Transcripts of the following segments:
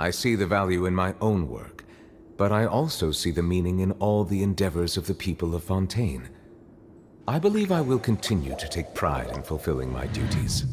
I see the value in my own work, but I also see the meaning in all the endeavors of the people of Fontaine. I believe I will continue to take pride in fulfilling my duties.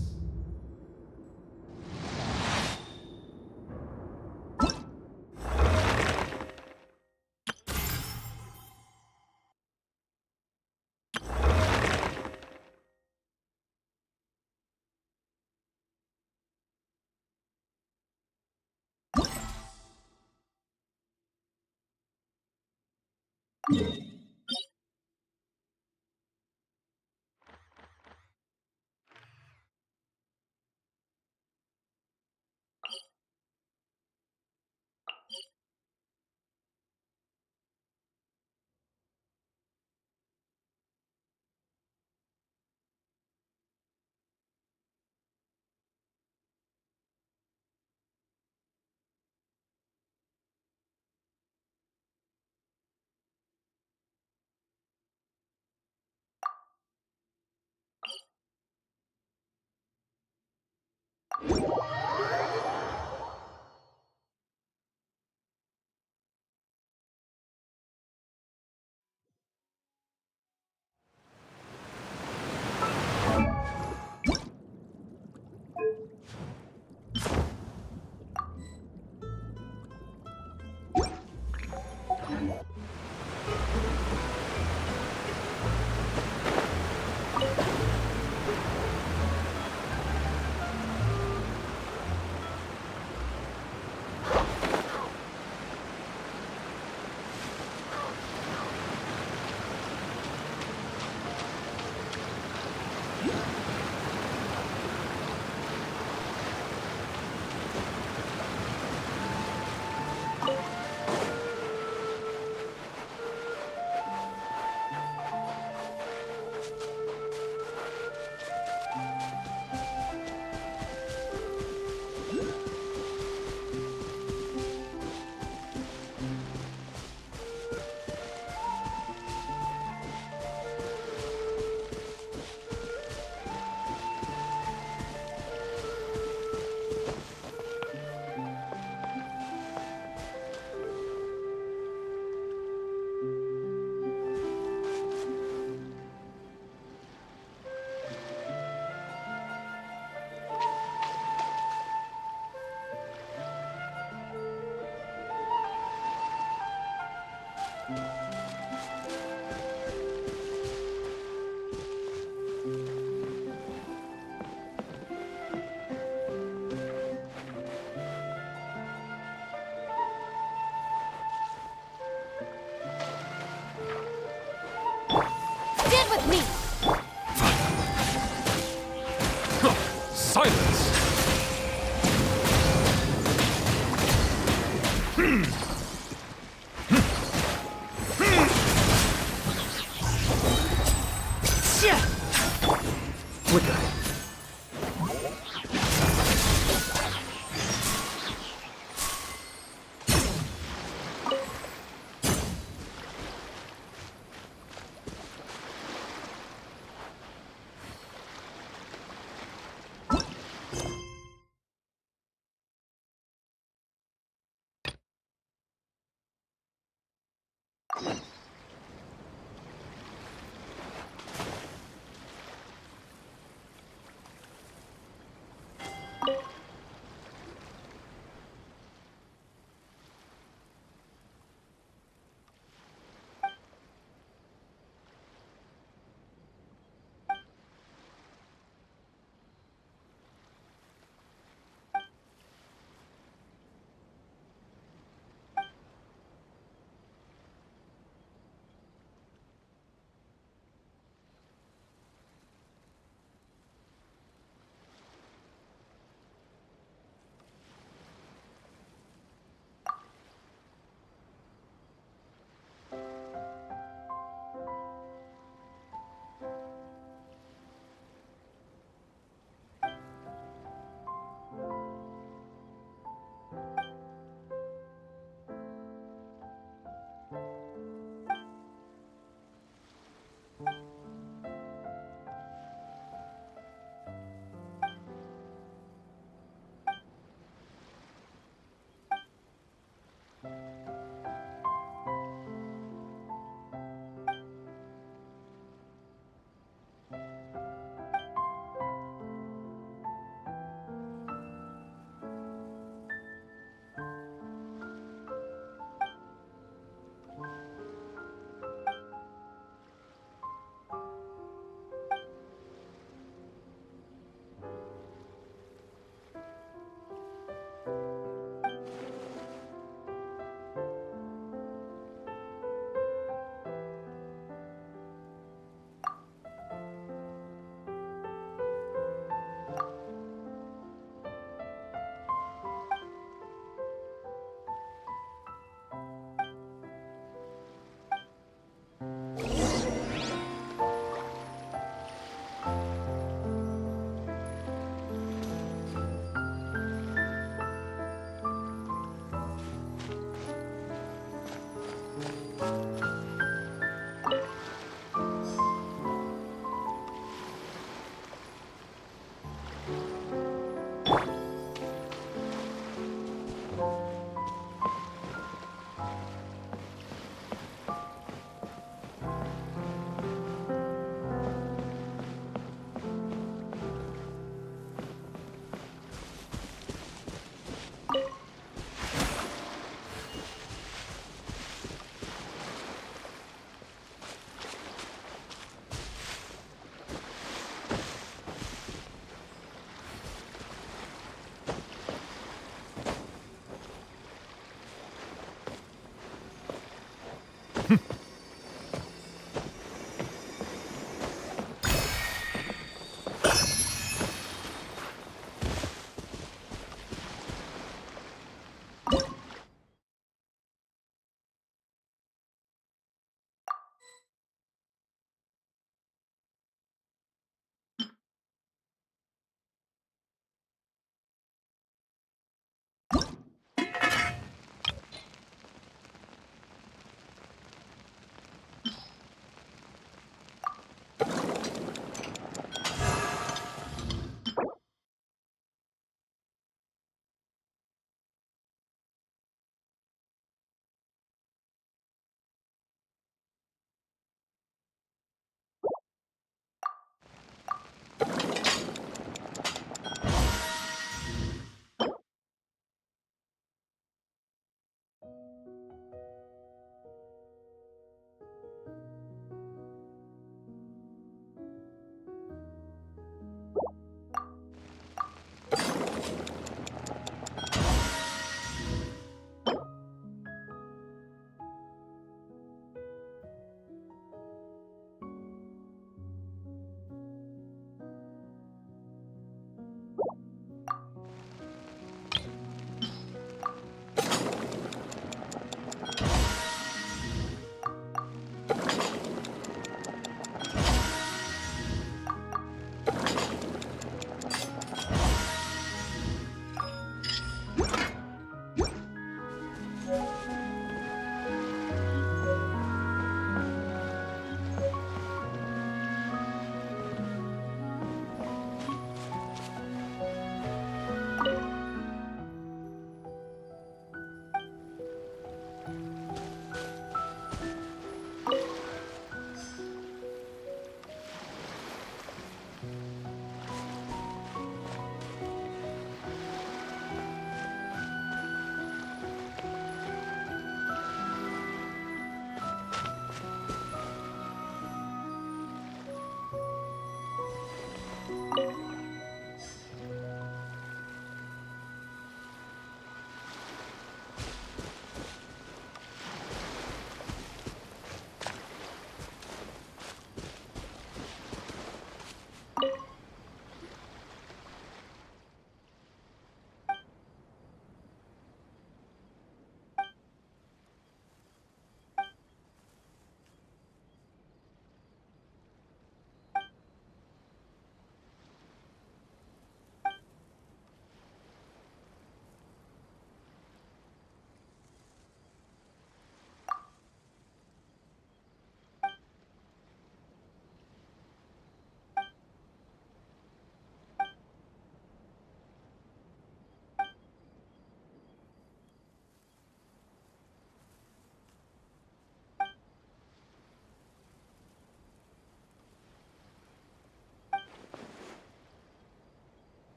Stand with me! Silence! Flicker.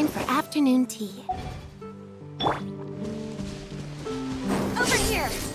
time for afternoon tea. Over here!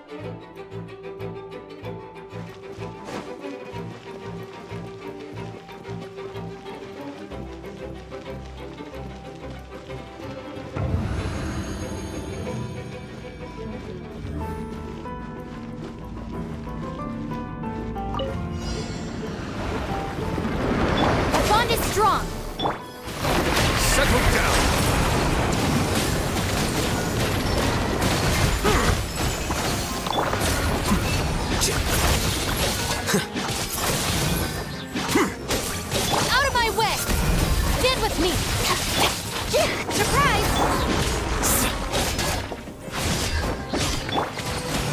The bond is strong. Settle down! Out of my way! Stand with me! Surprise!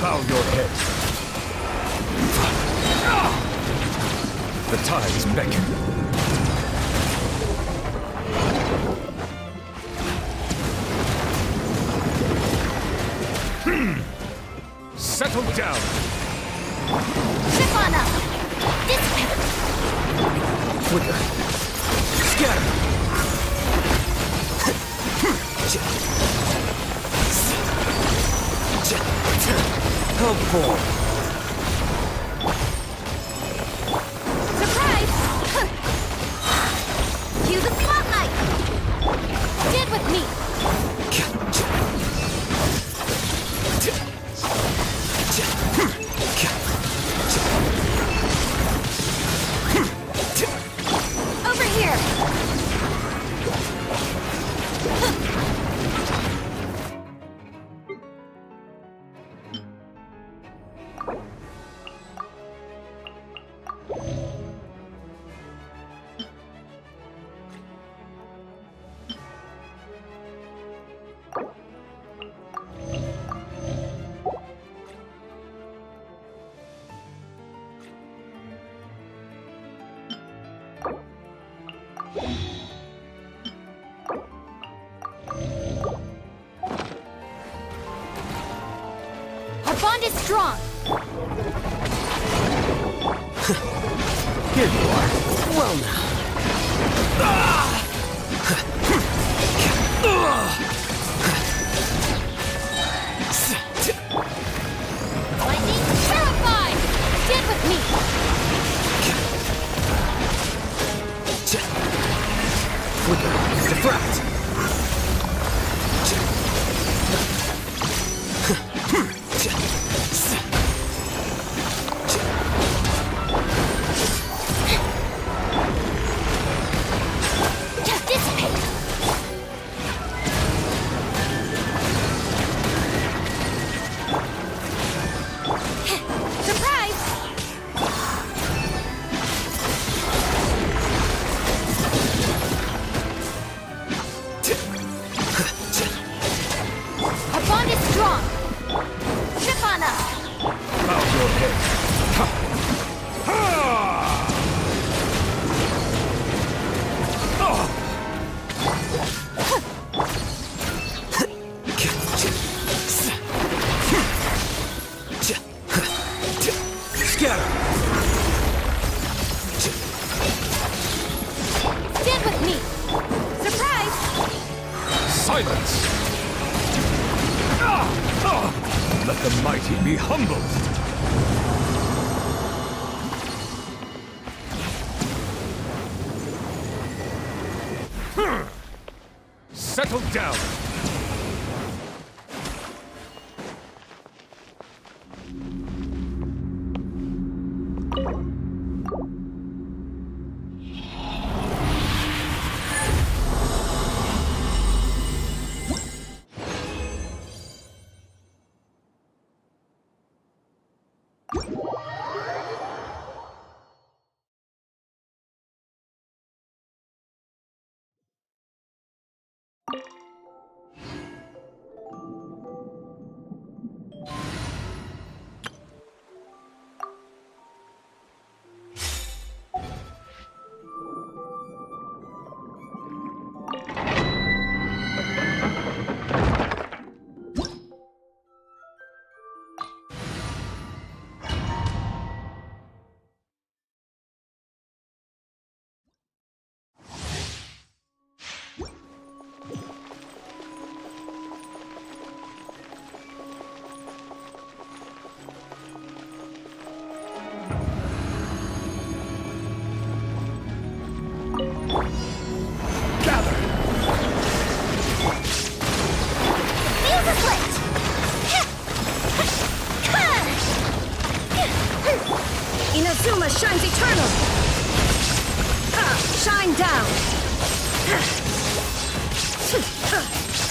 Bow your head. The tides beckon. Settle down! Trip on up! Dissipate! Flicker! Scatter! Helpful! Surprise! Cue the spotlight! Stand with me! Over here! Our bond is strong! Here you are. Well now. Lightning terrified! Stand with me! Flicker. Diffract. Dissipate! Surprise! Our bond is strong! Trip on us! Bow your head. Ha! Ha! Scatter! Stand with me! Surprise! Silence! Let the mighty be humbled! Settle down!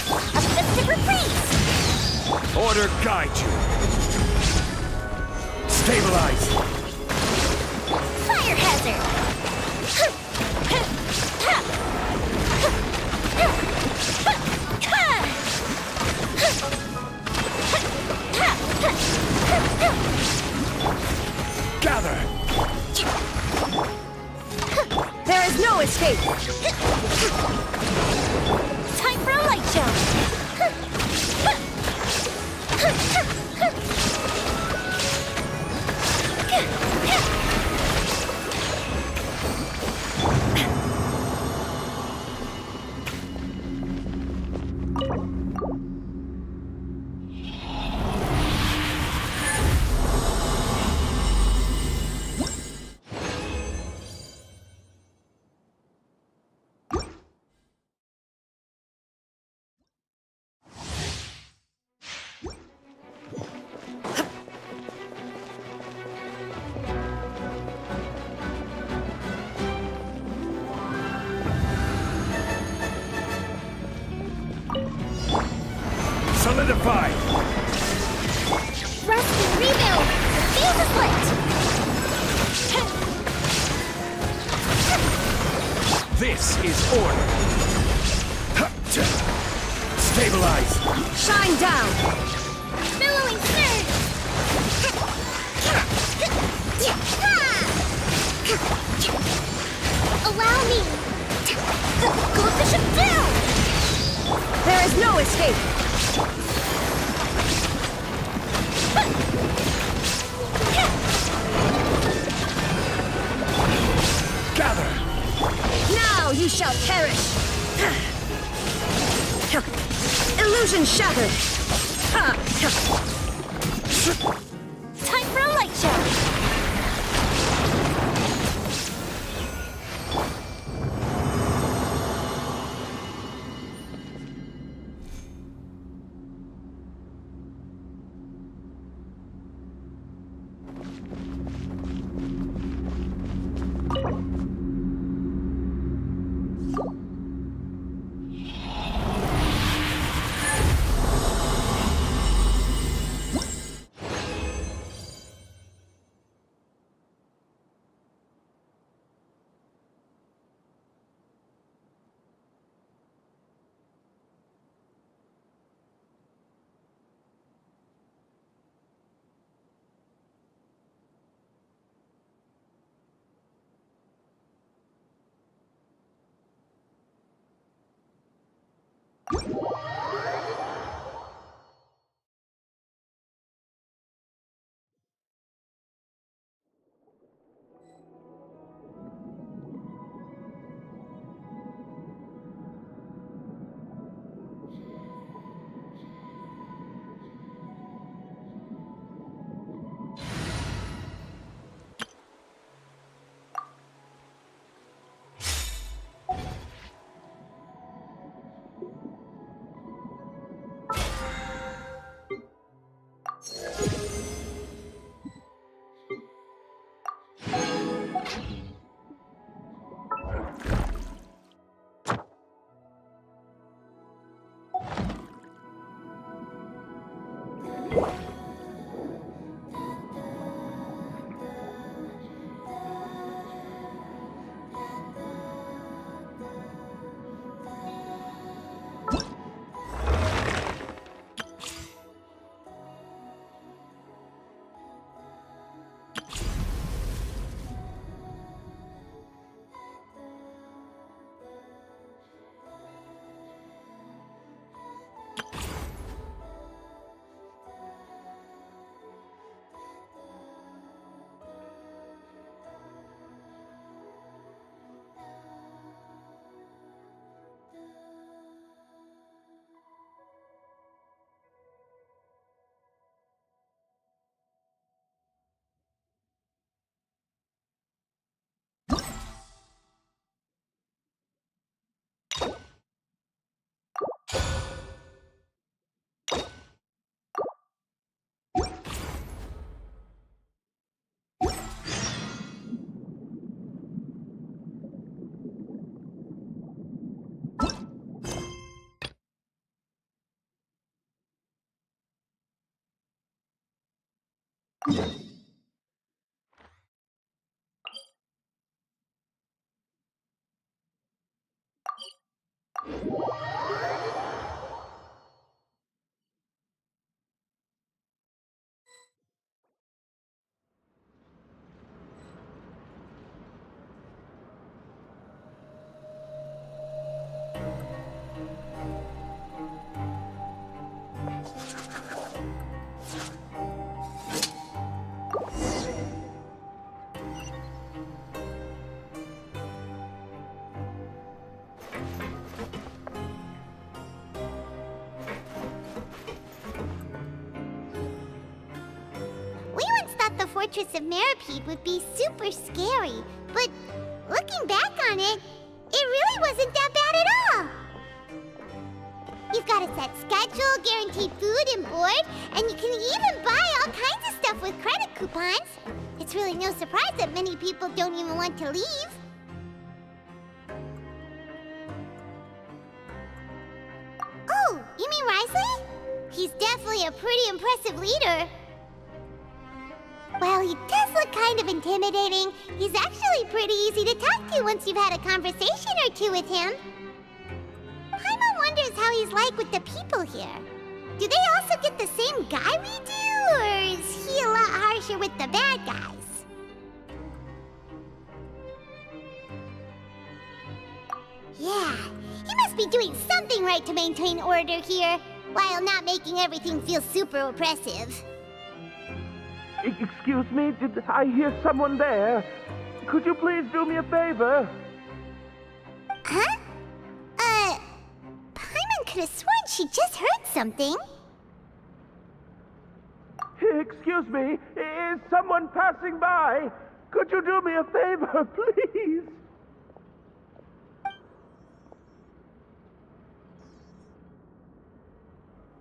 A festive reprise! Order guide you. Stabilize. Fire hazard! Gather. There is no escape! Time for a light show! Solidify. Rest and rebuild! The field is lit! This is order. Stabilize. Shine down! Billowing surge! Allow me! Goldfish it down! There is no escape! Gather. Now you shall perish! Illusion shattered! Time for a light show! The Fortress of Meropide would be super scary, but looking back on it, it really wasn't that bad at all. You've got a set schedule, guaranteed food and board, and you can even buy all kinds of stuff with credit coupons. It's really no surprise that many people don't even want to leave. Oh, you mean Wriothesley? He's definitely a pretty impressive leader. Well, he does look kind of intimidating. He's actually pretty easy to talk to once you've had a conversation or two with him. Paimon wonders how he's like with the people here. Do they also get the same guy we do, or is he a lot harsher with the bad guys? Yeah, he must be doing something right to maintain order here, while not making everything feel super oppressive. Excuse me, did I hear someone there? Could you please do me a favor? Huh? Paimon could have sworn she just heard something. Excuse me, is someone passing by? Could you do me a favor, please?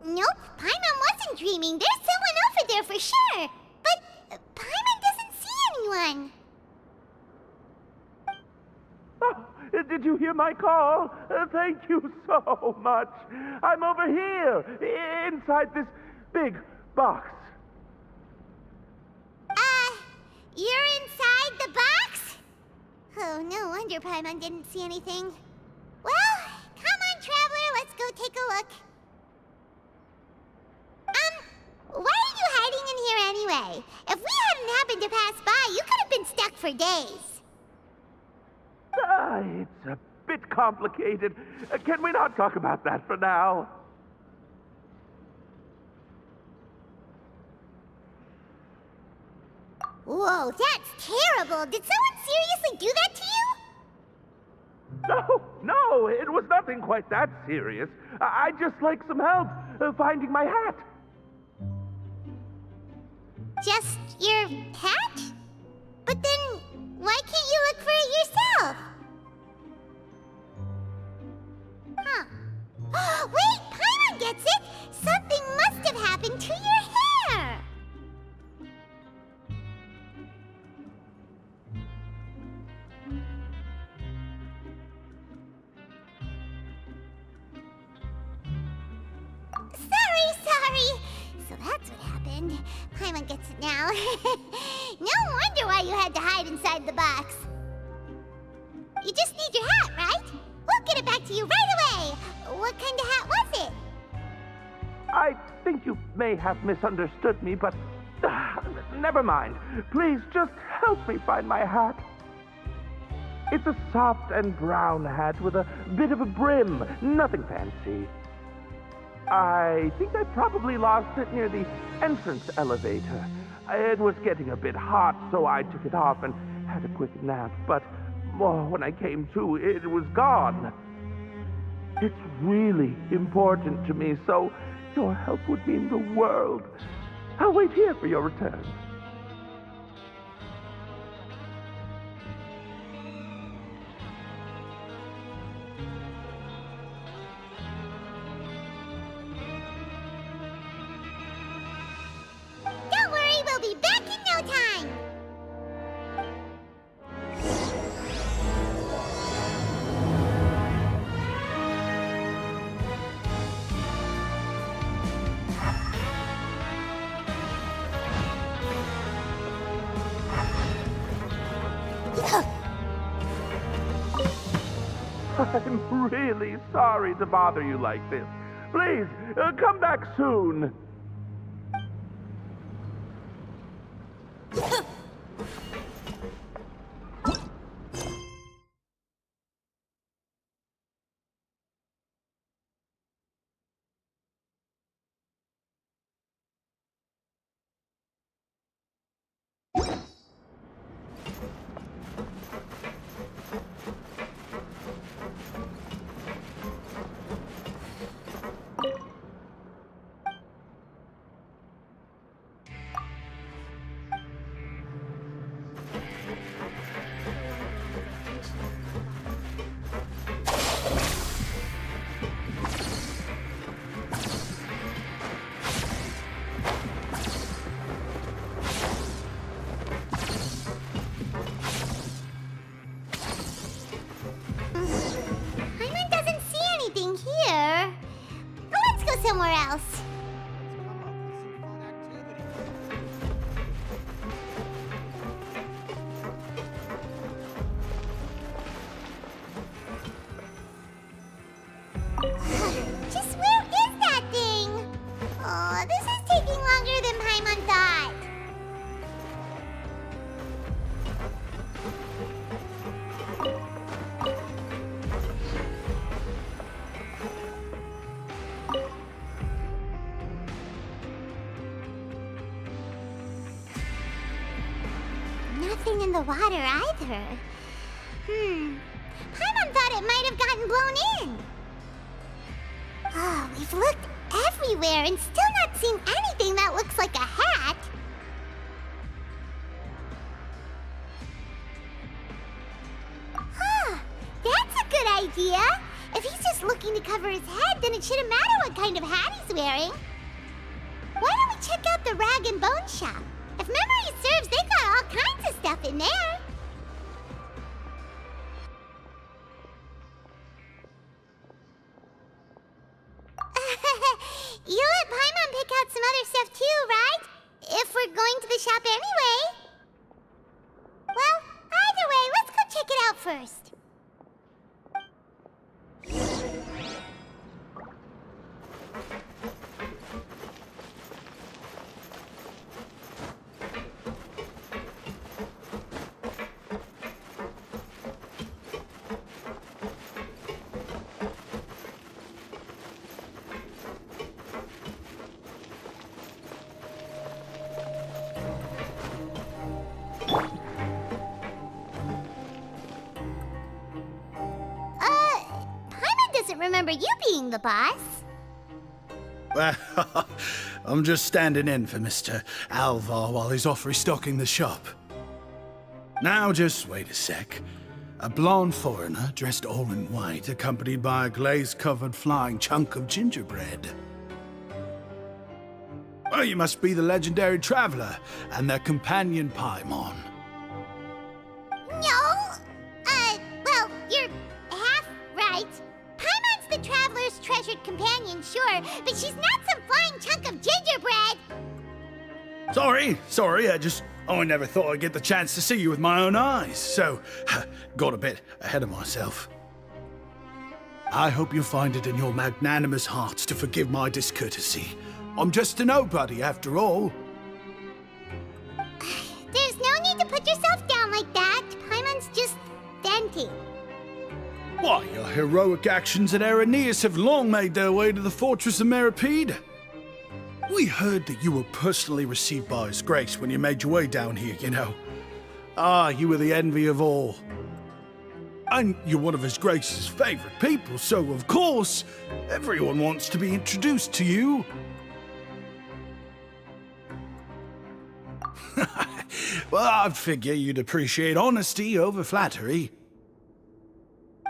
Nope, Paimon wasn't dreaming. There's someone over there for sure. But Paimon doesn't see anyone. Oh, did you hear my call? Thank you so much. I'm over here, inside this big box. You're inside the box? Oh, no wonder Paimon didn't see anything. Well, come on, Traveler, let's go take a look. Why are you hiding in here anyway? If we hadn't happened to pass by, you could have been stuck for days. It's a bit complicated. Can we not talk about that for now? Whoa, that's terrible. Did someone seriously do that to you? No, it was nothing quite that serious. I'd just like some help finding my hat. Just your hat? But then, why can't you look for it yourself? Huh. Wait, Paimon gets it! Something must have happened to your hair! Sorry. So that's what happened. Paimon gets it now. No wonder why you had to hide inside the box. You just need your hat, right? We'll get it back to you right away. What kind of hat was it? I think you may have misunderstood me, but never mind. Please just help me find my hat. It's a soft and brown hat with a bit of a brim. Nothing fancy. I think I probably lost it near the entrance elevator. It was getting a bit hot, so I took it off and had a quick nap. But when I came to, it was gone. It's really important to me, so your help would mean the world. I'll wait here for your return. Don't worry, we'll be back in no time. I'm really sorry to bother you like this. Please, come back soon. Paimon doesn't see anything here. Well, let's go somewhere else. Just where is that thing? Oh, this is taking longer than Paimon thought. Nothing in the water either. Paimon thought it might have gotten blown in. Oh, we've looked everywhere and still not seen anything that looks like a hat. Huh, that's a good idea. If he's just looking to cover his head, then it shouldn't matter what kind of hat he's wearing. Why don't we check out the rag and bone shop? If memory serves, they got all kinds of stuff in there. You let Paimon pick out some other stuff too, right? If we're going to the shop anyway. Well, either way, let's go check it out first. Remember you being the boss. Well, I'm just standing in for Mr. Alvar while he's off restocking the shop. Now, just wait a sec. A blonde foreigner dressed all in white, accompanied by a glaze-covered flying chunk of gingerbread. Well, you must be the legendary traveler and their companion Paimon. No, well, you're half right. Paimon's the traveler's treasured companion, sure, but she's not some flying chunk of gingerbread. Sorry, I never thought I'd get the chance to see you with my own eyes, so got a bit ahead of myself. I hope you find it in your magnanimous hearts to forgive my discourtesy. I'm just a nobody, after all. There's no need to put yourself down like that. Paimon's just venting. Why, your heroic actions at Araneus have long made their way to the fortress of Meripede. We heard that you were personally received by His Grace when you made your way down here, you know. You were the envy of all. And you're one of His Grace's favorite people, so of course, everyone wants to be introduced to you. Well, I'd figure you'd appreciate honesty over flattery.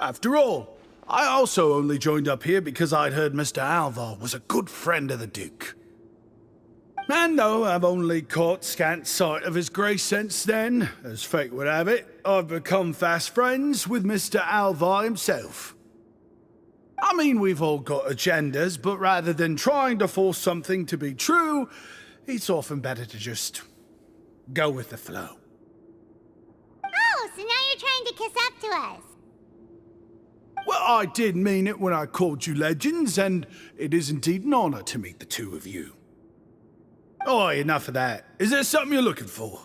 After all, I also only joined up here because I'd heard Mr. Alvar was a good friend of the Duke. And though I've only caught scant sight of His Grace since then, as fate would have it, I've become fast friends with Mr. Alvar himself. I mean, we've all got agendas, but rather than trying to force something to be true, it's often better to just go with the flow. Oh, so now you're trying to kiss up to us. Well, I did mean it when I called you legends, and it is indeed an honor to meet the two of you. Oh, enough of that. Is there something you're looking for?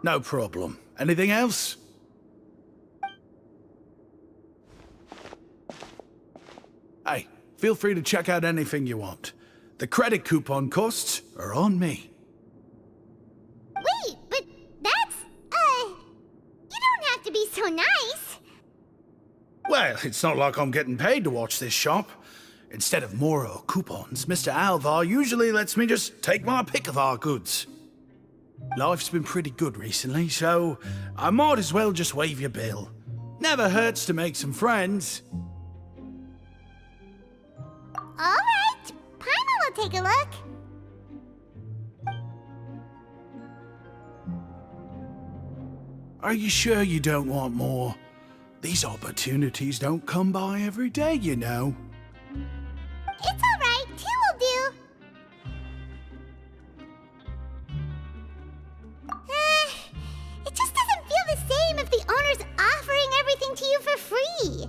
No problem. Anything else? Hey, feel free to check out anything you want. The credit coupon costs are on me. Wait, but that's, you don't have to be so nice. Well, it's not like I'm getting paid to watch this shop. Instead of Moro coupons, Mr. Alvar usually lets me just take my pick of our goods. Life's been pretty good recently, so I might as well just waive your bill. Never hurts to make some friends. All right, Paimon will take a look. Are you sure you don't want more? These opportunities don't come by every day, you know. It's all right, 2 will do. It just doesn't feel the same if the owner's offering everything to you for free.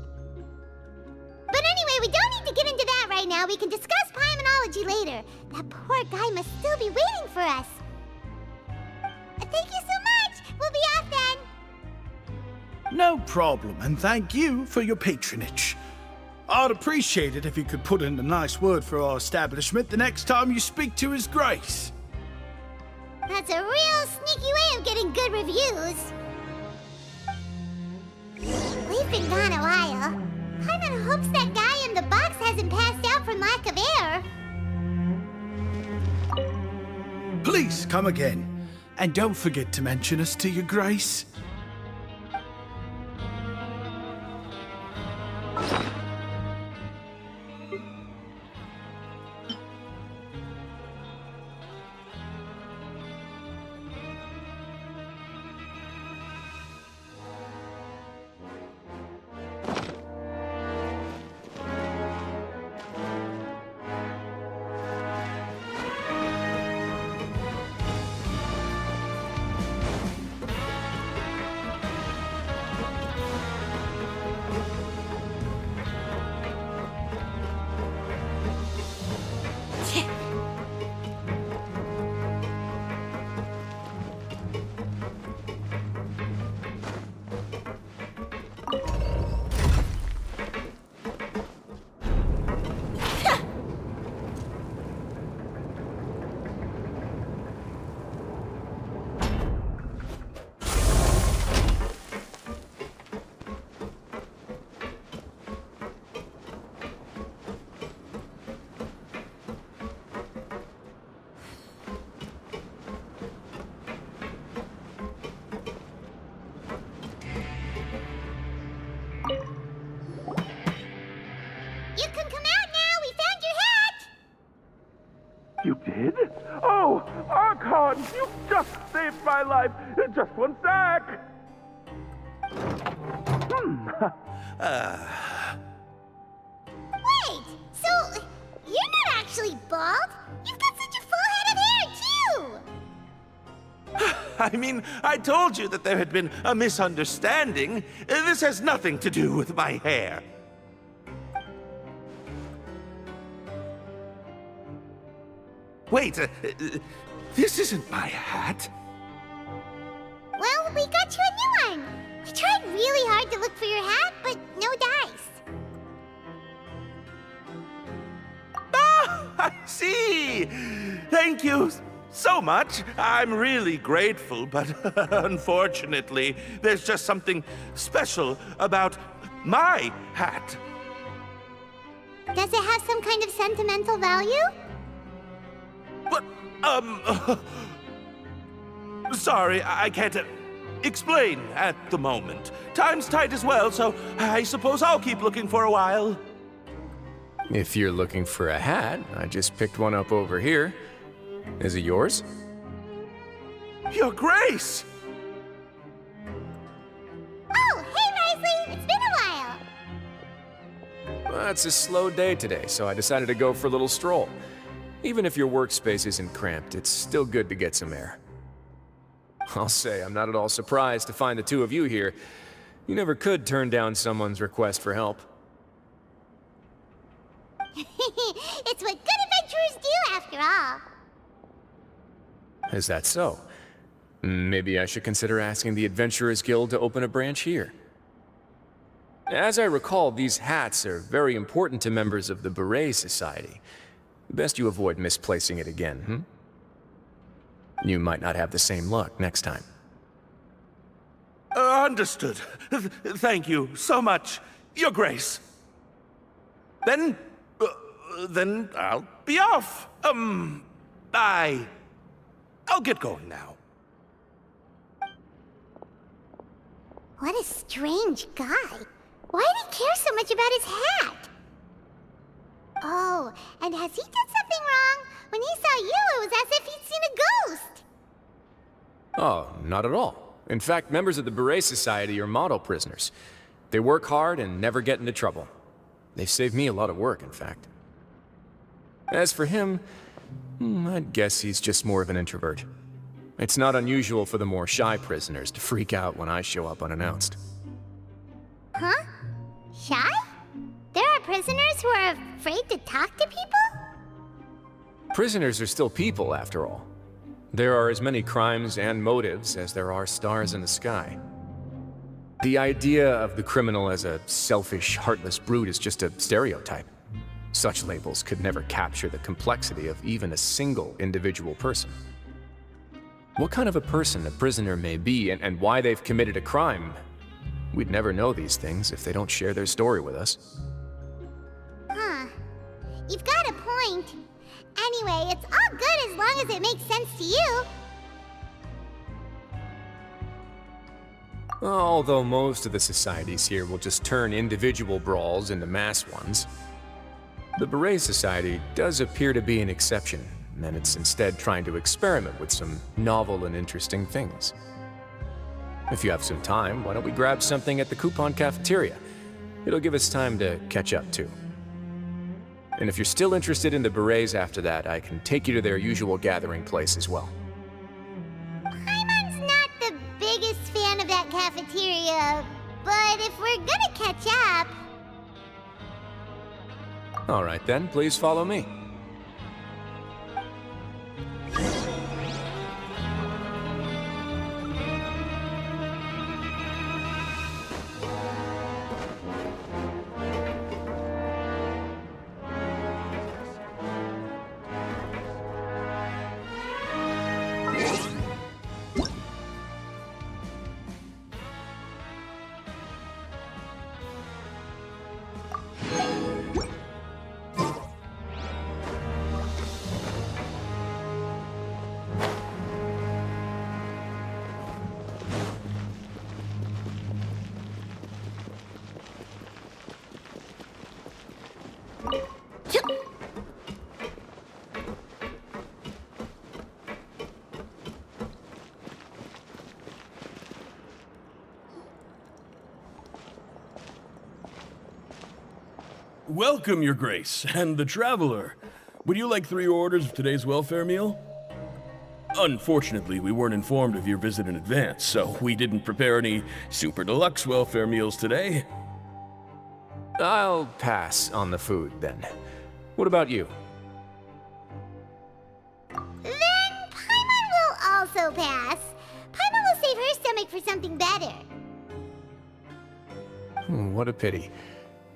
But anyway, we don't need to get into that right now. We can discuss Paimonology later. That poor guy must still be waiting for us. Thank you so much. We'll be off then. No problem, and thank you for your patronage. I'd appreciate it if you could put in a nice word for our establishment the next time you speak to His Grace. That's a real sneaky way of getting good reviews. We've been gone a while. Paimon hopes that guy in the box hasn't passed out from lack of air. Please come again, and don't forget to mention us to your Grace. You can come out now. We found your hat. You did? Oh, Archon, you just saved my life. Just one sec. Wait, so you're not actually bald? You've got such a full head of hair, too. I mean, I told you that there had been a misunderstanding. This has nothing to do with my hair. Wait, this isn't my hat. Well, we got you a new one. We tried really hard to look for your hat, but no dice. Ah, I see. Thank you so much. I'm really grateful, but unfortunately, there's just something special about my hat. Does it have some kind of sentimental value? But, sorry, I can't explain at the moment. Time's tight as well, so I suppose I'll keep looking for a while. If you're looking for a hat, I just picked one up over here. Is it yours? Your Grace! Oh, hey, Wriothesley! It's been a while! Well, it's a slow day today, so I decided to go for a little stroll. Even if your workspace isn't cramped, it's still good to get some air. I'll say, I'm not at all surprised to find the two of you here. You never could turn down someone's request for help. It's what good adventurers do, after all. Is that so? Maybe I should consider asking the Adventurers Guild to open a branch here. As I recall, these hats are very important to members of the Beret Society. Best you avoid misplacing it again, You might not have the same luck next time. Understood. Thank you so much, Your Grace. Then I'll be off. I'll get going now. What a strange guy. Why did he care so much about his hat? Oh, and has he done something wrong? When he saw you, it was as if he'd seen a ghost. Oh, not at all. In fact, members of the Beret Society are model prisoners. They work hard and never get into trouble. They've saved me a lot of work, in fact. As for him, I'd guess he's just more of an introvert. It's not unusual for the more shy prisoners to freak out when I show up unannounced. Huh? Shy? There are prisoners who are afraid to talk to people? Prisoners are still people, after all. There are as many crimes and motives as there are stars in the sky. The idea of the criminal as a selfish, heartless brute is just a stereotype. Such labels could never capture the complexity of even a single individual person. What kind of a person a prisoner may be and why they've committed a crime, we'd never know these things if they don't share their story with us. Huh. You've got a point. Anyway, it's all good as long as it makes sense to you. Although most of the societies here will just turn individual brawls into mass ones. The Beret Society does appear to be an exception, and it's instead trying to experiment with some novel and interesting things. If you have some time, why don't we grab something at the Coupon Cafeteria? It'll give us time to catch up, too. And if you're still interested in the Berets after that, I can take you to their usual gathering place as well. Paimon's not the biggest fan of that cafeteria, but if we're gonna catch up... All right then, please follow me. Welcome, Your Grace, and the Traveler. Would you like 3 orders of today's welfare meal? Unfortunately, we weren't informed of your visit in advance, so we didn't prepare any super deluxe welfare meals today. I'll pass on the food, then. What about you? Then Paimon will also pass. Paimon will save her stomach for something better. What a pity.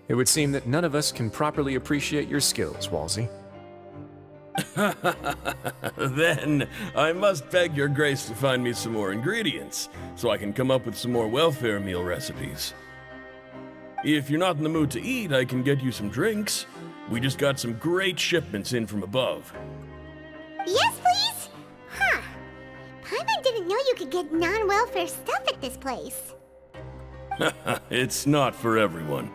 It would seem that none of us can properly appreciate your skills, Walsey. Then I must beg Your Grace to find me some more ingredients, so I can come up with some more welfare meal recipes. If you're not in the mood to eat, I can get you some drinks. We just got some great shipments in from above. Yes, please? Huh. Paimon didn't know you could get non-welfare stuff at this place. It's not for everyone.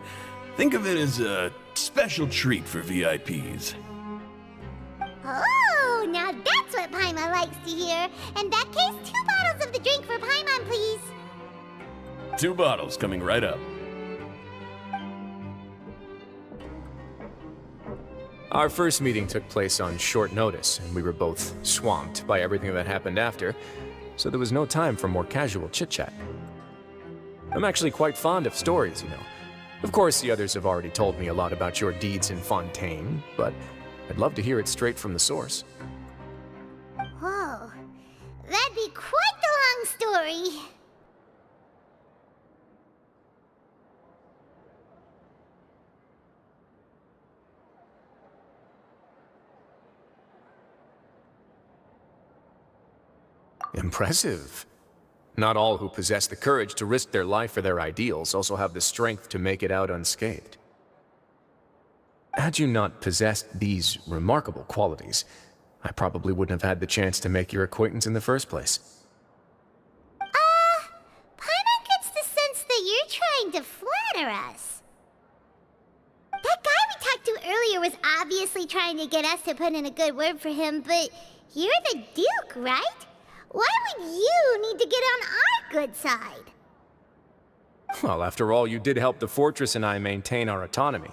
Think of it as a special treat for VIPs. Oh, now that's what Paimon likes to hear. In that case, 2 bottles of the drink for Paimon, please. 2 bottles coming right up. Our first meeting took place on short notice, and we were both swamped by everything that happened after, so there was no time for more casual chit-chat. I'm actually quite fond of stories, you know. Of course, the others have already told me a lot about your deeds in Fontaine, but I'd love to hear it straight from the source. Whoa, that'd be quite the long story. Impressive. Not all who possess the courage to risk their life for their ideals also have the strength to make it out unscathed. Had you not possessed these remarkable qualities, I probably wouldn't have had the chance to make your acquaintance in the first place. Paimon gets the sense that you're trying to flatter us. That guy we talked to earlier was obviously trying to get us to put in a good word for him, but you're the Duke, right? Why would you need to get on our good side? Well, after all, you did help the fortress and I maintain our autonomy.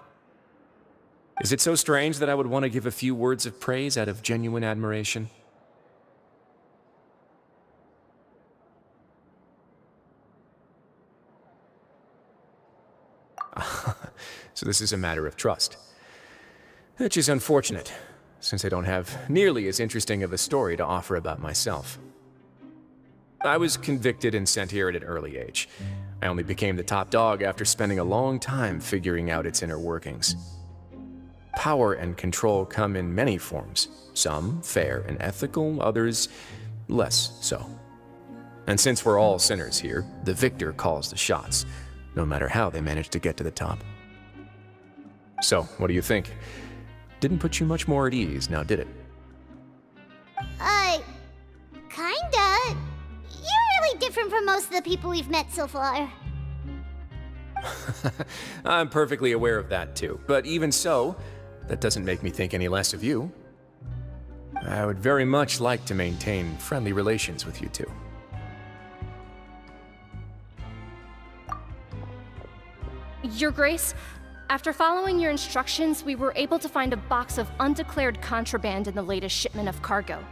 Is it so strange that I would want to give a few words of praise out of genuine admiration? So this is a matter of trust. Which is unfortunate, since I don't have nearly as interesting of a story to offer about myself. I was convicted and sent here at an early age. I only became the top dog after spending a long time figuring out its inner workings. Power and control come in many forms, some fair and ethical, others less so. And since we're all sinners here, the victor calls the shots, no matter how they manage to get to the top. So, what do you think? Didn't put you much more at ease, now did it? Kinda. You're really different from most of the people we've met so far. I'm perfectly aware of that too, but even so, that doesn't make me think any less of you. I would very much like to maintain friendly relations with you two. Your Grace, after following your instructions, we were able to find a box of undeclared contraband in the latest shipment of cargo.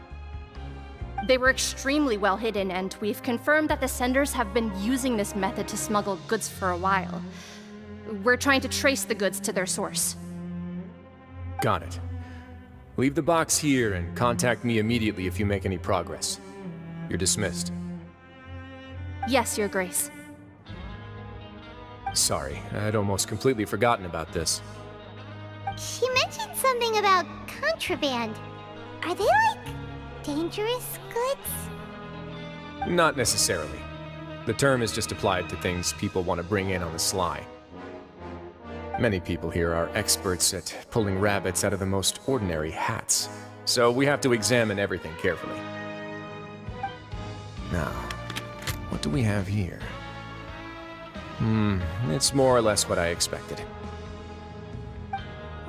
They were extremely well hidden, and we've confirmed that the senders have been using this method to smuggle goods for a while. We're trying to trace the goods to their source. Got it. Leave the box here and contact me immediately if you make any progress. You're dismissed. Yes, Your Grace. Sorry, I'd almost completely forgotten about this. She mentioned something about contraband. Are they like dangerous goods? Not necessarily. The term is just applied to things people want to bring in on the sly. Many people here are experts at pulling rabbits out of the most ordinary hats, so we have to examine everything carefully. Now, what do we have here? It's more or less what I expected.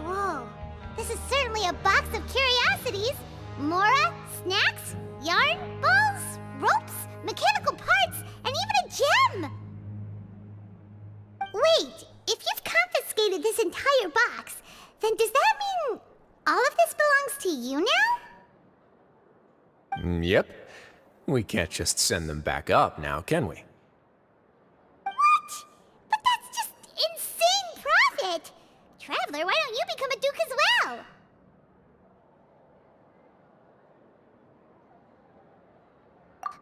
Whoa, this is certainly a box of curiosities. Mora, snacks, yarn, balls, ropes, mechanical parts, and even a gem! Wait, if you've confiscated this entire box, then does that mean all of this belongs to you now? Yep. We can't just send them back up now, can we? What? But that's just insane profit! Traveler, why don't you become a duke as well?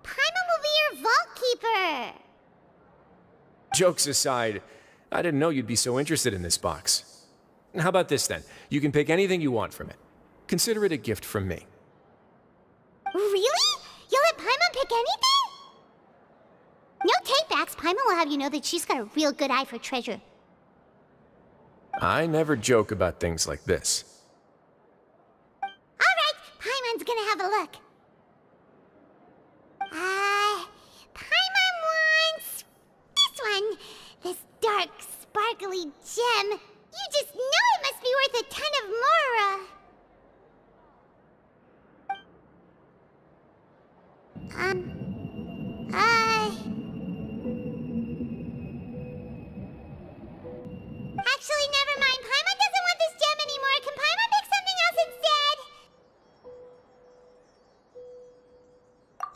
Paimon will be your vault keeper! Jokes aside, I didn't know you'd be so interested in this box. How about this then? You can pick anything you want from it. Consider it a gift from me. Really? You'll let Paimon pick anything? No takebacks. Paimon will have you know that she's got a real good eye for treasure. I never joke about things like this. Alright, Paimon's gonna have a look. Paimon wants this one. This dark, sparkly gem. You just know it must be worth a ton of Mora. Actually, never mind. Paimon doesn't want this gem anymore. Can Paimon pick something else instead?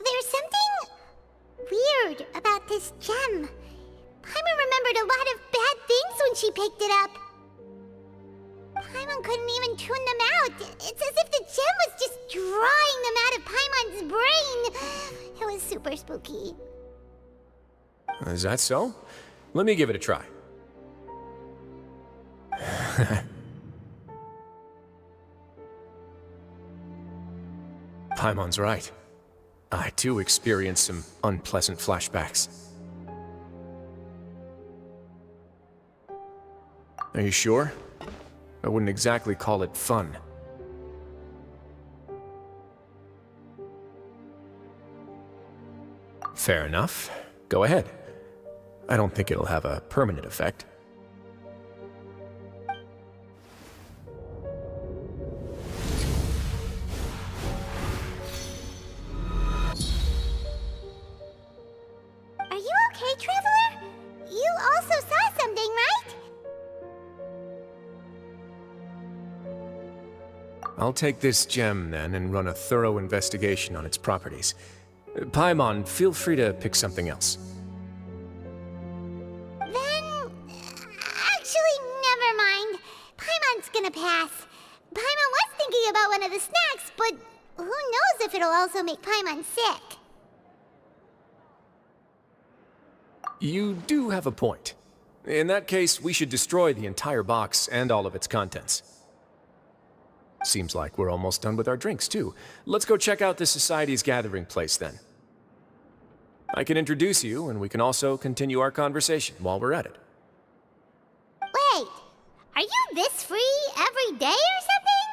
There's something weird about this gem. when she picked it up. Paimon couldn't even tune them out. It's as if the gem was just drawing them out of Paimon's brain. It was super spooky. Is that so? Let me give it a try. Paimon's right. I too experienced some unpleasant flashbacks. Are you sure? I wouldn't exactly call it fun. Fair enough. Go ahead. I don't think it'll have a permanent effect. Are you okay, Traveler? You also saw something, right? I'll take this gem, then, and run a thorough investigation on its properties. Paimon, feel free to pick something else. Then... actually, never mind. Paimon's gonna pass. Paimon was thinking about one of the snacks, but who knows if it'll also make Paimon sick. You do have a point. In that case, we should destroy the entire box and all of its contents. Seems like we're almost done with our drinks, too. Let's go check out the Society's gathering place, then. I can introduce you, and we can also continue our conversation while we're at it. Wait, are you this free every day or something?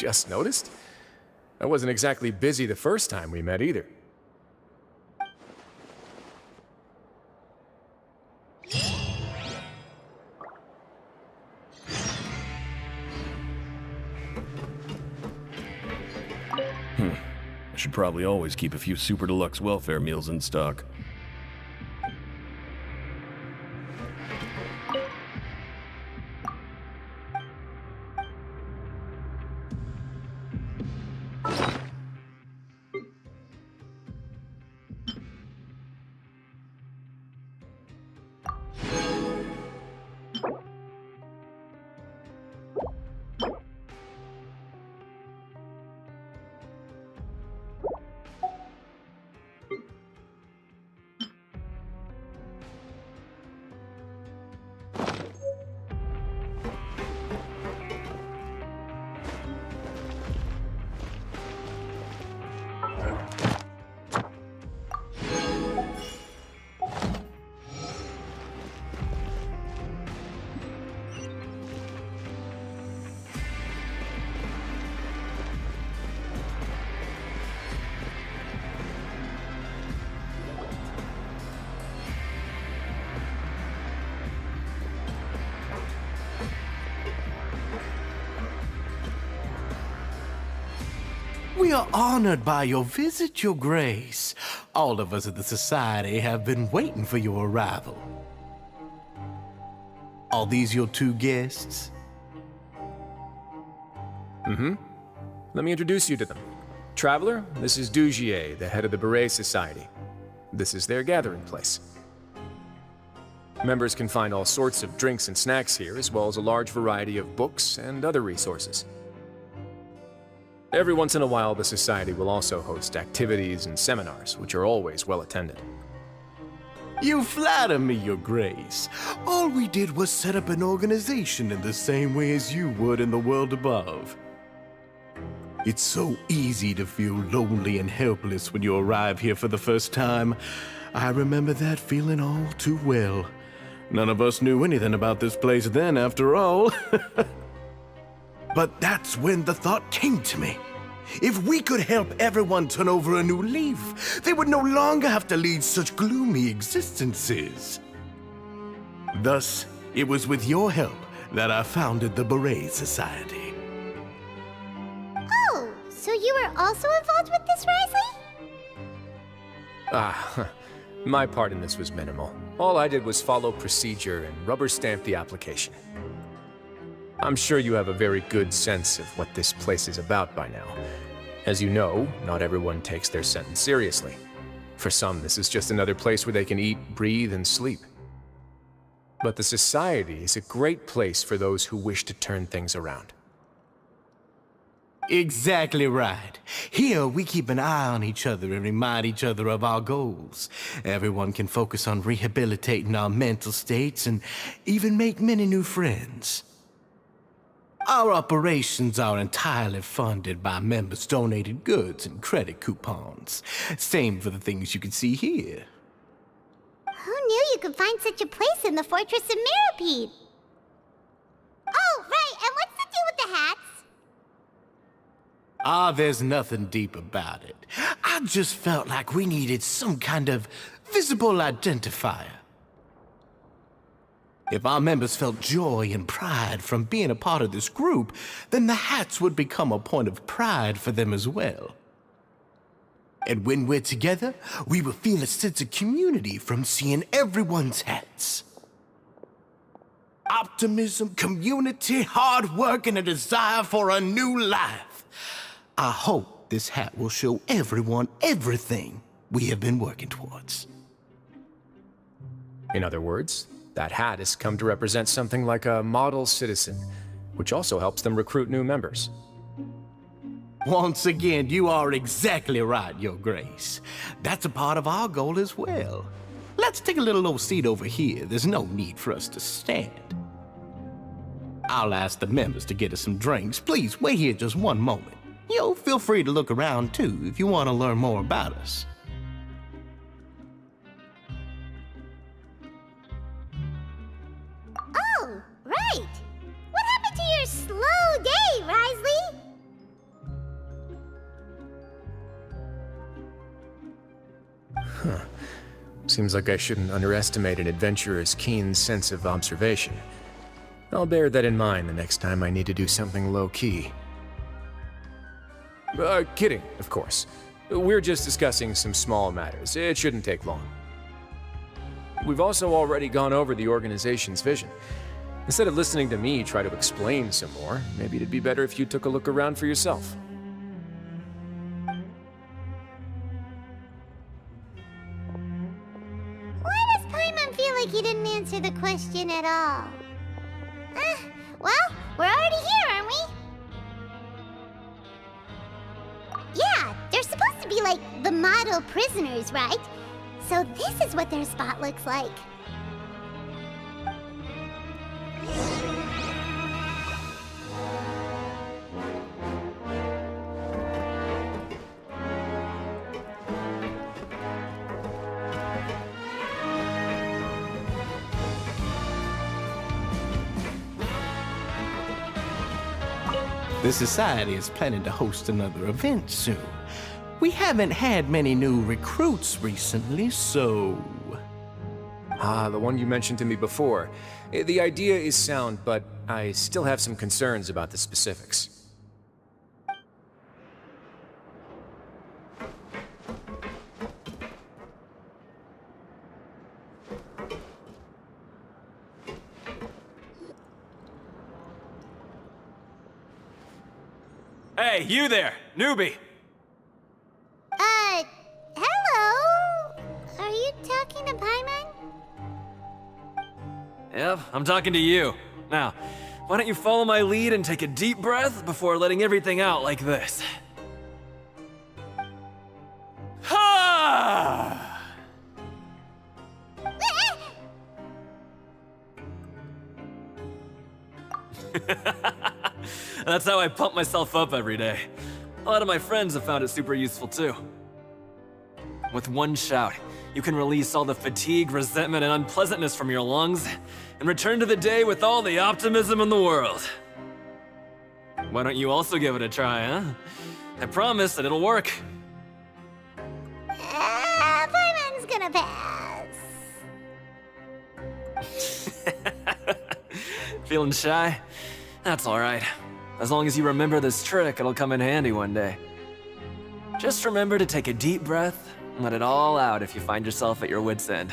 Just noticed? I wasn't exactly busy the first time we met, either. I should probably always keep a few super deluxe welfare meals in stock. We are honored by your visit, Your Grace. All of us at the Society have been waiting for your arrival. Are these your two guests? Mm-hmm. Let me introduce you to them. Traveler, this is Dugier, the head of the Beret Society. This is their gathering place. Members can find all sorts of drinks and snacks here, as well as a large variety of books and other resources. Every once in a while, the Society will also host activities and seminars, which are always well attended. You flatter me, Your Grace. All we did was set up an organization in the same way as you would in the world above. It's so easy to feel lonely and helpless when you arrive here for the first time. I remember that feeling all too well. None of us knew anything about this place then, after all. But that's when the thought came to me. If we could help everyone turn over a new leaf, they would no longer have to lead such gloomy existences. Thus, it was with your help that I founded the Beret Society. Oh, so you were also involved with this, Wriothesley? My part in this was minimal. All I did was follow procedure and rubber stamp the application. I'm sure you have a very good sense of what this place is about by now. As you know, not everyone takes their sentence seriously. For some, this is just another place where they can eat, breathe, and sleep. But the Society is a great place for those who wish to turn things around. Exactly right. Here, we keep an eye on each other and remind each other of our goals. Everyone can focus on rehabilitating our mental states and even make many new friends. Our operations are entirely funded by members' donated goods and credit coupons. Same for the things you can see here. Who knew you could find such a place in the Fortress of Mirapede? Oh, right, and what's the deal with the hats? Ah, there's nothing deep about it. I just felt like we needed some kind of visible identifier. If our members felt joy and pride from being a part of this group, then the hats would become a point of pride for them as well. And when we're together, we will feel a sense of community from seeing everyone's hats. Optimism, community, hard work, and a desire for a new life. I hope this hat will show everyone everything we have been working towards. In other words, that hat has come to represent something like a model citizen, which also helps them recruit new members. Once again, you are exactly right, Your Grace. That's a part of our goal as well. Let's take a little old seat over here. There's no need for us to stand. I'll ask the members to get us some drinks. Please wait here just one moment. Feel free to look around too if you want to learn more about us. Oh, right! What happened to your slow day, Wriothesley? Seems like I shouldn't underestimate an adventurer's keen sense of observation. I'll bear that in mind the next time I need to do something low-key. Kidding, of course. We're just discussing some small matters. It shouldn't take long. We've also already gone over the organization's vision. Instead of listening to me try to explain some more, maybe it'd be better if you took a look around for yourself. Why does Paimon feel like he didn't answer the question at all? Well, we're already here, aren't we? Yeah, they're supposed to be like the model prisoners, right? So this is what their spot looks like. The Society is planning to host another event soon. We haven't had many new recruits recently, so... Ah, the one you mentioned to me before. The idea is sound, but I still have some concerns about the specifics. Hey, you there, newbie! Hello? Are you talking to Paimon? Yep, I'm talking to you. Now, why don't you follow my lead and take a deep breath before letting everything out like this? Ha! That's how I pump myself up every day. A lot of my friends have found it super useful too. With one shout, you can release all the fatigue, resentment, and unpleasantness from your lungs and return to the day with all the optimism in the world. Why don't you also give it a try, huh? I promise that it'll work. Paimon's gonna pass. Feeling shy? That's alright. As long as you remember this trick, it'll come in handy one day. Just remember to take a deep breath and let it all out if you find yourself at your wit's end.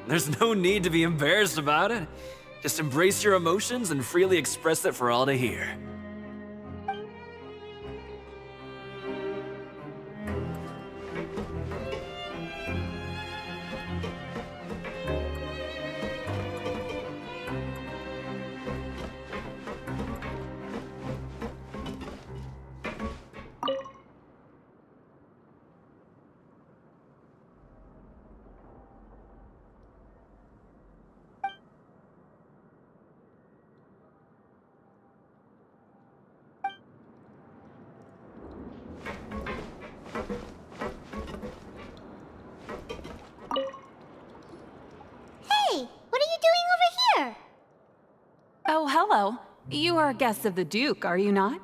There's no need to be embarrassed about it. Just embrace your emotions and freely express it for all to hear. You are guests of the Duke, are you not?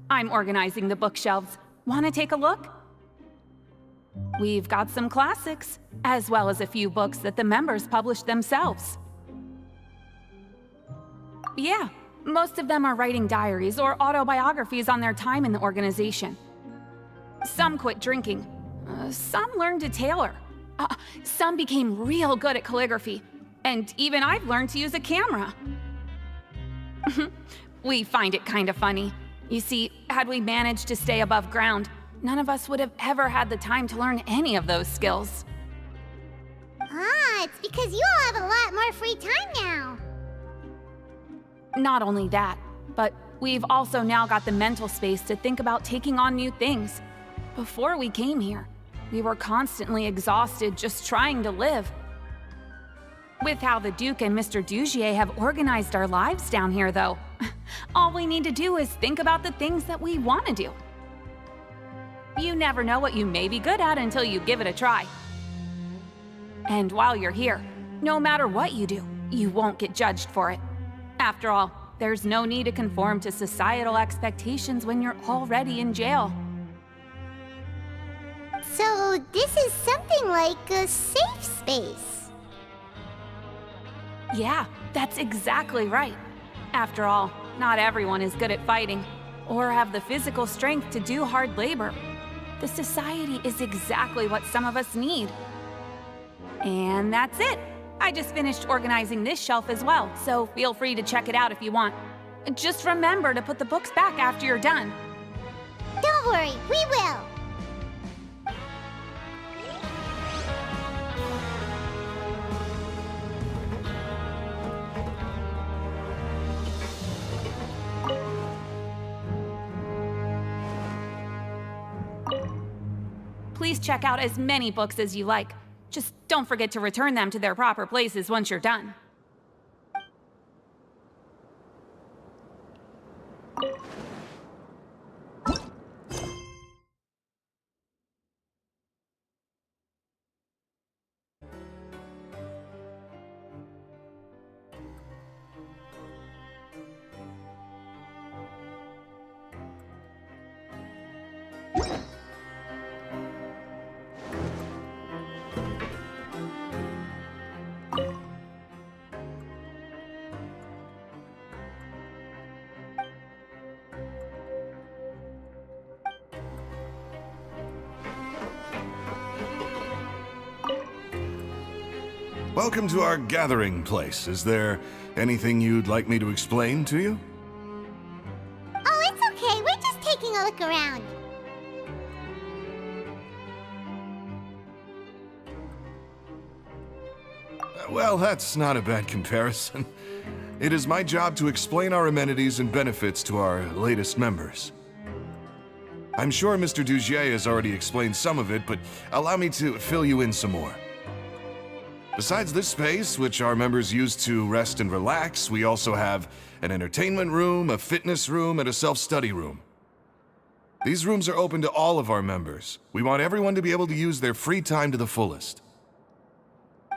I'm organizing the bookshelves. Want to take a look? We've got some classics, as well as a few books that the members published themselves. Yeah, most of them are writing diaries or autobiographies on their time in the organization. Some quit drinking. Some learned to tailor. Some became real good at calligraphy. And even I've learned to use a camera. We find it kind of funny. You see, had we managed to stay above ground, none of us would have ever had the time to learn any of those skills. Ah, it's because you all have a lot more free time now. Not only that, but we've also now got the mental space to think about taking on new things. Before we came here, we were constantly exhausted just trying to live. With how the Duke and Mr. Dugier have organized our lives down here, though, all we need to do is think about the things that we want to do. You never know what you may be good at until you give it a try. And while you're here, no matter what you do, you won't get judged for it. After all, there's no need to conform to societal expectations when you're already in jail. So this is something like a safe space. Yeah, that's exactly right. After all, not everyone is good at fighting, or have the physical strength to do hard labor. The society is exactly what some of us need. And that's it. I just finished organizing this shelf as well, so feel free to check it out if you want. Just remember to put the books back after you're done. Don't worry, we will. Please check out as many books as you like. Just don't forget to return them to their proper places once you're done. Welcome to our gathering place. Is there anything you'd like me to explain to you? Oh, it's okay. We're just taking a look around. Well, that's not a bad comparison. It is my job to explain our amenities and benefits to our latest members. I'm sure Mr. Dugier has already explained some of it, but allow me to fill you in some more. Besides this space, which our members use to rest and relax, we also have an entertainment room, a fitness room, and a self-study room. These rooms are open to all of our members. We want everyone to be able to use their free time to the fullest.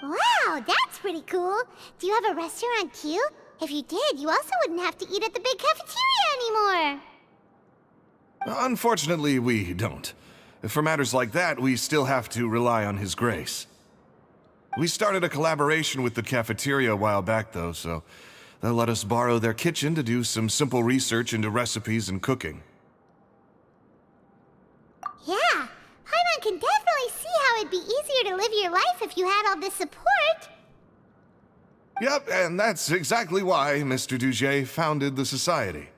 Wow, that's pretty cool. Do you have a restaurant too? If you did, you also wouldn't have to eat at the big cafeteria anymore. Unfortunately, we don't. For matters like that, we still have to rely on His Grace. We started a collaboration with the cafeteria a while back, though, so they'll let us borrow their kitchen to do some simple research into recipes and cooking. Yeah, Paimon can definitely see how it'd be easier to live your life if you had all this support. Yep, and that's exactly why Mr. Dugier founded the society.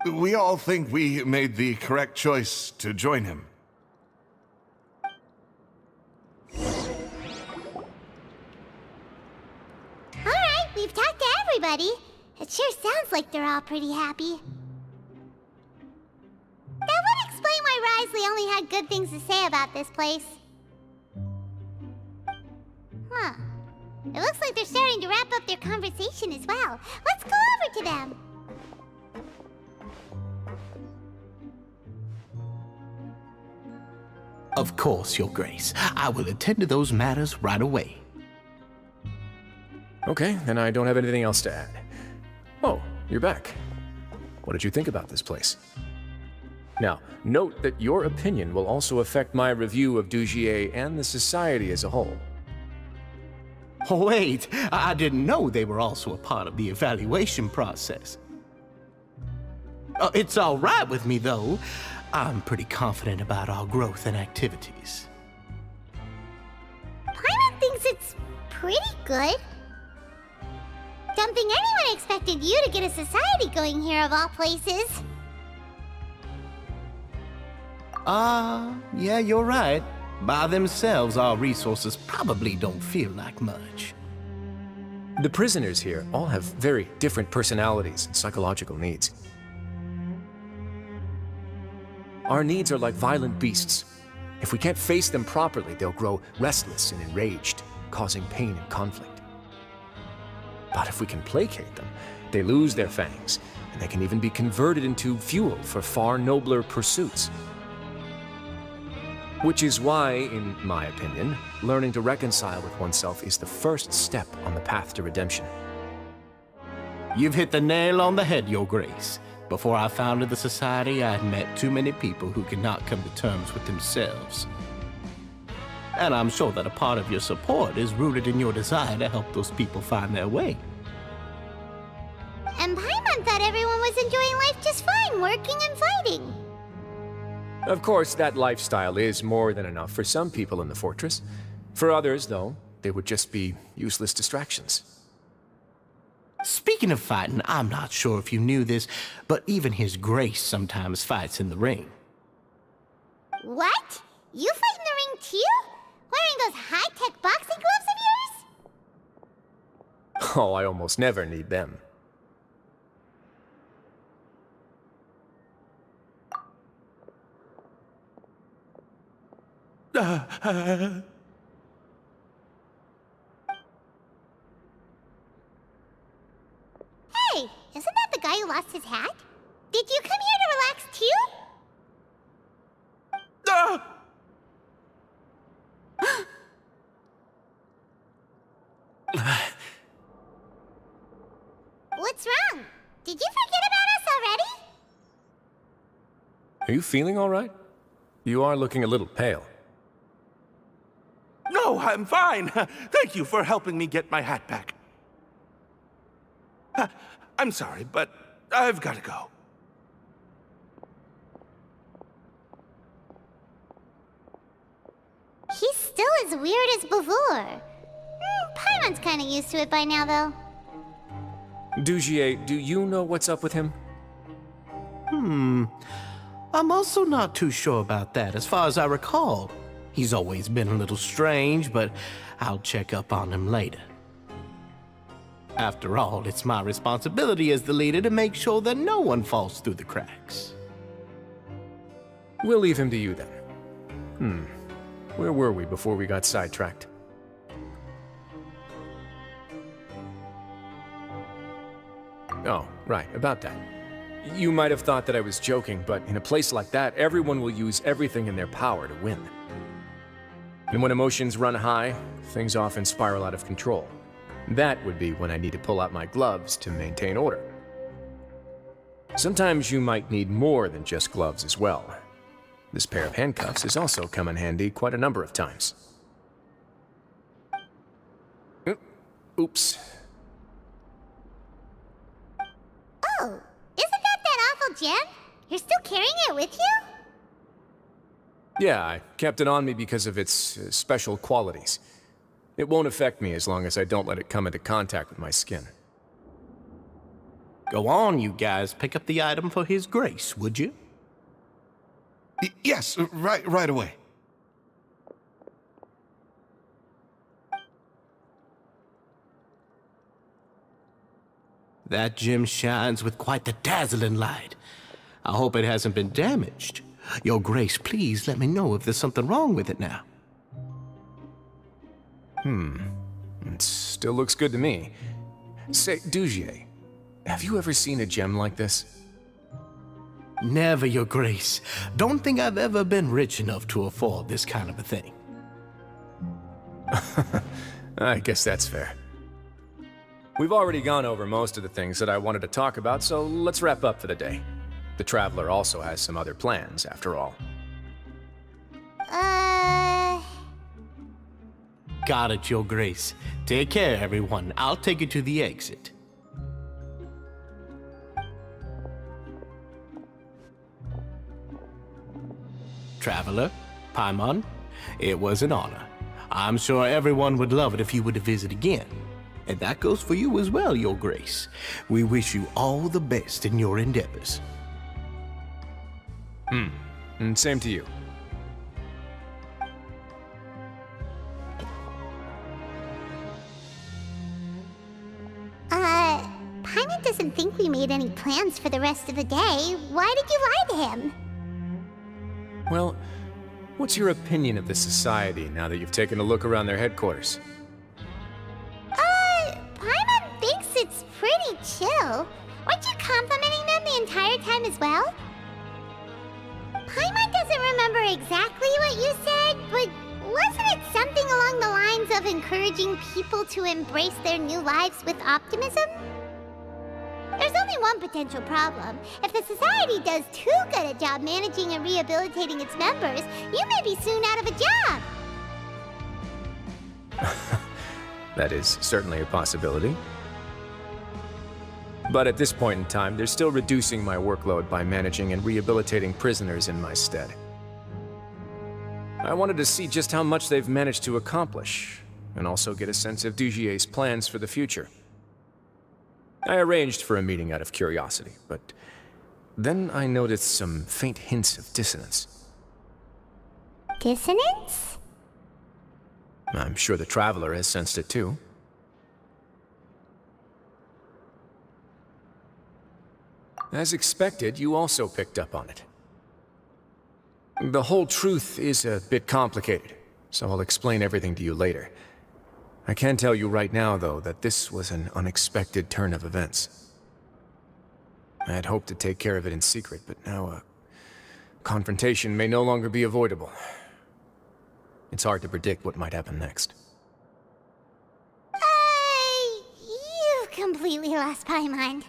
We all think we made the correct choice to join him. Alright, we've talked to everybody. It sure sounds like they're all pretty happy. That would explain why Wriothesley only had good things to say about this place. Huh. It looks like they're starting to wrap up their conversation as well. Let's go over to them. Of course, Your Grace. I will attend to those matters right away. Okay, then I don't have anything else to add. Oh, you're back. What did you think about this place? Now, note that your opinion will also affect my review of Dugier and the Society as a whole. Oh, wait, I didn't know they were also a part of the evaluation process. It's all right with me, though. I'm pretty confident about our growth and activities. Paimon thinks it's pretty good. Don't think anyone expected you to get a society going here of all places. Yeah, you're right. By themselves, our resources probably don't feel like much. The prisoners here all have very different personalities and psychological needs. Our needs are like violent beasts. If we can't face them properly, they'll grow restless and enraged, causing pain and conflict. But if we can placate them, they lose their fangs, and they can even be converted into fuel for far nobler pursuits. Which is why, in my opinion, learning to reconcile with oneself is the first step on the path to redemption. You've hit the nail on the head, Your Grace. Before I founded the Society, I had met too many people who could not come to terms with themselves. And I'm sure that a part of your support is rooted in your desire to help those people find their way. And Paimon thought everyone was enjoying life just fine, working and fighting. Of course, that lifestyle is more than enough for some people in the fortress. For others, though, they would just be useless distractions. Speaking of fighting, I'm not sure if you knew this, but even His Grace sometimes fights in the ring. What? You fight in the ring too? Wearing those high-tech boxing gloves of yours? Oh, I almost never need them. Hey, isn't that the guy who lost his hat? Did you come here to relax too? What's wrong? Did you forget about us already? Are you feeling all right? You are looking a little pale. No, I'm fine. Thank you for helping me get my hat back. I'm sorry, but I've got to go. He's still as weird as before. Paimon's kinda used to it by now, though. Dugier, do you know what's up with him? I'm also not too sure about that. As far as I recall, he's always been a little strange, but I'll check up on him later. After all, it's my responsibility as the leader to make sure that no one falls through the cracks. We'll leave him to you then. Where were we before we got sidetracked? Oh, right, about that. You might have thought that I was joking, but in a place like that, everyone will use everything in their power to win. And when emotions run high, things often spiral out of control. That would be when I need to pull out my gloves to maintain order. Sometimes you might need more than just gloves as well. This pair of handcuffs has also come in handy quite a number of times. Oops. Oh, isn't that awful gem? You're still carrying it with you? Yeah, I kept it on me because of its special qualities. It won't affect me as long as I don't let it come into contact with my skin. Go on, you guys. Pick up the item for His Grace, would you? Yes, right away. That gem shines with quite the dazzling light. I hope it hasn't been damaged. Your Grace, please let me know if there's something wrong with it now. It still looks good to me. Say, Dugier, have you ever seen a gem like this? Never, Your Grace. Don't think I've ever been rich enough to afford this kind of a thing. I guess that's fair. We've already gone over most of the things that I wanted to talk about, so let's wrap up for the day. The Traveler also has some other plans, after all. Got it, Your Grace. Take care, everyone. I'll take you to the exit. Traveler, Paimon, it was an honor. I'm sure everyone would love it if you were to visit again. And that goes for you as well, Your Grace. We wish you all the best in your endeavors. And same to you. Paimon doesn't think we made any plans for the rest of the day. Why did you lie to him? Well, what's your opinion of the Society now that you've taken a look around their headquarters? Paimon thinks it's pretty chill. Weren't you complimenting them the entire time as well? Paimon doesn't remember exactly what you said, but wasn't it something along the lines of encouraging people to embrace their new lives with optimism? There's only one potential problem. If the Society does too good a job managing and rehabilitating its members, you may be soon out of a job. That is certainly a possibility. But at this point in time, they're still reducing my workload by managing and rehabilitating prisoners in my stead. I wanted to see just how much they've managed to accomplish, and also get a sense of Dugier's plans for the future. I arranged for a meeting out of curiosity, but then I noticed some faint hints of dissonance. Dissonance? I'm sure the Traveler has sensed it too. As expected, you also picked up on it. The whole truth is a bit complicated, so I'll explain everything to you later. I can tell you right now, though, that this was an unexpected turn of events. I had hoped to take care of it in secret, but now a confrontation may no longer be avoidable. It's hard to predict what might happen next. You've completely lost Paimon.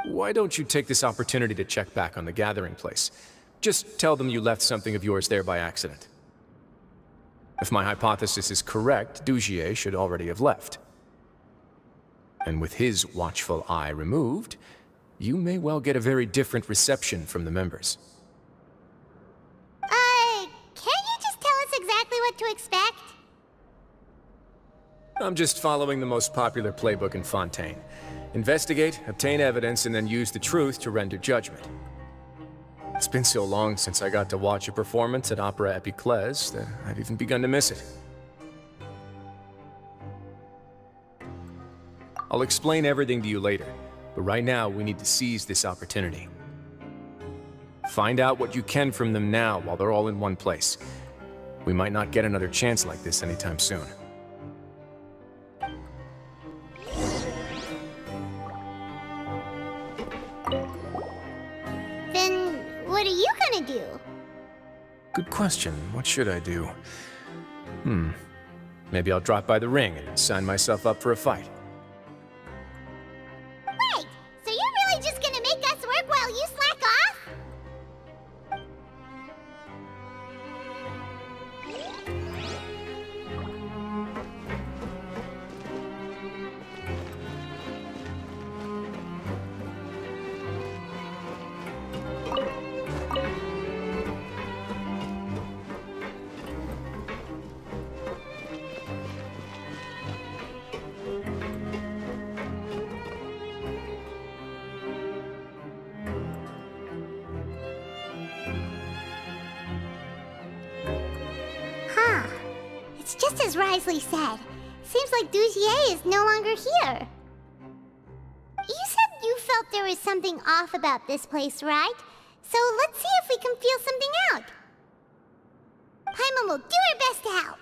Why don't you take this opportunity to check back on the gathering place? Just tell them you left something of yours there by accident. If my hypothesis is correct, Dugier should already have left. And with his watchful eye removed, you may well get a very different reception from the members. Can't you just tell us exactly what to expect? I'm just following the most popular playbook in Fontaine. Investigate, obtain evidence, and then use the truth to render judgment. It's been so long since I got to watch a performance at Opera Epiclese that I've even begun to miss it. I'll explain everything to you later, but right now we need to seize this opportunity. Find out what you can from them now while they're all in one place. We might not get another chance like this anytime soon. What are you gonna do? Good question. What should I do? Maybe I'll drop by the ring and sign myself up for a fight. Wait! So you're really just gonna make us work while you slack off? It's just as Wriothesley said. Seems like Dugier is no longer here. You said you felt there was something off about this place, right? So let's see if we can feel something out. Paimon will do her best to help.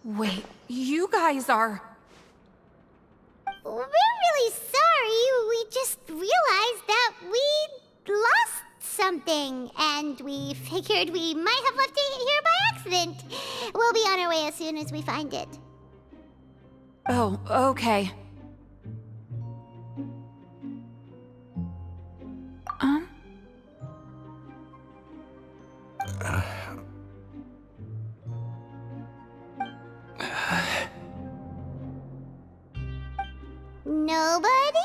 Wait, you guys are... We're really sorry. We just realized that thing, and we figured we might have left it here by accident. We'll be on our way as soon as we find it. Oh, okay. Nobody?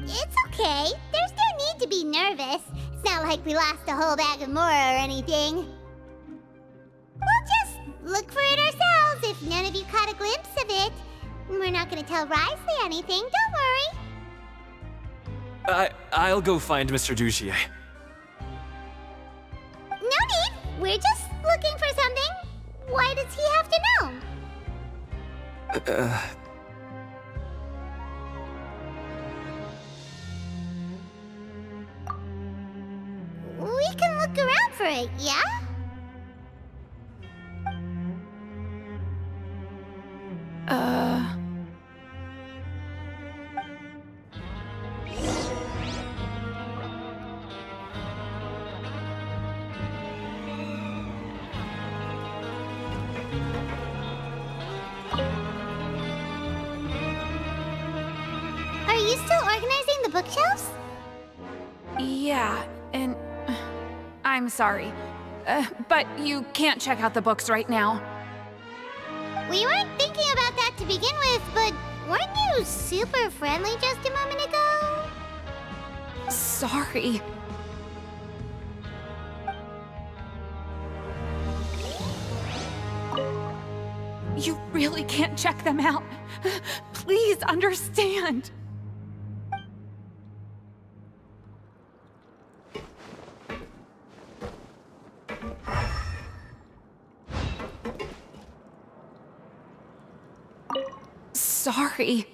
It's okay. There's no need to be nervous. It's not like we lost a whole bag of more or anything. We'll just look for it ourselves if none of you caught a glimpse of it. We're not gonna tell Wriothesley anything, don't worry. I'll go find Mr. Dugier. No need. We're just looking for something. Why does he have to know? We can look around for it, yeah? Are you still organizing the bookshelves? Yeah, and I'm sorry. But you can't check out the books right now. We weren't thinking about that to begin with, but weren't you super friendly just a moment ago? Sorry. You really can't check them out. Please understand. Sorry.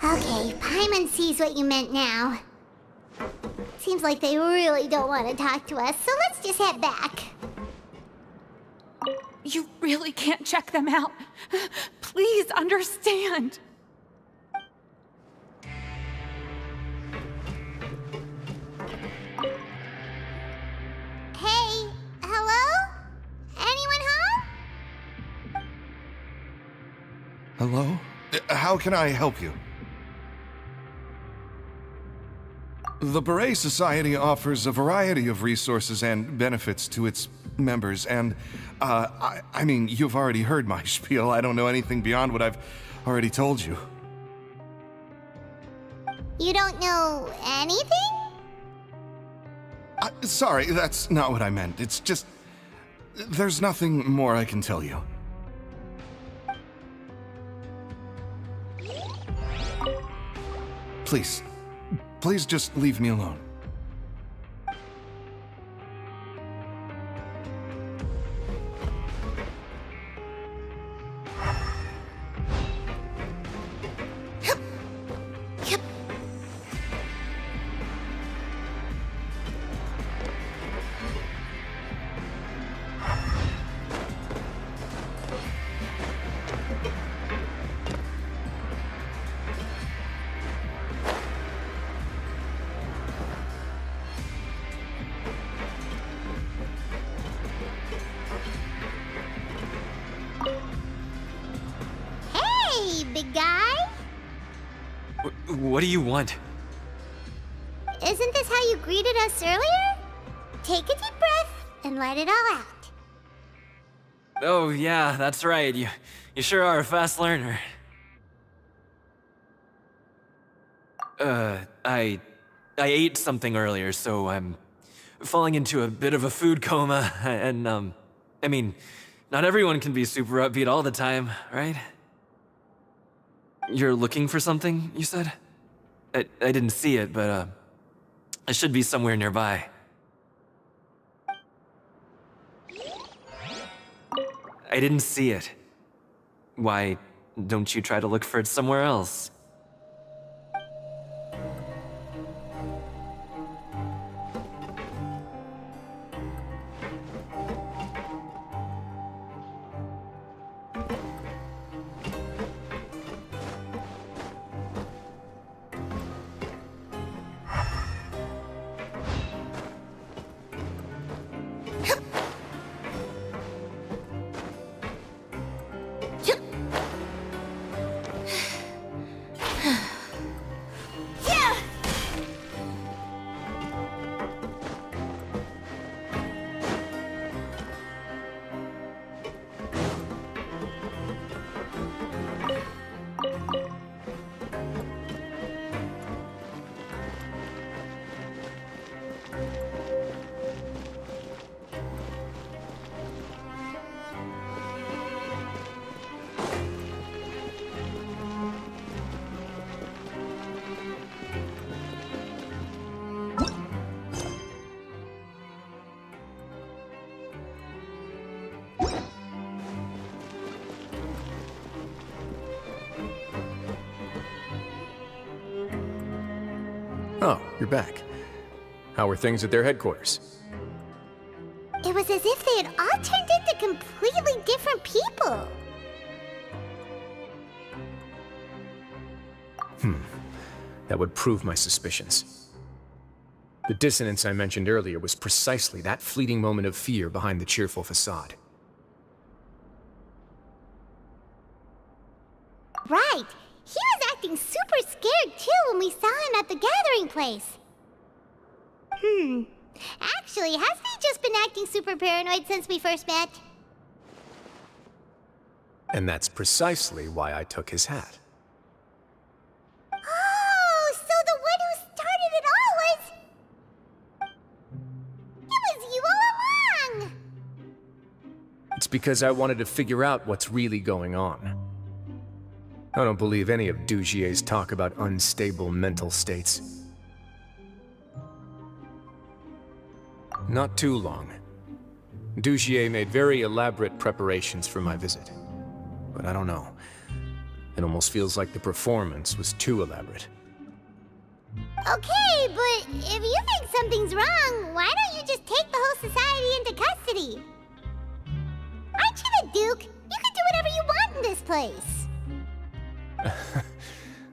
Okay, Paimon sees what you meant now. Seems like they really don't want to talk to us, so let's just head back. You really can't check them out. Please understand. Hey, hello? Anyone home? Hello? How can I help you? The Beret Society offers a variety of resources and benefits to its members, and, I mean, you've already heard my spiel. I don't know anything beyond what I've already told you. You don't know anything? Sorry, that's not what I meant. It's just... there's nothing more I can tell you. Please. Please just leave me alone. Hey, big guy? What do you want? Isn't this how you greeted us earlier? Take a deep breath and let it all out. Oh, yeah, that's right. You sure are a fast learner. I ate something earlier, so I'm falling into a bit of a food coma, and, I mean, not everyone can be super upbeat all the time, right? You're looking for something, you said? I didn't see it, but, it should be somewhere nearby. I didn't see it. Why don't you try to look for it somewhere else? Oh, you're back. How were things at their headquarters? It was as if they had all turned into completely different people. That would prove my suspicions. The dissonance I mentioned earlier was precisely that fleeting moment of fear behind the cheerful facade. Right. He was acting super scared too when we saw him at the gathering place. Actually, hasn't he just been acting super paranoid since we first met? And that's precisely why I took his hat. Oh, so the one who started it all was... It was you all along! It's because I wanted to figure out what's really going on. I don't believe any of Dugier's talk about unstable mental states. Not too long. Dugier made very elaborate preparations for my visit. But I don't know. It almost feels like the performance was too elaborate. Okay, but if you think something's wrong, why don't you just take the whole society into custody? Aren't you the Duke? You can do whatever you want in this place.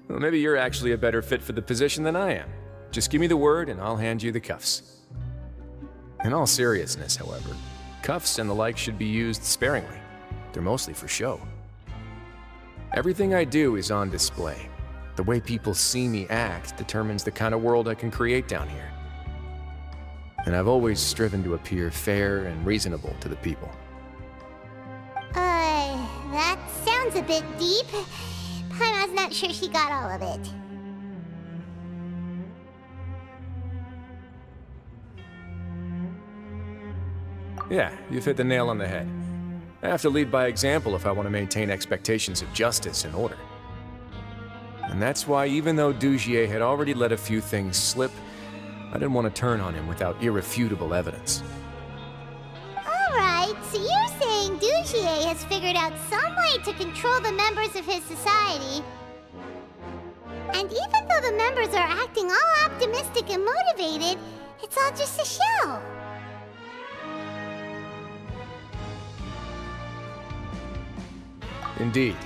Well, maybe you're actually a better fit for the position than I am. Just give me the word and I'll hand you the cuffs. In all seriousness, however, cuffs and the like should be used sparingly. They're mostly for show. Everything I do is on display. The way people see me act determines the kind of world I can create down here. And I've always striven to appear fair and reasonable to the people. That sounds a bit deep. Paimon's not sure she got all of it. Yeah, you've hit the nail on the head. I have to lead by example if I want to maintain expectations of justice and order. And that's why, even though Dugier had already let a few things slip, I didn't want to turn on him without irrefutable evidence. Alright, so you're saying Dugier has figured out some way to control the members of his society. And even though the members are acting all optimistic and motivated, it's all just a show. Indeed.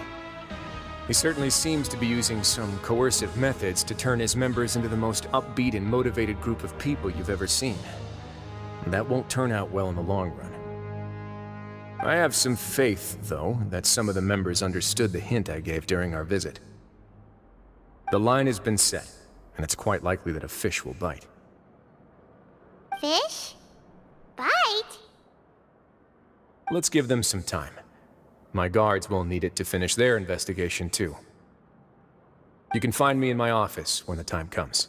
He certainly seems to be using some coercive methods to turn his members into the most upbeat and motivated group of people you've ever seen. And that won't turn out well in the long run. I have some faith, though, that some of the members understood the hint I gave during our visit. The line has been set, and it's quite likely that a fish will bite. Fish? Bite? Let's give them some time. My guards will need it to finish their investigation, too. You can find me in my office when the time comes.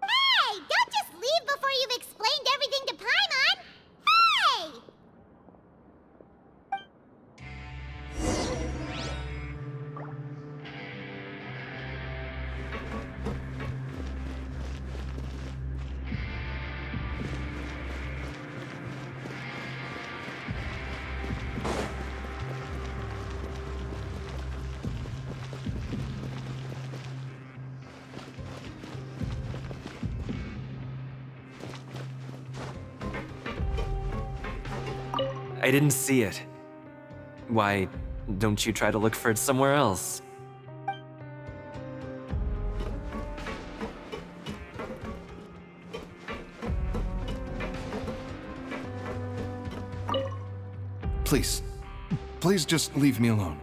Hey! Don't just leave before you've explained everything to Paimon! Hey! I didn't see it. Why don't you try to look for it somewhere else? Please. Please just leave me alone.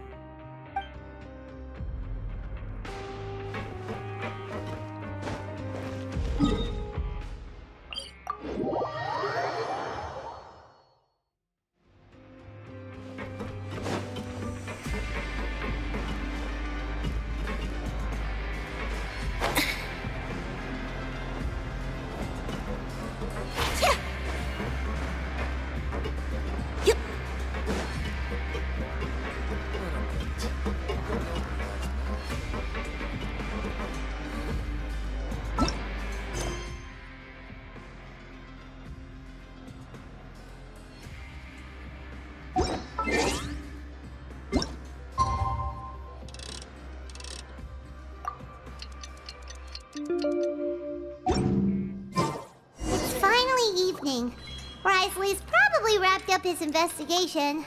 Wriothesley's probably wrapped up his investigation.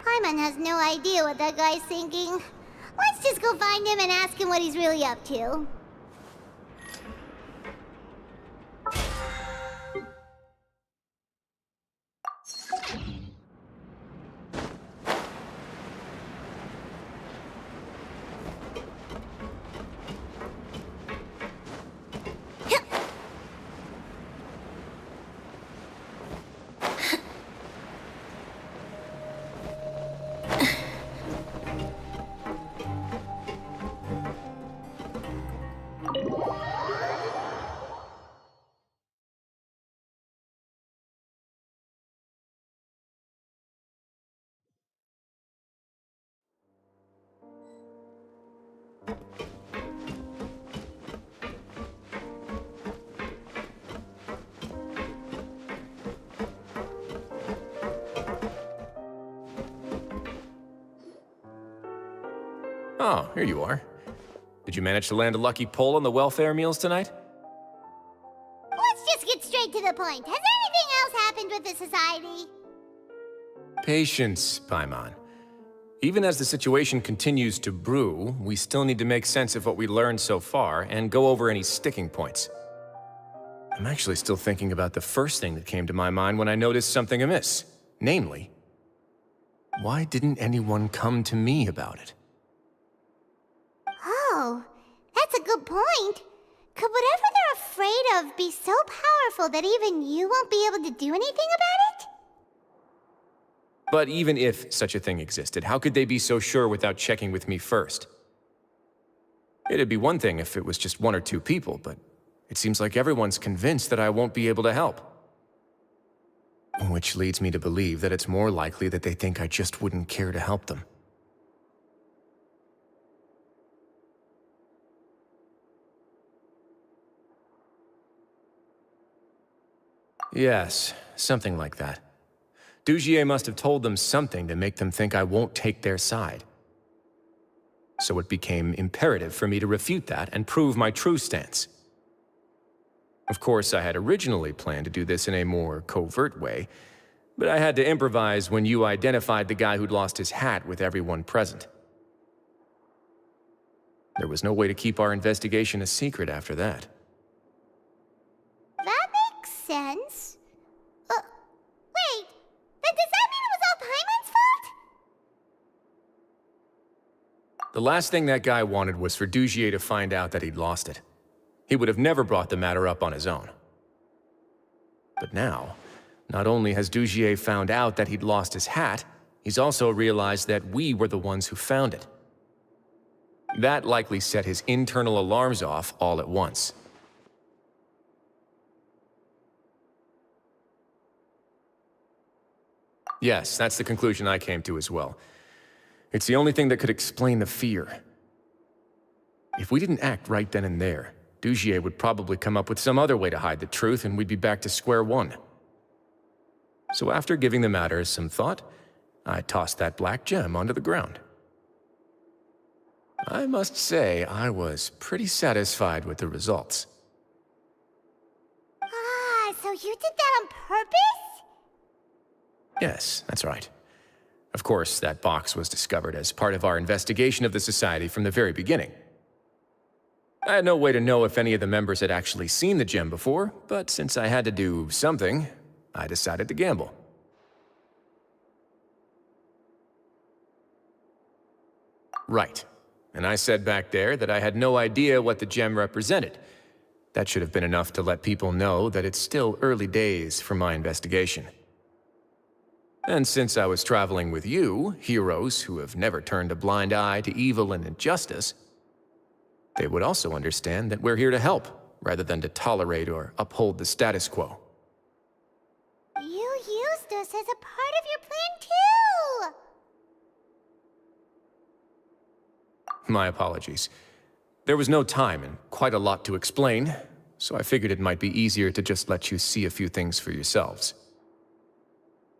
Paimon has no idea what that guy's thinking. Let's just go find him and ask him what he's really up to. Oh, here you are. Did you manage to land a lucky pull on the welfare meals tonight? Let's just get straight to the point. Has anything else happened with the society? Patience, Paimon. Even as the situation continues to brew, we still need to make sense of what we learned so far and go over any sticking points. I'm actually still thinking about the first thing that came to my mind when I noticed something amiss. Namely, why didn't anyone come to me about it? Oh, that's a good point. Could whatever they're afraid of be so powerful that even you won't be able to do anything about it? But even if such a thing existed, how could they be so sure without checking with me first? It'd be one thing if it was just one or two people, but it seems like everyone's convinced that I won't be able to help. Which leads me to believe that it's more likely that they think I just wouldn't care to help them. Yes, something like that. Dugier must have told them something to make them think I won't take their side. So it became imperative for me to refute that and prove my true stance. Of course, I had originally planned to do this in a more covert way, but I had to improvise when you identified the guy who'd lost his hat with everyone present. There was no way to keep our investigation a secret after that. That makes sense. Wait, then does that mean it was all Paimon's fault? The last thing that guy wanted was for Dugier to find out that he'd lost it. He would have never brought the matter up on his own. But now, not only has Dugier found out that he'd lost his hat, he's also realized that we were the ones who found it. That likely set his internal alarms off all at once. Yes, that's the conclusion I came to as well. It's the only thing that could explain the fear. If we didn't act right then and there, Dugier would probably come up with some other way to hide the truth and we'd be back to square one. So after giving the matter some thought, I tossed that black gem onto the ground. I must say, I was pretty satisfied with the results. Ah, so you did that on purpose? Yes, that's right. Of course, that box was discovered as part of our investigation of the Society from the very beginning. I had no way to know if any of the members had actually seen the gem before, but since I had to do something, I decided to gamble. Right. And I said back there that I had no idea what the gem represented. That should have been enough to let people know that it's still early days for my investigation. And since I was traveling with you, heroes who have never turned a blind eye to evil and injustice, they would also understand that we're here to help, rather than to tolerate or uphold the status quo. You used us as a part of your plan too! My apologies. There was no time and quite a lot to explain, so I figured it might be easier to just let you see a few things for yourselves.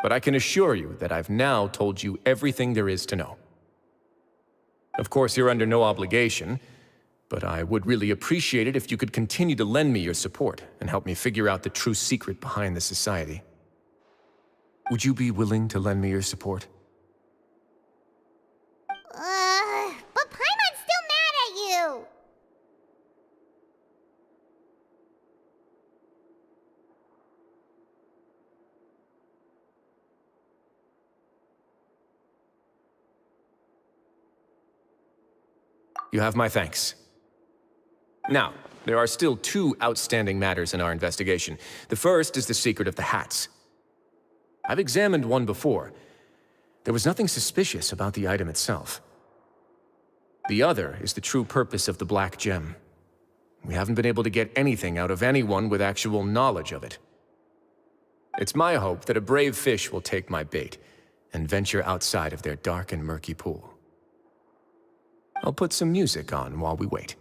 But I can assure you that I've now told you everything there is to know. Of course, you're under no obligation, But I would really appreciate it if you could continue to lend me your support and help me figure out the true secret behind the society. Would you be willing to lend me your support? But Paimon's still mad at you! You have my thanks. Now, there are still two outstanding matters in our investigation. The first is the secret of the hats. I've examined one before. There was nothing suspicious about the item itself. The other is the true purpose of the black gem. We haven't been able to get anything out of anyone with actual knowledge of it. It's my hope that a brave fish will take my bait and venture outside of their dark and murky pool. I'll put some music on while we wait.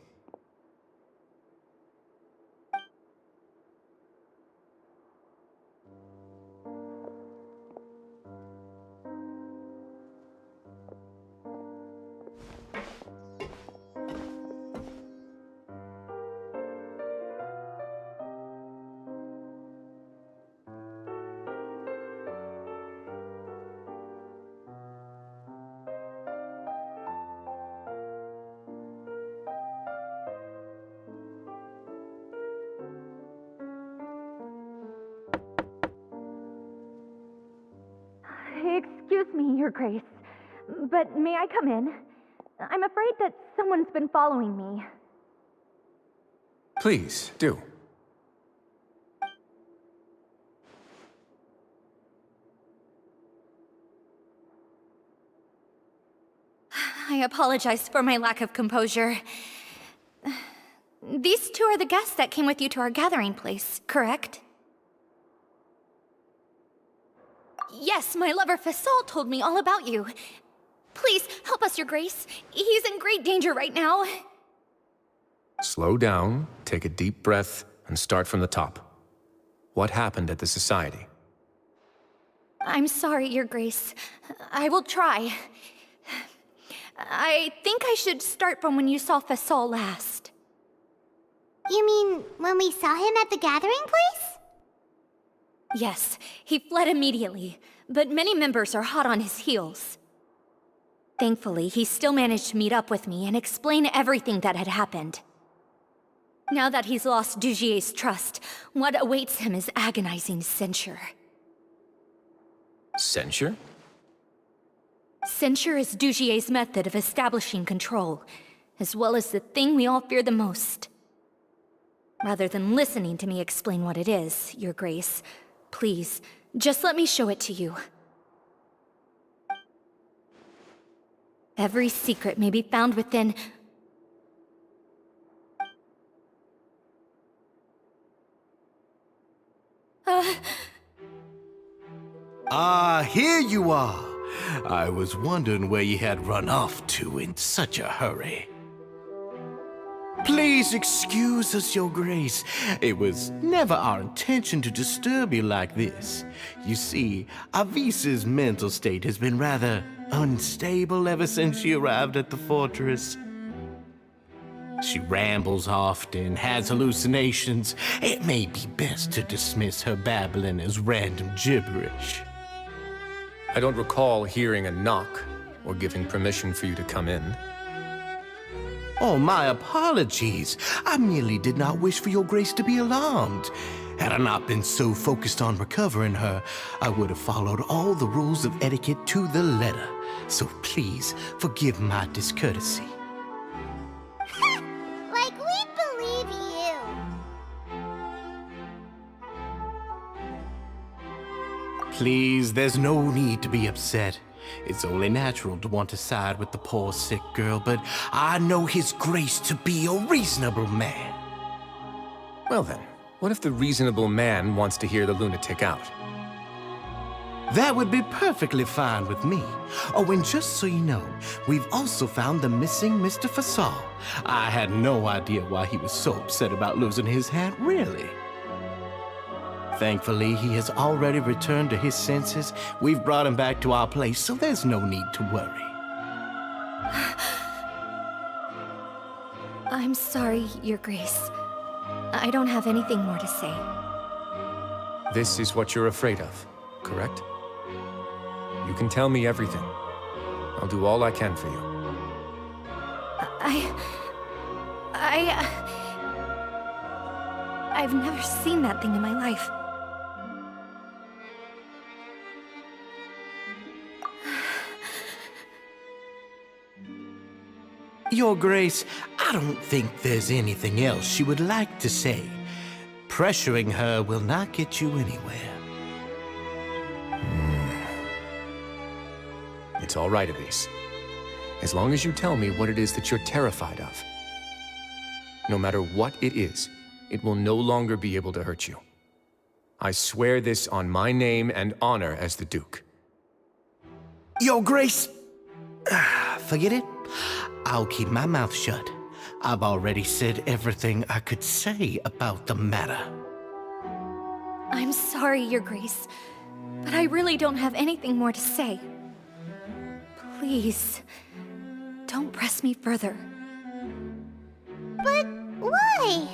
Excuse me, Your Grace, but may I come in? I'm afraid that someone's been following me. Please, do. I apologize for my lack of composure. These two are the guests that came with you to our gathering place, correct? Yes, my lover Fasol told me all about you. Please, help us, Your Grace. He's in great danger right now. Slow down, take a deep breath, and start from the top. What happened at the Society? I'm sorry, Your Grace. I will try. I think I should start from when you saw Fasol last. You mean when we saw him at the gathering place? Yes, he fled immediately, but many members are hot on his heels. Thankfully, he still managed to meet up with me and explain everything that had happened. Now that he's lost Dugier's trust, what awaits him is agonizing censure. Censure? Censure is Dugier's method of establishing control, as well as the thing we all fear the most. Rather than listening to me explain what it is, Your Grace, please, just let me show it to you. Every secret may be found within... Here you are. I was wondering where you had run off to in such a hurry. Please excuse us, Your Grace. It was never our intention to disturb you like this. You see, Avisa's mental state has been rather unstable ever since she arrived at the fortress. She rambles often, has hallucinations. It may be best to dismiss her babbling as random gibberish. I don't recall hearing a knock or giving permission for you to come in. Oh, my apologies. I merely did not wish for Your Grace to be alarmed. Had I not been so focused on recovering her, I would have followed all the rules of etiquette to the letter. So please, forgive my discourtesy. Like we believe you. Please, there's no need to be upset. It's only natural to want to side with the poor sick girl, but I know His Grace to be a reasonable man. Well then, what if the reasonable man wants to hear the lunatic out? That would be perfectly fine with me. Oh, and just so you know, we've also found the missing Mr. Fasol. I had no idea why he was so upset about losing his hat, really. Thankfully, he has already returned to his senses. We've brought him back to our place, so there's no need to worry. I'm sorry, Your Grace. I don't have anything more to say. This is what you're afraid of, correct? You can tell me everything. I'll do all I can for you. I've never seen that thing in my life. Your Grace, I don't think there's anything else she would like to say. Pressuring her will not get you anywhere. It's all right, Elise. As long as you tell me what it is that you're terrified of. No matter what it is, it will no longer be able to hurt you. I swear this on my name and honor as the Duke. Your Grace! Forget it. I'll keep my mouth shut. I've already said everything I could say about the matter. I'm sorry, Your Grace, but I really don't have anything more to say. Please, don't press me further. But why?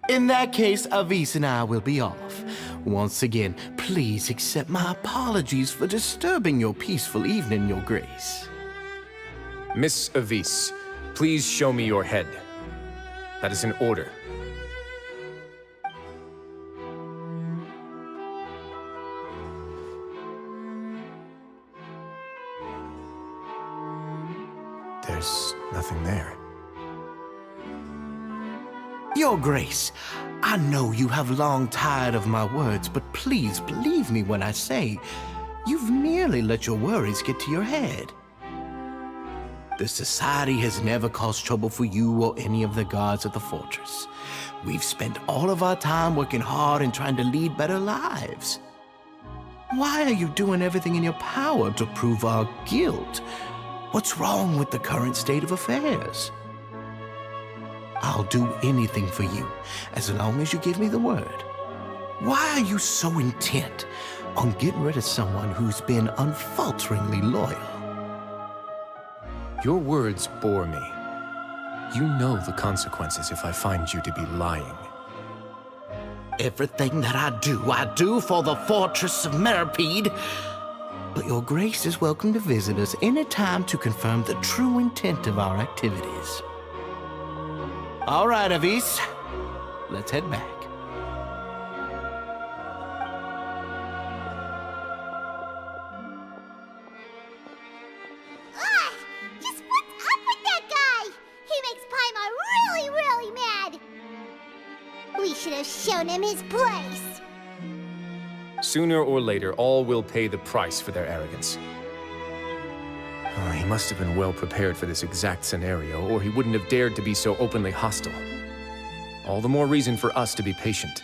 In that case, Avis and I will be off. Once again, please accept my apologies for disturbing your peaceful evening, Your Grace. Miss Avis, please show me your head. That is an order. There's nothing there. Your Grace, I know you have long tired of my words, but please believe me when I say you've nearly let your worries get to your head. The Society has never caused trouble for you or any of the guards at the fortress. We've spent all of our time working hard and trying to lead better lives. Why are you doing everything in your power to prove our guilt? What's wrong with the current state of affairs? I'll do anything for you, as long as you give me the word. Why are you so intent on getting rid of someone who's been unfalteringly loyal? Your words bore me. You know the consequences if I find you to be lying. Everything that I do for the Fortress of Meripede. But Your Grace is welcome to visit us any time to confirm the true intent of our activities. All right, Avis. Let's head back. Just what's up with that guy? He makes Paimon really, really mad. We should have shown him his place. Sooner or later, all will pay the price for their arrogance. Oh, he must have been well prepared for this exact scenario, or he wouldn't have dared to be so openly hostile. All the more reason for us to be patient.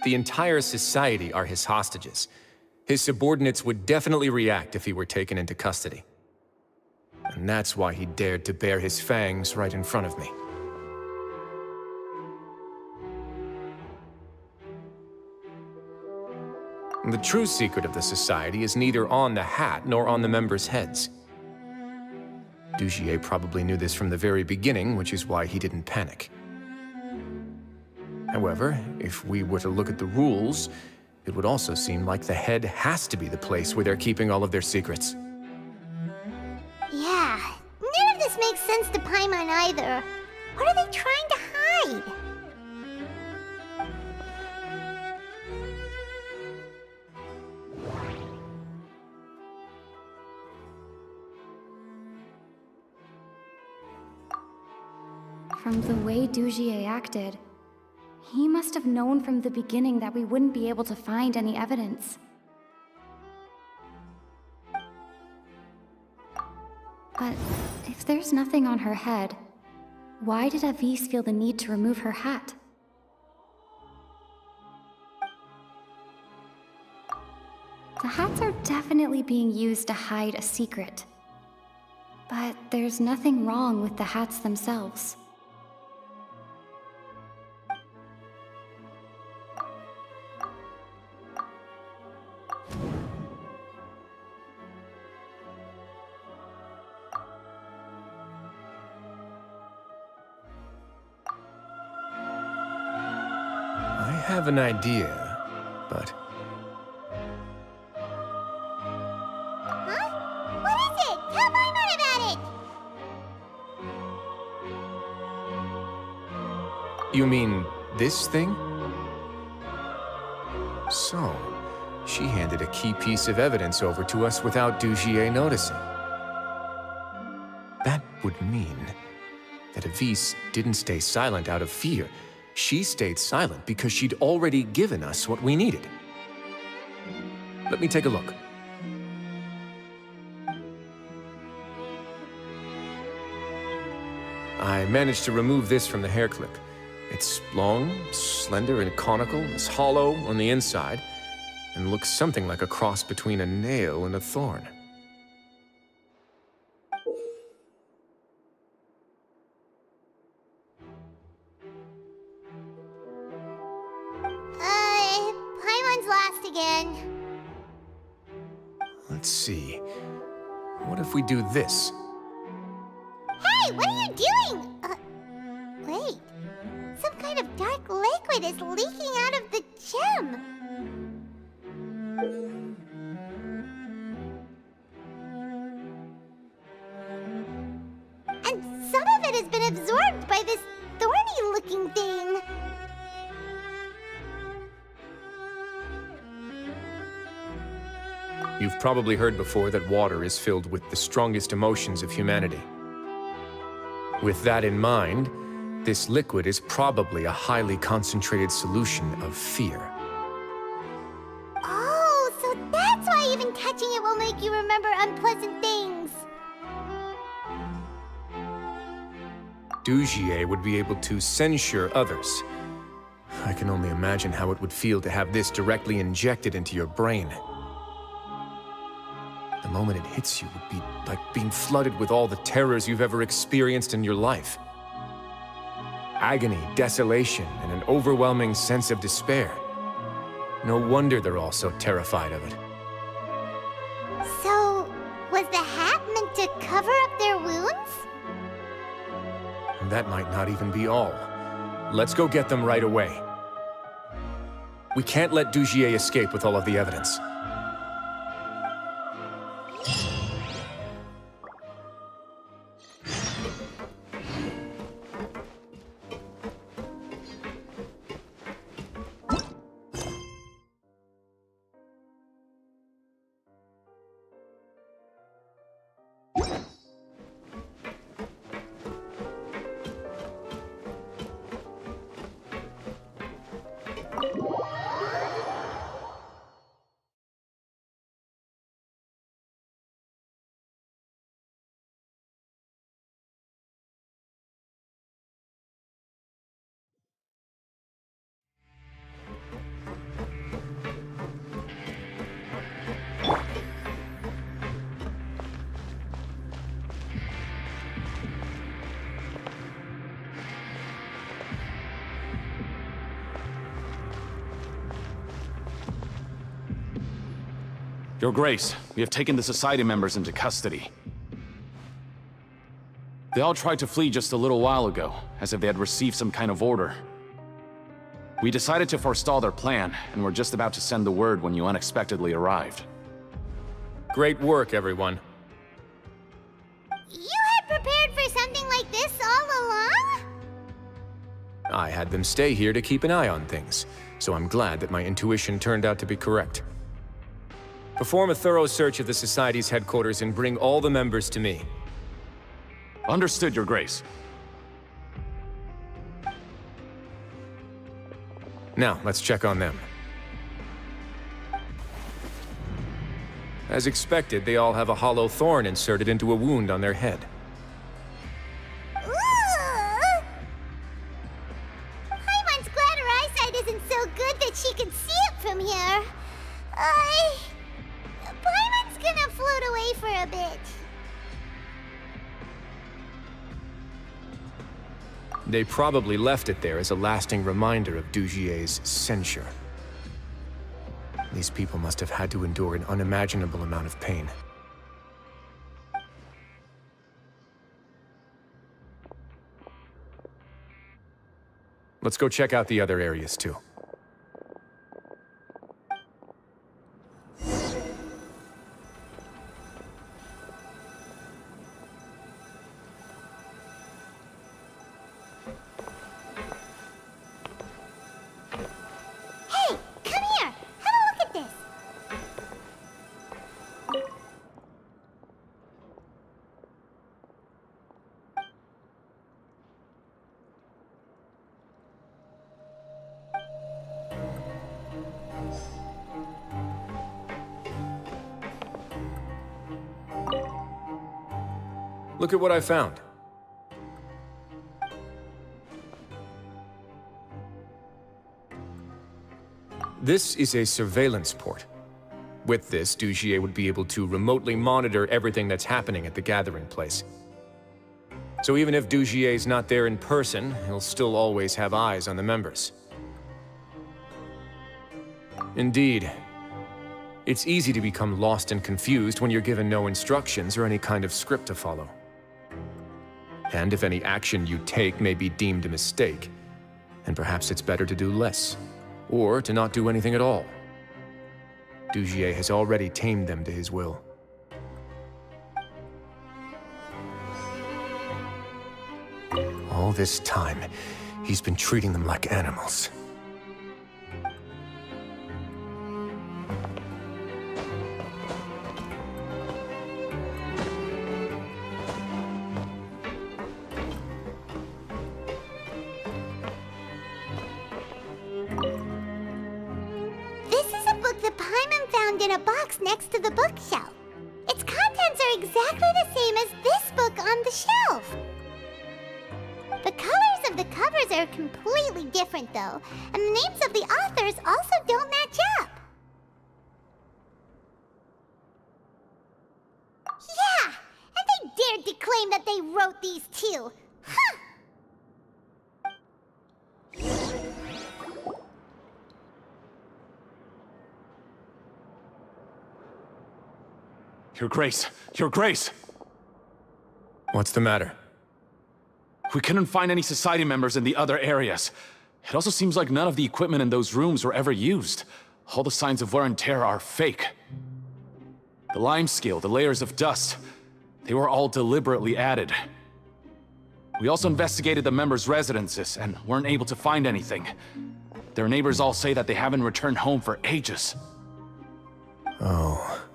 The entire society are his hostages. His subordinates would definitely react if he were taken into custody. And that's why he dared to bare his fangs right in front of me. The true secret of the Society is neither on the hat nor on the members' heads. Dugier probably knew this from the very beginning, which is why he didn't panic. However, if we were to look at the rules, it would also seem like the head has to be the place where they're keeping all of their secrets. Yeah, none of this makes sense to Paimon either. What are they trying to hide? From the way Dugier acted, he must have known from the beginning that we wouldn't be able to find any evidence. But if there's nothing on her head, why did Avis feel the need to remove her hat? The hats are definitely being used to hide a secret. But there's nothing wrong with the hats themselves. have an idea, but... Huh? What is it? Tell Paimon about it! You mean this thing? So, she handed a key piece of evidence over to us without Dugier noticing. That would mean that Avise didn't stay silent out of fear. She stayed silent because she'd already given us what we needed. Let me take a look. I managed to remove this from the hair clip. It's long, slender, and conical, it's hollow on the inside, and looks something like a cross between a nail and a thorn. Paimon's lost again. Let's see. What if we do this? Hey, what are you doing? Wait. Some kind of dark liquid is leaking out of the gem. And some of it has been absorbed by this thorny-looking thing. You've probably heard before that water is filled with the strongest emotions of humanity. With that in mind, this liquid is probably a highly concentrated solution of fear. Oh, so that's why even touching it will make you remember unpleasant things. Dugier would be able to censure others. I can only imagine how it would feel to have this directly injected into your brain. The moment it hits you would be like being flooded with all the terrors you've ever experienced in your life. Agony, desolation, and an overwhelming sense of despair. No wonder they're all so terrified of it. So, was the hat meant to cover up their wounds? And that might not even be all. Let's go get them right away. We can't let Dugier escape with all of the evidence. Your Grace, we have taken the Society members into custody. They all tried to flee just a little while ago, as if they had received some kind of order. We decided to forestall their plan, and were just about to send the word when you unexpectedly arrived. Great work, everyone. You had prepared for something like this all along? I had them stay here to keep an eye on things, so I'm glad that my intuition turned out to be correct. Perform a thorough search of the Society's headquarters and bring all the members to me. Understood, Your Grace. Now, let's check on them. As expected, they all have a hollow thorn inserted into a wound on their head. Paimon's glad her eyesight isn't so good that she can see it from here. Paimon's gonna float away for a bit. They probably left it there as a lasting reminder of Dugier's censure. These people must have had to endure an unimaginable amount of pain. Let's go check out the other areas too. Look at what I found. This is a surveillance port. With this, Dugier would be able to remotely monitor everything that's happening at the gathering place. So even if Dugier's not there in person, he'll still always have eyes on the members. Indeed. It's easy to become lost and confused when you're given no instructions or any kind of script to follow. And if any action you take may be deemed a mistake, then perhaps it's better to do less, or to not do anything at all. Dugier has already tamed them to his will. All this time, he's been treating them like animals. This is a book that Paimon found in a box next to the bookshelf. Its contents are exactly the same as this book on the shelf. The colors of the covers are completely different, though, and the names of the authors also don't match up. Yeah, and they dared to claim that they wrote these too. Huh! Your Grace! Your Grace! What's the matter? We couldn't find any Society members in the other areas. It also seems like none of the equipment in those rooms were ever used. All the signs of wear and tear are fake. The lime scale, the layers of dust, they were all deliberately added. We also investigated the members' residences and weren't able to find anything. Their neighbors all say that they haven't returned home for ages. Oh.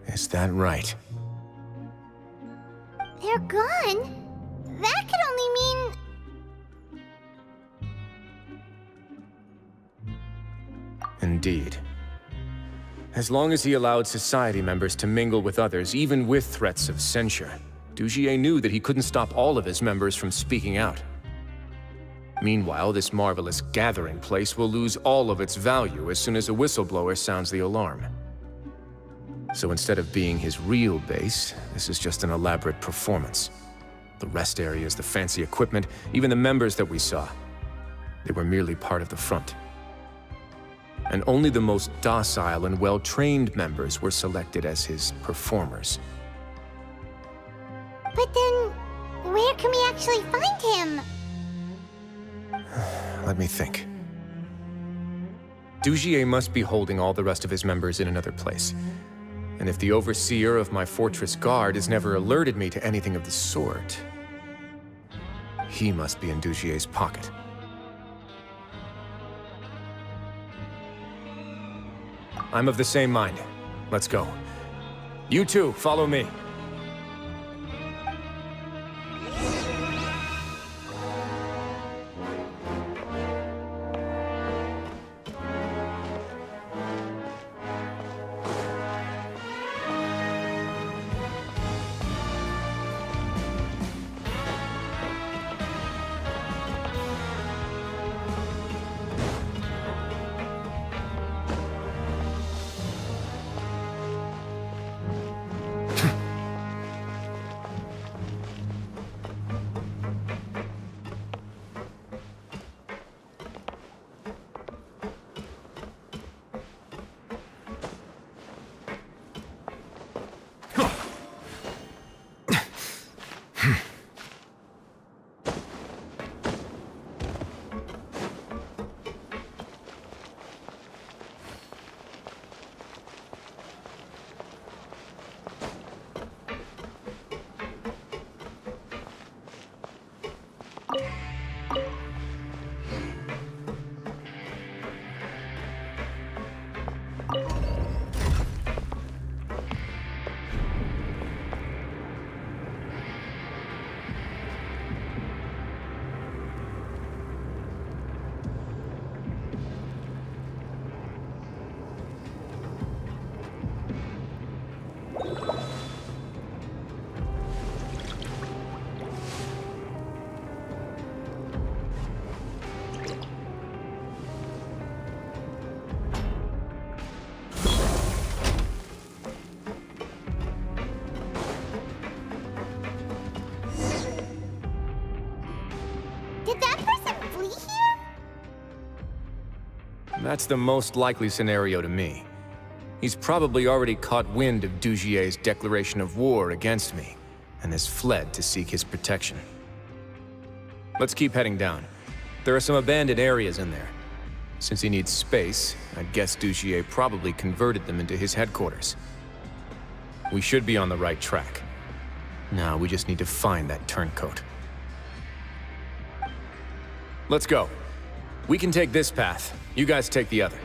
Is that right? They're gone? That could only mean... Indeed. As long as he allowed Society members to mingle with others, even with threats of censure, Dugier knew that he couldn't stop all of his members from speaking out. Meanwhile, this marvelous gathering place will lose all of its value as soon as a whistleblower sounds the alarm. So instead of being his real base, this is just an elaborate performance. The rest areas, the fancy equipment, even the members that we saw, they were merely part of the front. And only the most docile and well-trained members were selected as his performers. But then, where can we actually find him? Let me think. Dugier must be holding all the rest of his members in another place. And if the overseer of my fortress guard has never alerted me to anything of the sort, he must be in Dugier's pocket. I'm of the same mind. Let's go. You two, follow me. That's the most likely scenario to me. He's probably already caught wind of Dugier's declaration of war against me, and has fled to seek his protection. Let's keep heading down. There are some abandoned areas in there. Since he needs space, I'd guess Dugier probably converted them into his headquarters. We should be on the right track. Now we just need to find that turncoat. Let's go. We can take this path. You guys take the other.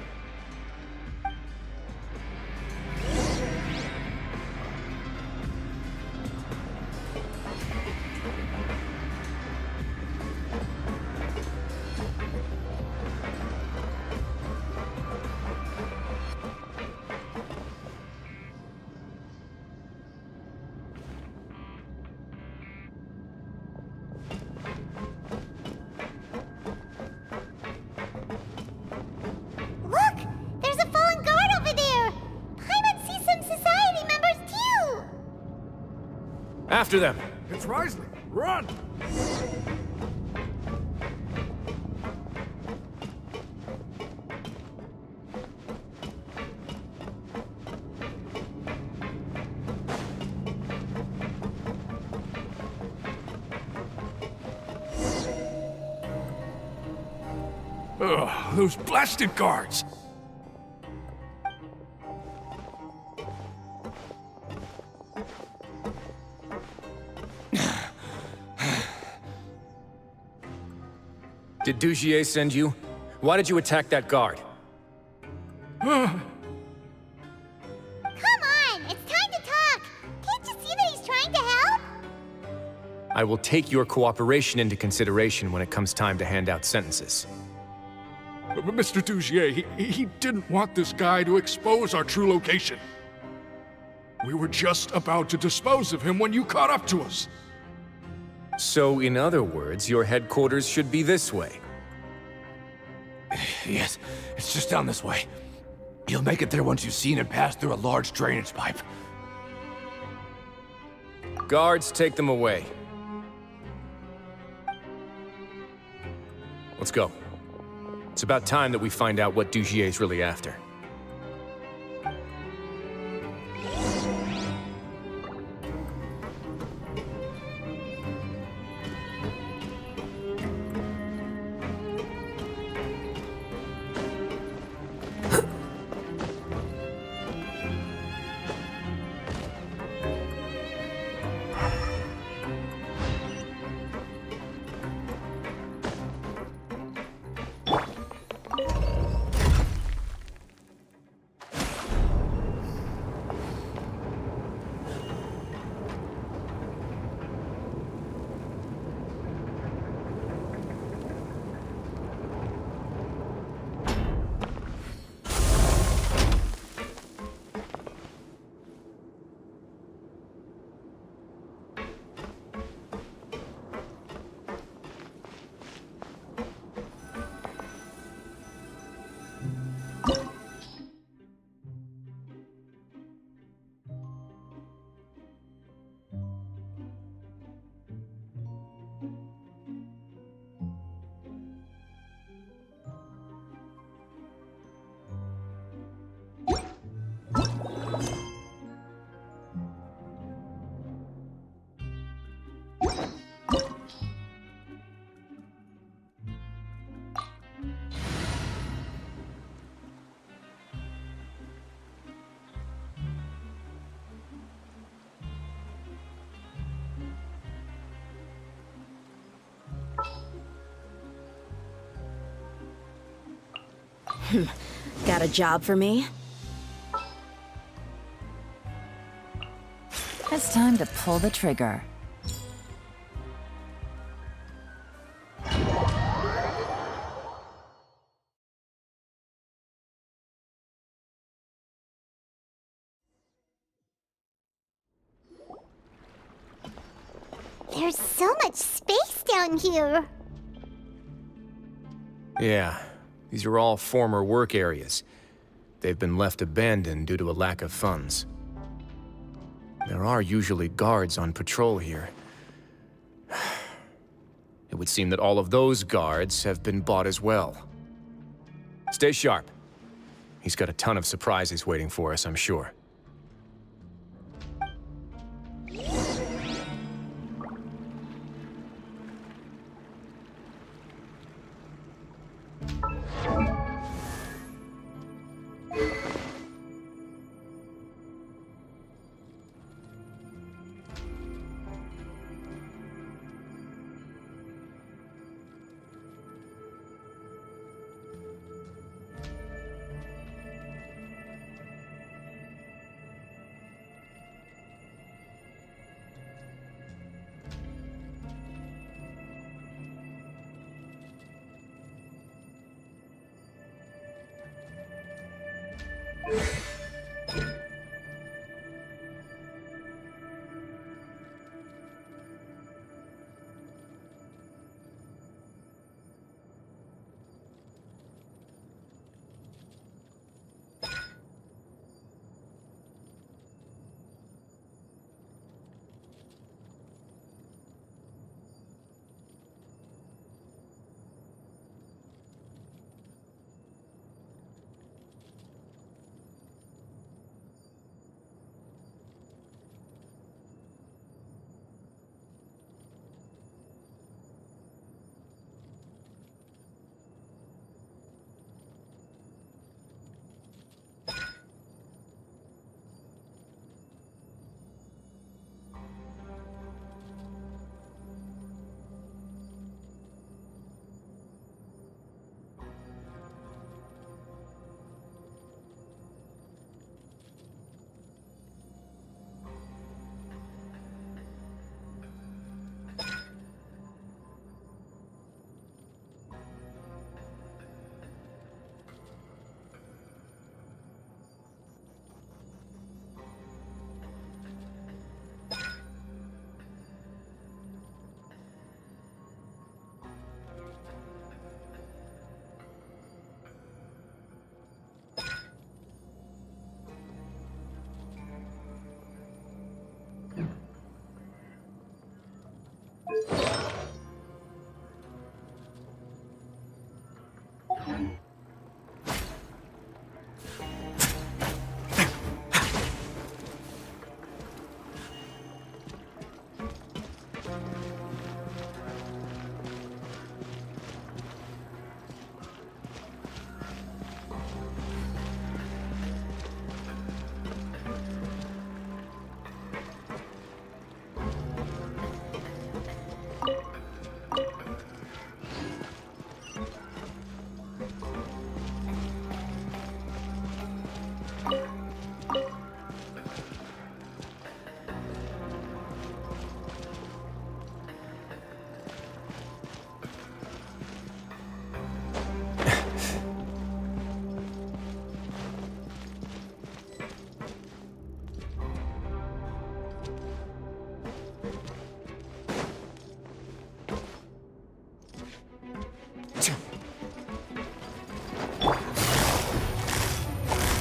After them! It's Wriothesley! Run! Ugh, those blasted guards! Did Dugier send you? Why did you attack that guard? Come on! It's time to talk! Can't you see that he's trying to help? I will take your cooperation into consideration when it comes time to hand out sentences. But Mr. Dugier, he didn't want this guy to expose our true location. We were just about to dispose of him when you caught up to us. So, in other words, your headquarters should be this way. Yes, it's just down this way. You'll make it there once you've seen it pass through a large drainage pipe. Guards, take them away. Let's go. It's about time that we find out what Dugier's really after. Got a job for me? It's time to pull the trigger. There's so much space down here. Yeah, these are all former work areas. They've been left abandoned due to a lack of funds. There are usually guards on patrol here. It would seem that all of those guards have been bought as well. Stay sharp. He's got a ton of surprises waiting for us, I'm sure.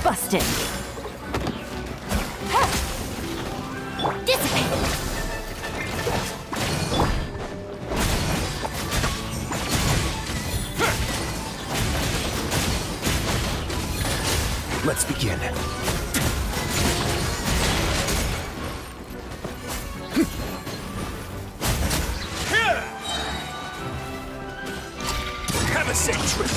Busted. Dissipate! Let's begin. Have a safe trip.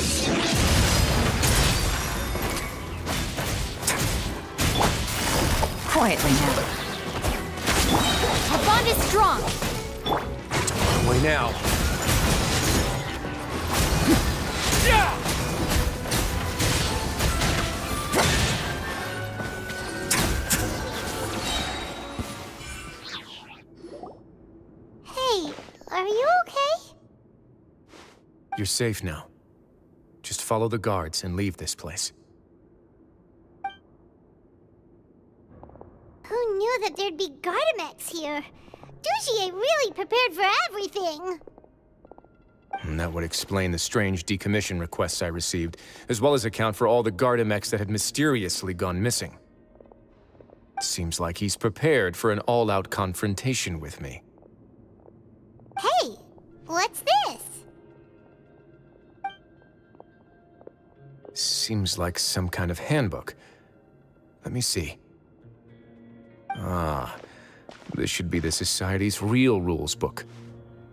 Quietly now. Our bond is strong. Away now. Hey, are you okay? You're safe now. Just follow the guards and leave this place. Who knew that there'd be Gardamex here? Dougier really prepared for everything! And that would explain the strange decommission requests I received, as well as account for all the Gardamex that had mysteriously gone missing. Seems like he's prepared for an all-out confrontation with me. Hey, what's this? seems like some kind of handbook. Let me see. Ah, this should be the Society's real rules book.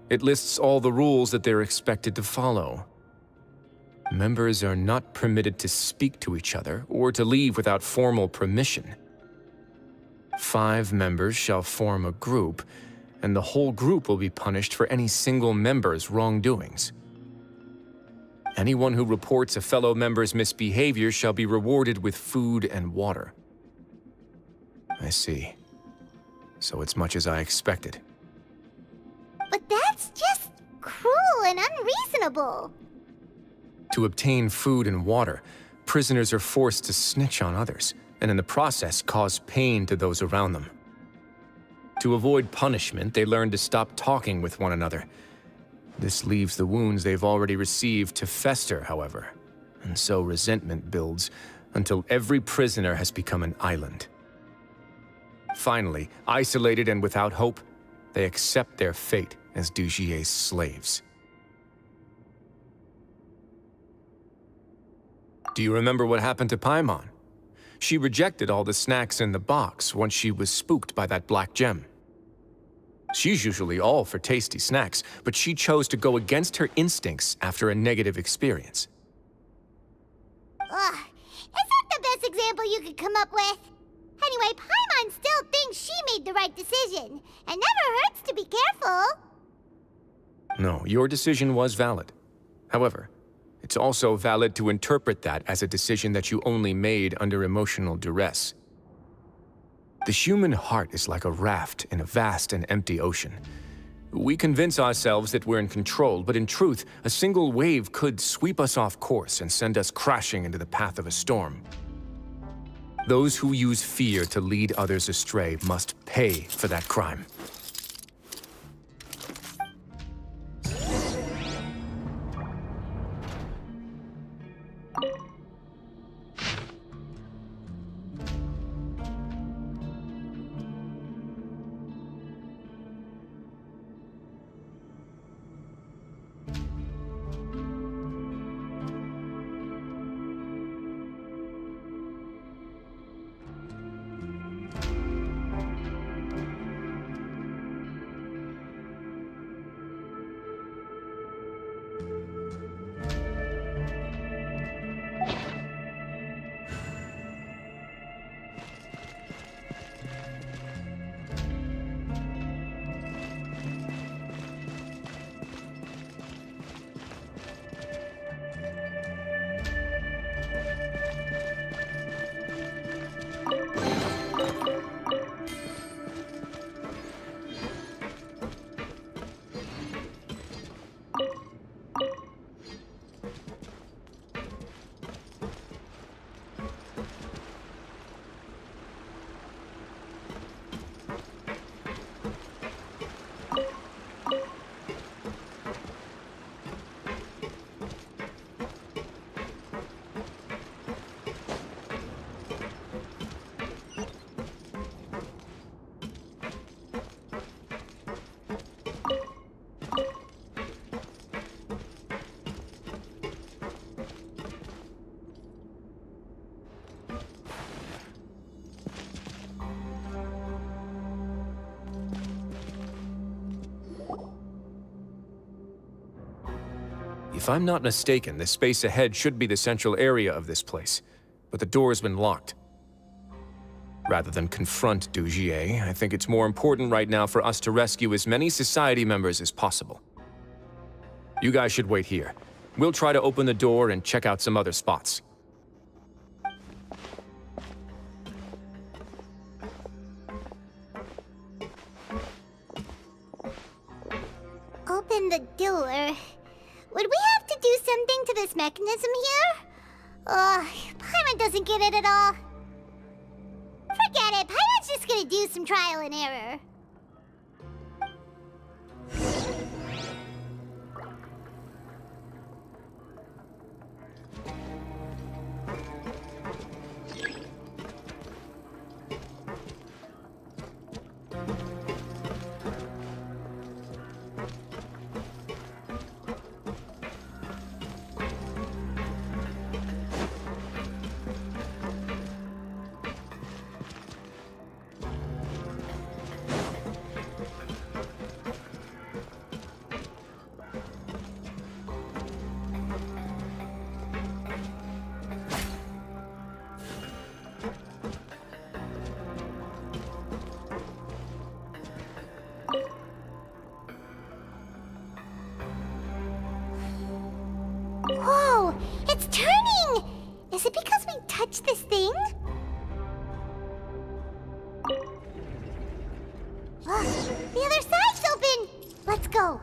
It lists all the rules that they're expected to follow. Members are not permitted to speak to each other or to leave without formal permission. 5 members shall form a group, and the whole group will be punished for any single member's wrongdoings. Anyone who reports a fellow member's misbehavior shall be rewarded with food and water. I see. So it's much as I expected. But that's just cruel and unreasonable. To obtain food and water, prisoners are forced to snitch on others, and in the process cause pain to those around them. To avoid punishment, they learn to stop talking with one another. This leaves the wounds they've already received to fester, however, and so resentment builds until every prisoner has become an island. Finally, isolated and without hope, they accept their fate as Dujier's slaves. Do you remember what happened to Paimon? She rejected all the snacks in the box once she was spooked by that black gem. She's usually all for tasty snacks, but she chose to go against her instincts after a negative experience. Ugh, is that the best example you could come up with? Anyway, Paimon still thinks she made the right decision. It never hurts to be careful. No, your decision was valid. However, it's also valid to interpret that as a decision that you only made under emotional duress. The human heart is like a raft in a vast and empty ocean. We convince ourselves that we're in control, but in truth, a single wave could sweep us off course and send us crashing into the path of a storm. Those who use fear to lead others astray must pay for that crime. If I'm not mistaken, the space ahead should be the central area of this place, but the door's been locked. Rather than confront Dujier, I think it's more important right now for us to rescue as many Society members as possible. You guys should wait here. We'll try to open the door and check out some other spots. Open the door. Would we have to do something to this mechanism here? Paimon doesn't get it at all. Forget it, Paimon's just gonna do some trial and error. Is it because we touched this thing? The other side's open! Let's go.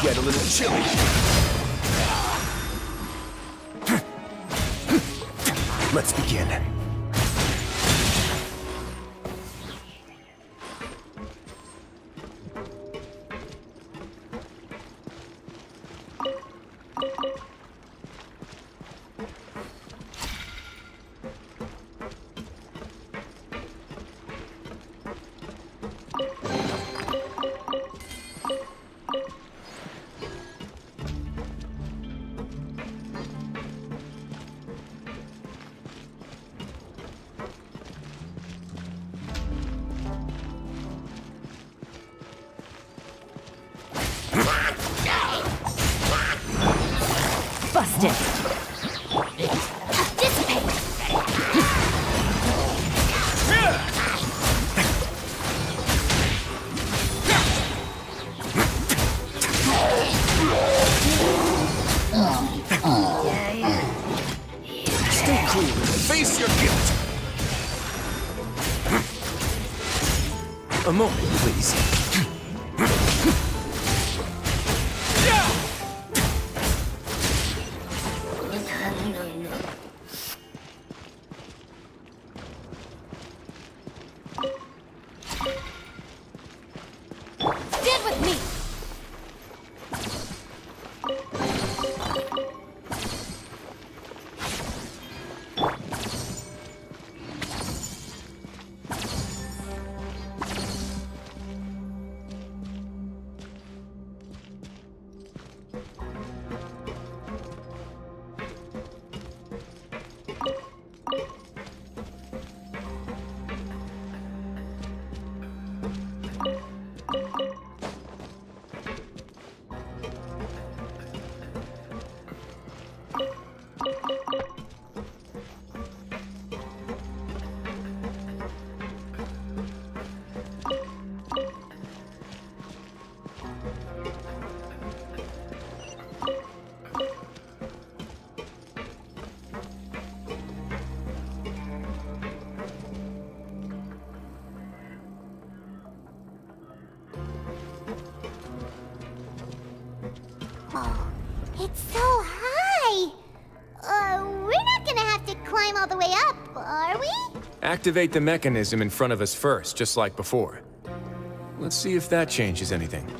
Get a little chilly. Let's begin. Busted. Stay cool. Face your guilt. A moment, please. Stand with me! Oh, it's so high! We're not gonna have to climb all the way up, are we? Activate the mechanism in front of us first, just like before. Let's see if that changes anything.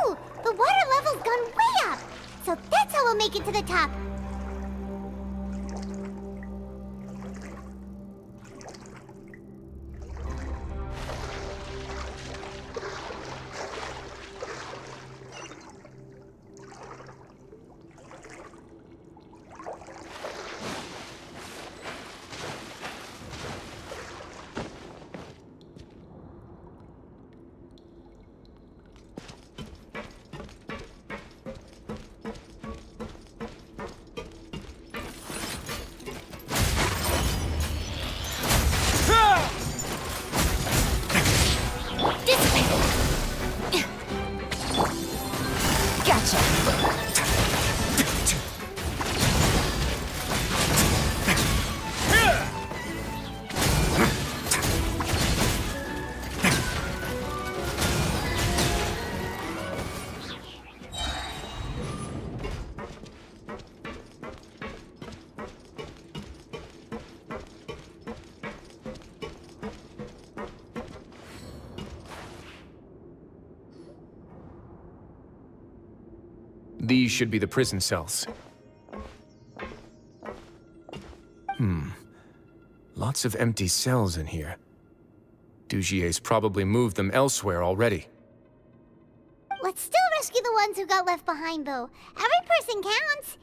Ooh, the water level's gone way up! So that's how we'll make it to the top. These should be the prison cells. Lots of empty cells in here. Dugier's probably moved them elsewhere already. Let's still rescue the ones who got left behind, though. Every person counts.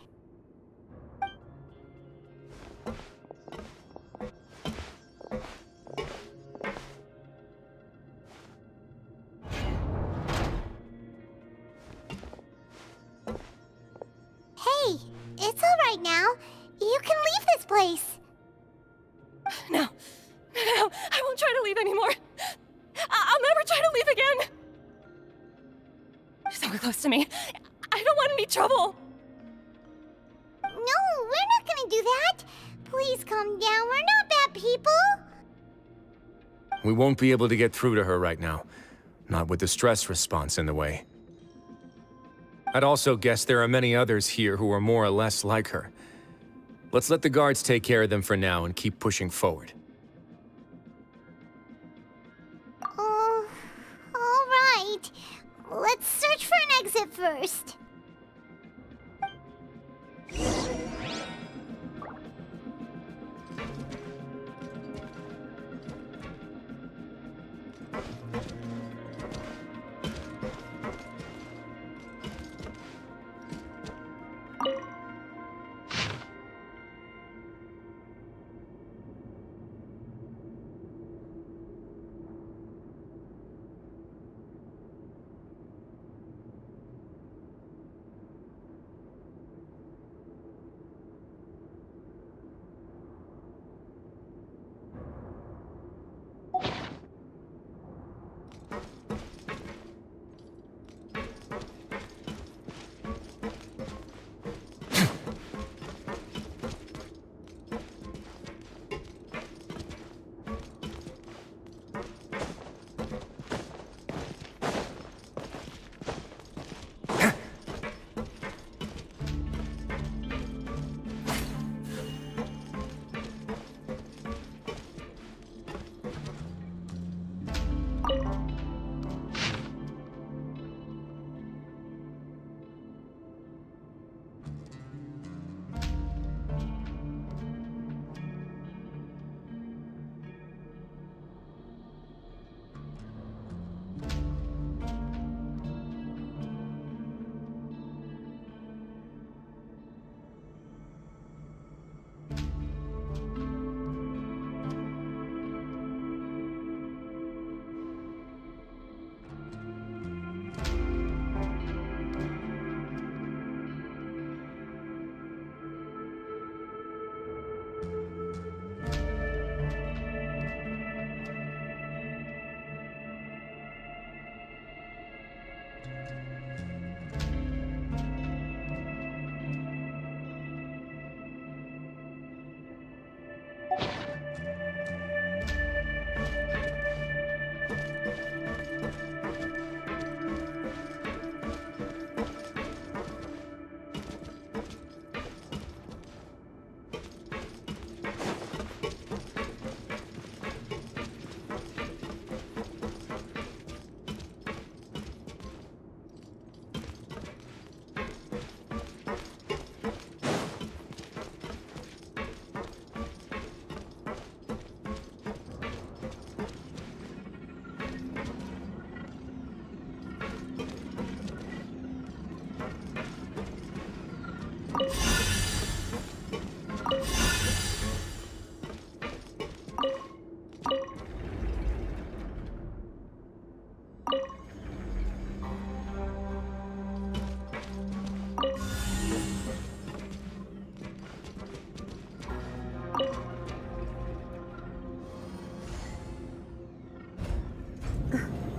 Hey, it's all right now. You can leave this place. No, I won't try to leave anymore. I'll never try to leave again. So close to me. I don't want any trouble. No, we're not gonna do that. Please calm down. We're not bad people. We won't be able to get through to her right now. Not with the stress response in the way. I'd also guess there are many others here who are more or less like her. Let's let the guards take care of them for now and keep pushing forward. Oh, all right. Let's search for an exit first.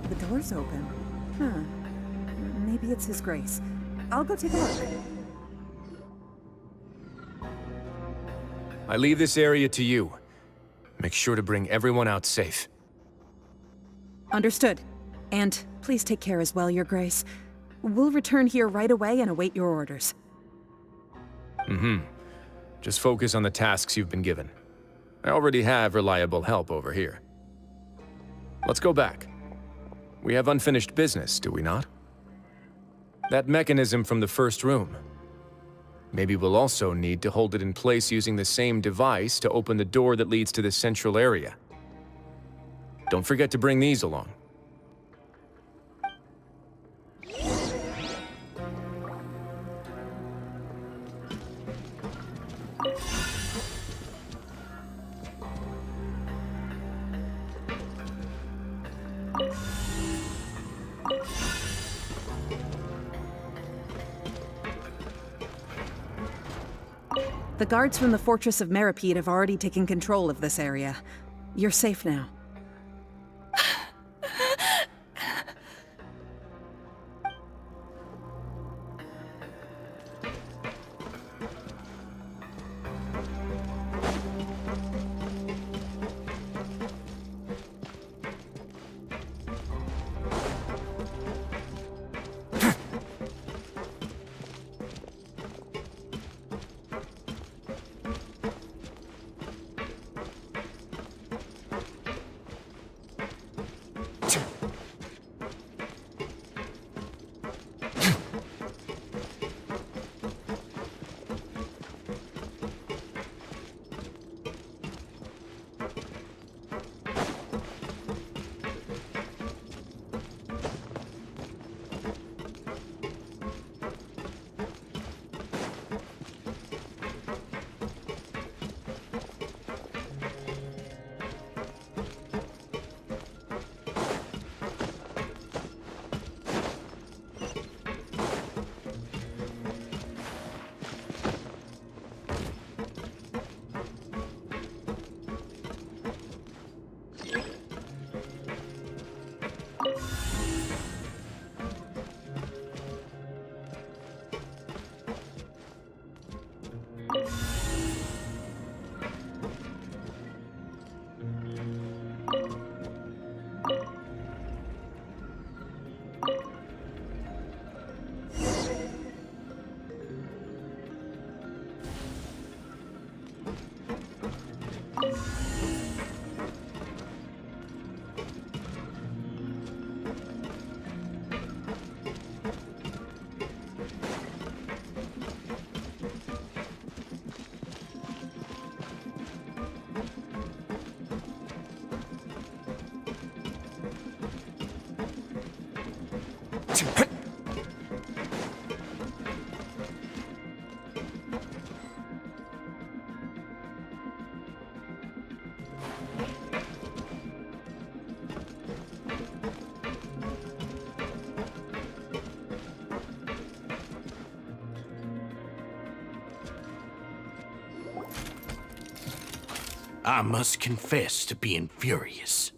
The door's open. Huh. Maybe it's His Grace. I'll go take a look. I leave this area to you. Make sure to bring everyone out safe. Understood. And please take care as well, Your Grace. We'll return here right away and await your orders. Just focus on the tasks you've been given. I already have reliable help over here. Let's go back. We have unfinished business, do we not? That mechanism from the first room. Maybe we'll also need to hold it in place using the same device to open the door that leads to the central area. Don't forget to bring these along. The guards from the Fortress of Meripede have already taken control of this area. You're safe now. I must confess to being furious.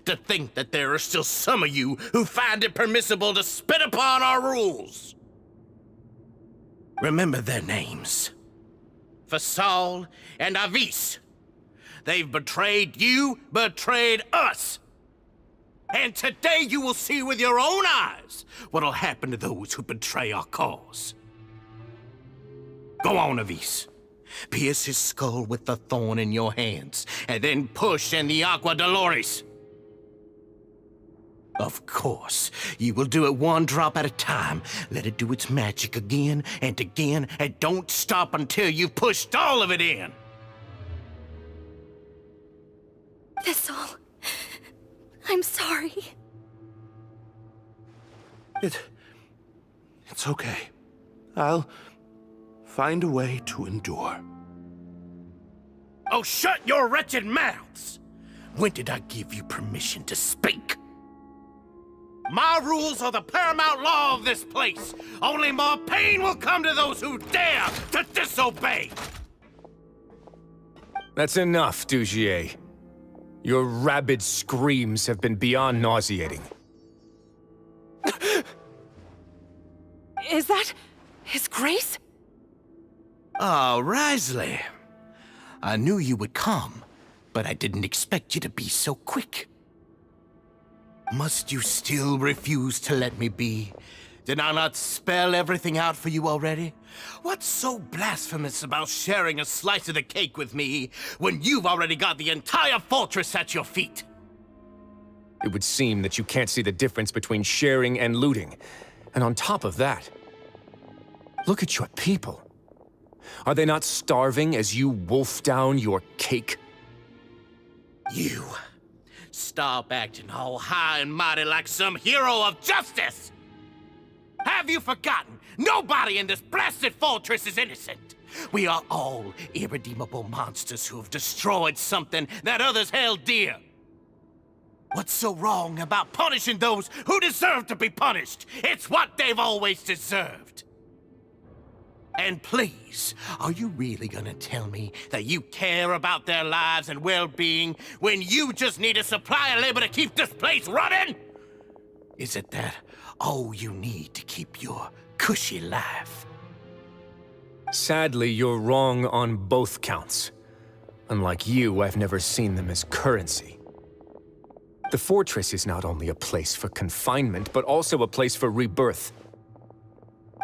To think that there are still some of you who find it permissible to spit upon our rules. Remember their names. Fasal and Avis. They've betrayed you, betrayed us. And today you will see with your own eyes what'll happen to those who betray our cause. Go on, Avis. Pierce his skull with the thorn in your hands, and then push in the Aqua Dolores. Of course, you will do it one drop at a time. Let it do its magic again, and don't stop until you've pushed all of it in. Thistle, I'm sorry. It's okay. I'll find a way to endure. Oh, shut your wretched mouths! When did I give you permission to speak? My rules are the paramount law of this place. Only more pain will come to those who dare to disobey. That's enough, Dugier. Your rabid screams have been beyond nauseating. Is that His Grace? Oh, Wriothesley. I knew you would come, but I didn't expect you to be so quick. Must you still refuse to let me be? Did I not spell everything out for you already? What's so blasphemous about sharing a slice of the cake with me when you've already got the entire fortress at your feet? It would seem that you can't see the difference between sharing and looting. And on top of that, look at your people. Are they not starving as you wolf down your cake? You stop acting all high and mighty like some hero of justice! Have you forgotten? Nobody in this blasted fortress is innocent. We are all irredeemable monsters who have destroyed something that others held dear. What's so wrong about punishing those who deserve to be punished? It's what they've always deserved. And please, are you really gonna tell me that you care about their lives and well-being when you just need a supply of labor to keep this place running? Is it that all you need to keep your cushy life? Sadly, you're wrong on both counts. Unlike you, I've never seen them as currency. The fortress is not only a place for confinement, but also a place for rebirth.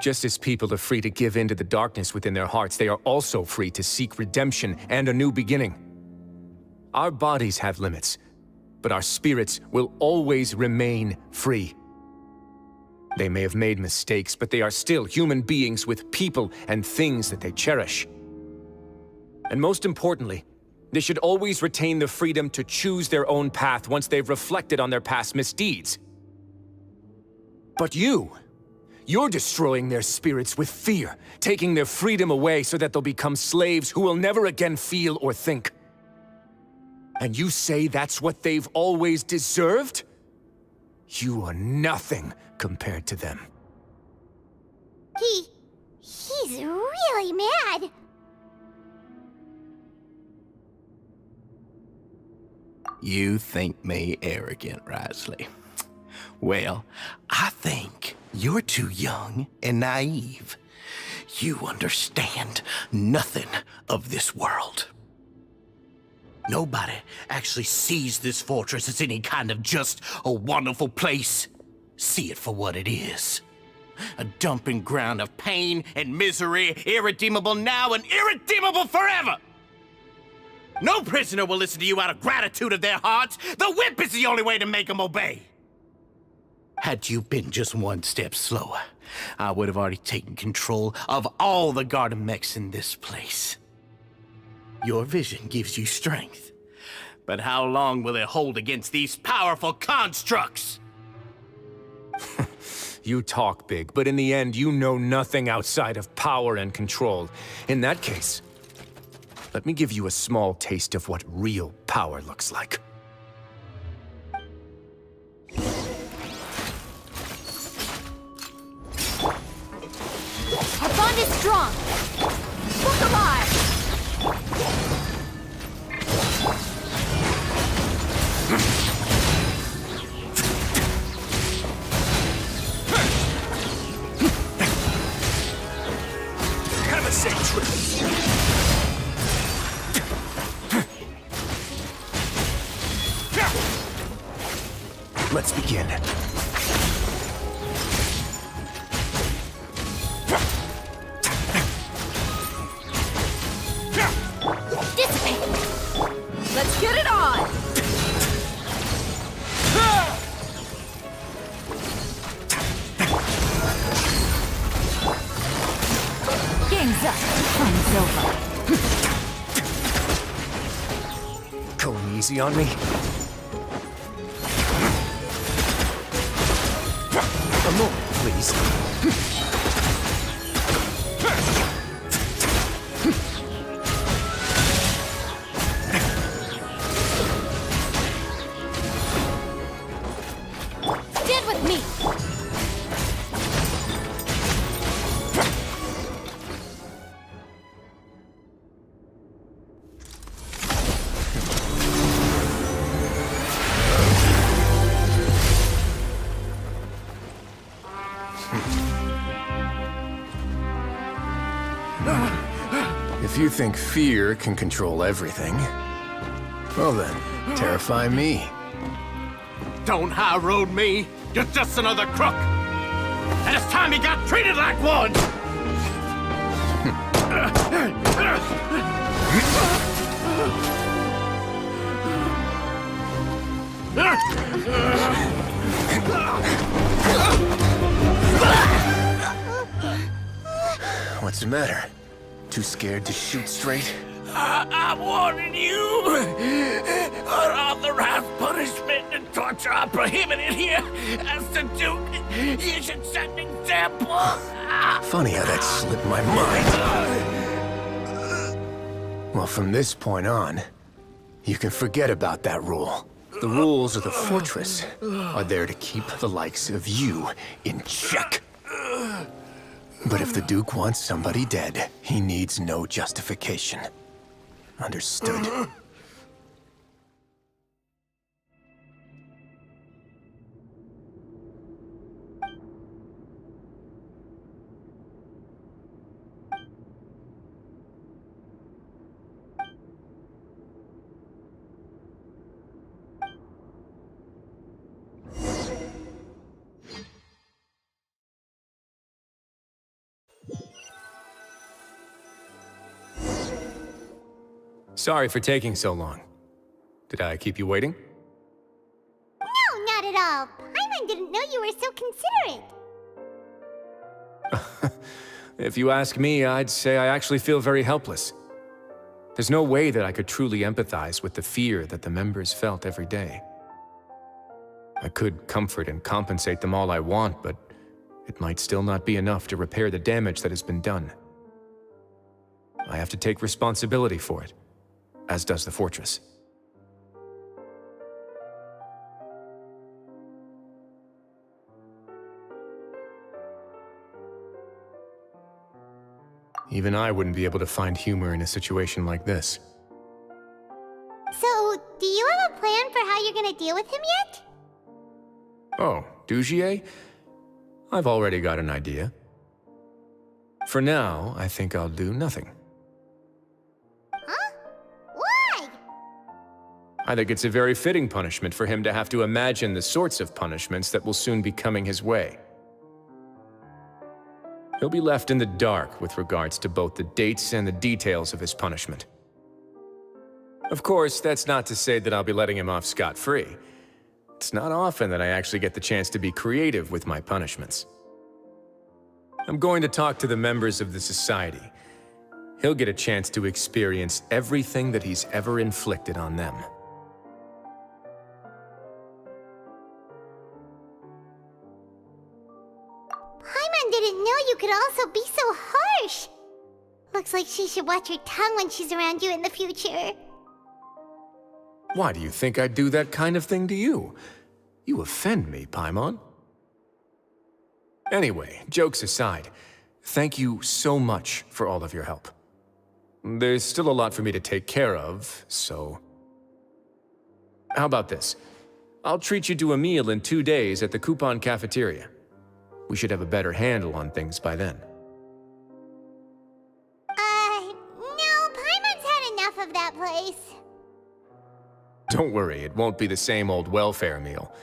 Just as people are free to give in to the darkness within their hearts, they are also free to seek redemption and a new beginning. Our bodies have limits, but our spirits will always remain free. They may have made mistakes, but they are still human beings with people and things that they cherish. And most importantly, they should always retain the freedom to choose their own path once they've reflected on their past misdeeds. But you're destroying their spirits with fear, taking their freedom away so that they'll become slaves who will never again feel or think. And you say that's what they've always deserved? You are nothing compared to them. He's really mad. You think me arrogant, Wriothesley. Well, I think you're too young and naive. You understand nothing of this world. Nobody actually sees this fortress as any kind of just a wonderful place. See it for what it is. A dumping ground of pain and misery, irredeemable now and irredeemable forever. No prisoner will listen to you out of gratitude of their hearts. The whip is the only way to make them obey. Had you been just one step slower, I would have already taken control of all the garden mechs in this place. Your vision gives you strength. But how long will it hold against these powerful constructs? You talk big, but in the end, you know nothing outside of power and control. In that case, let me give you a small taste of what real power looks like. Our bond is strong. Look alive! Have a safe trip. Let's begin. Dissipate! Let's get it on! Game's up. Fun's over. Going easy on me? A moment, please. Stand with me! If you think fear can control everything, well then, terrify me. Don't high road me. You're just another crook. And it's time you got treated like one. What's the matter? Too scared to shoot straight? I'm warning you! Unauthorized punishment and torture are prohibited here. As the Duke, you should set an example. Funny how that slipped my mind. Well, from this point on, you can forget about that rule. The rules of the fortress are there to keep the likes of you in check. But if the Duke wants somebody dead, he needs no justification. Understood. Sorry for taking so long. Did I keep you waiting? No, not at all. Paimon didn't know you were so considerate. If you ask me, I'd say I actually feel very helpless. There's no way that I could truly empathize with the fear that the members felt every day. I could comfort and compensate them all I want, but it might still not be enough to repair the damage that has been done. I have to take responsibility for it, as does the fortress. Even I wouldn't be able to find humor in a situation like this. So, do you have a plan for how you're gonna deal with him yet? Oh, Dugier? I've already got an idea. For now, I think I'll do nothing. Huh? Why? I think it's a very fitting punishment for him to have to imagine the sorts of punishments that will soon be coming his way. He'll be left in the dark with regards to both the dates and the details of his punishment. Of course, that's not to say that I'll be letting him off scot-free. It's not often that I actually get the chance to be creative with my punishments. I'm going to talk to the members of the Society. He'll get a chance to experience everything that he's ever inflicted on them. Paimon didn't know you could also be so harsh. Looks like she should watch her tongue when she's around you in the future. Why do you think I'd do that kind of thing to you? You offend me, Paimon. Anyway, jokes aside, thank you so much for all of your help. There's still a lot for me to take care of, so... How about this? I'll treat you to a meal in 2 days at the Coupon Cafeteria. We should have a better handle on things by then. No, Paimon's had enough of that place. Don't worry, it won't be the same old welfare meal.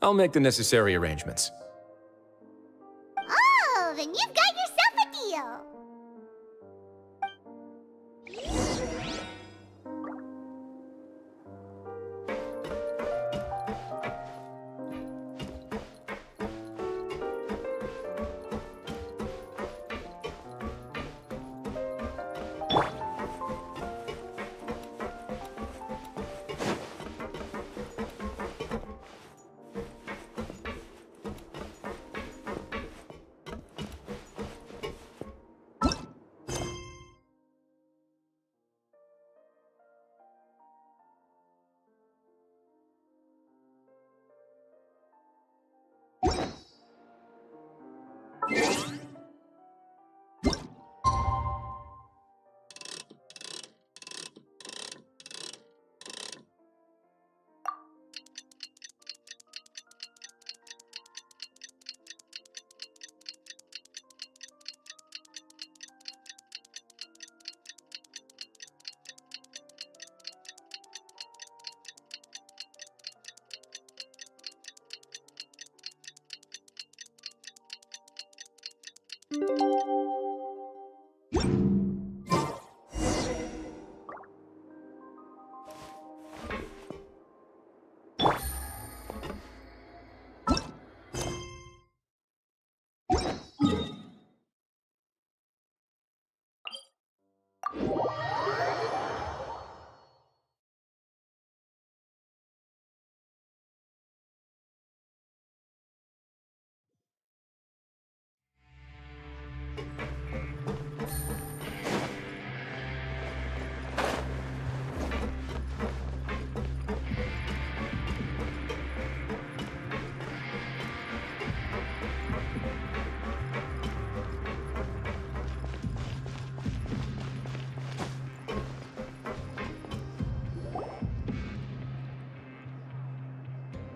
I'll make the necessary arrangements. Oh, then you've got yourself a deal.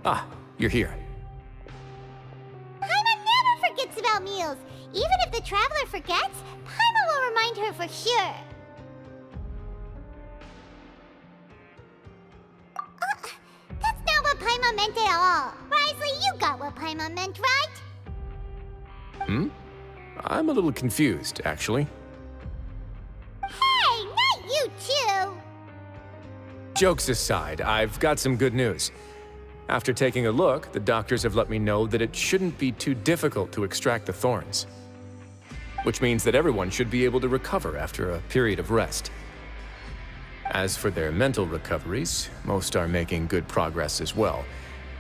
Ah, you're here. Paimon never forgets about meals. Even if the traveler forgets, Paimon will remind her for sure. That's not what Paimon meant at all. Wriothesley, you got what Paimon meant, right? Hmm? I'm a little confused, actually. Hey, not you too! Jokes aside, I've got some good news. After taking a look, the doctors have let me know that it shouldn't be too difficult to extract the thorns. Which means that everyone should be able to recover after a period of rest. As for their mental recoveries, most are making good progress as well.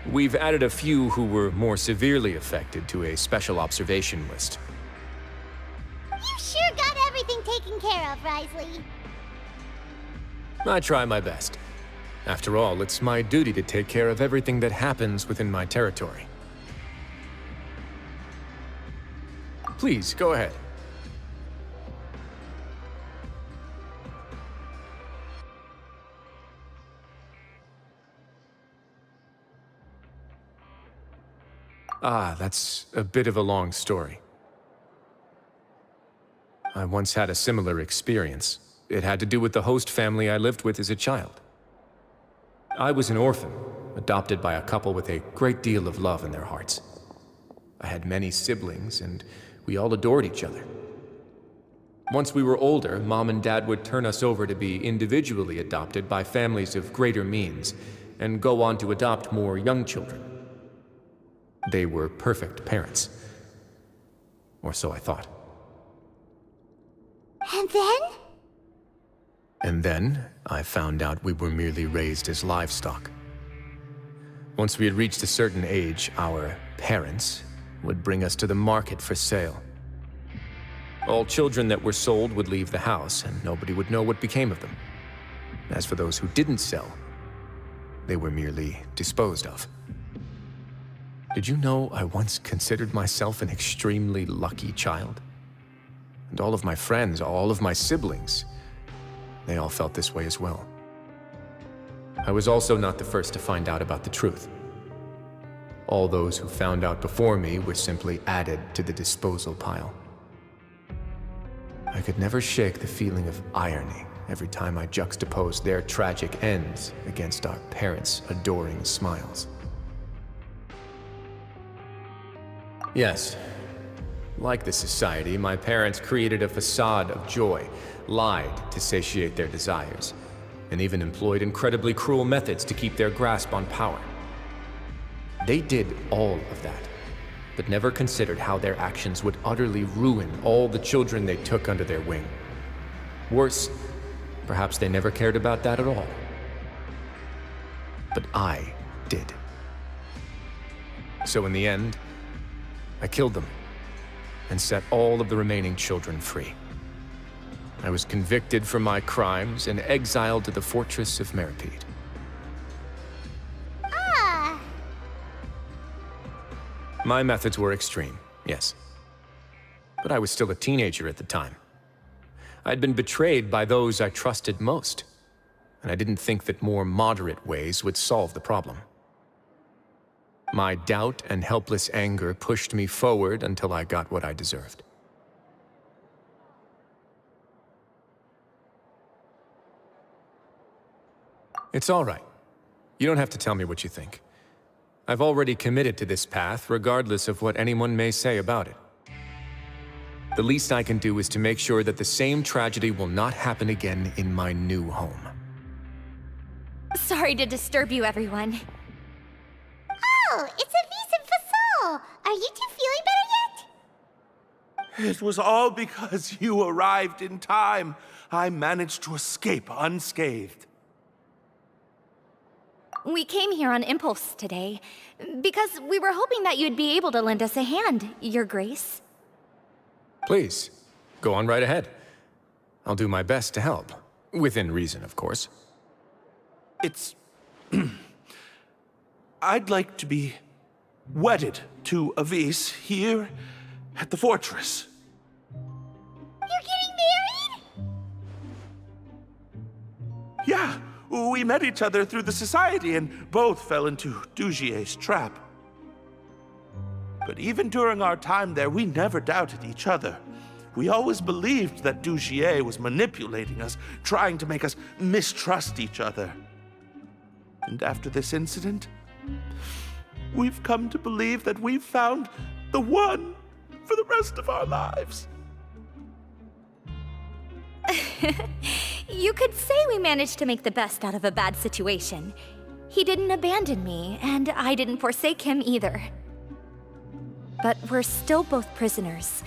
We've added a few who were more severely affected to a special observation list. You sure got everything taken care of, Wriothesley. I try my best. After all, it's my duty to take care of everything that happens within my territory. Please, go ahead. Ah, that's a bit of a long story. I once had a similar experience. It had to do with the host family I lived with as a child. I was an orphan, adopted by a couple with a great deal of love in their hearts. I had many siblings, and we all adored each other. Once we were older, Mom and Dad would turn us over to be individually adopted by families of greater means, and go on to adopt more young children. They were perfect parents. Or so I thought. And then? And then, I found out we were merely raised as livestock. Once we had reached a certain age, our parents would bring us to the market for sale. All children that were sold would leave the house, and nobody would know what became of them. As for those who didn't sell, they were merely disposed of. Did you know I once considered myself an extremely lucky child? And all of my friends, all of my siblings, they all felt this way as well. I was also not the first to find out about the truth. All those who found out before me were simply added to the disposal pile. I could never shake the feeling of irony every time I juxtaposed their tragic ends against our parents' adoring smiles. Yes, like the society, my parents created a facade of joy, lied to satiate their desires, and even employed incredibly cruel methods to keep their grasp on power. They did all of that, but never considered how their actions would utterly ruin all the children they took under their wing. Worse, perhaps they never cared about that at all. But I did. So in the end, I killed them and set all of the remaining children free. I was convicted for my crimes and exiled to the fortress of Meripede. Ah! My methods were extreme, yes. But I was still a teenager at the time. I'd been betrayed by those I trusted most, and I didn't think that more moderate ways would solve the problem. My doubt and helpless anger pushed me forward until I got what I deserved. It's all right. You don't have to tell me what you think. I've already committed to this path, regardless of what anyone may say about it. The least I can do is to make sure that the same tragedy will not happen again in my new home. Sorry to disturb you, everyone. Oh, it's a Visum Fasol! Are you two feeling better yet? It was all because you arrived in time. I managed to escape unscathed. We came here on impulse today, because we were hoping that you'd be able to lend us a hand, Your Grace. Please, go on right ahead. I'll do my best to help. Within reason, of course. It's... I'd like to be wedded to Avis here at the fortress. You're getting married? Yeah, we met each other through the society and both fell into Dugier's trap. But even during our time there, we never doubted each other. We always believed that Dugier was manipulating us, trying to make us mistrust each other. And after this incident, we've come to believe that we've found the one for the rest of our lives. You could say we managed to make the best out of a bad situation. He didn't abandon me, and I didn't forsake him either. But we're still both prisoners,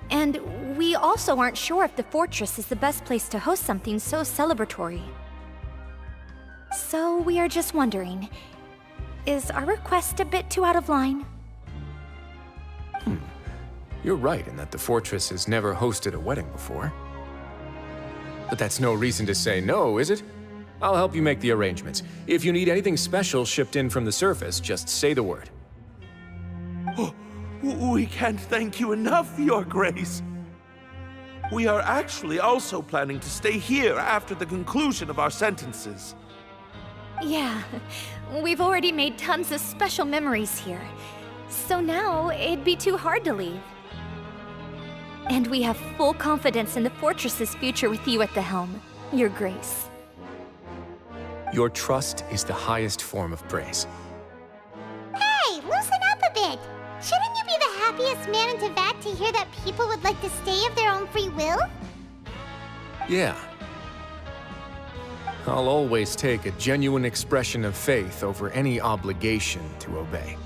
and we also aren't sure if the fortress is the best place to host something so celebratory. So we are just wondering, is our request a bit too out of line? You're right in that the fortress has never hosted a wedding before. But that's no reason to say no, is it? I'll help you make the arrangements. If you need anything special shipped in from the surface, just say the word. Oh, we can't thank you enough, Your Grace. We are actually also planning to stay here after the conclusion of our sentences. Yeah, we've already made tons of special memories here. So now, it'd be too hard to leave. And we have full confidence in the fortress's future with you at the helm, Your Grace. Your trust is the highest form of praise. Hey, loosen up a bit. Shouldn't you be the happiest man in Teyvat to hear that people would like to stay of their own free will? Yeah. I'll always take a genuine expression of faith over any obligation to obey.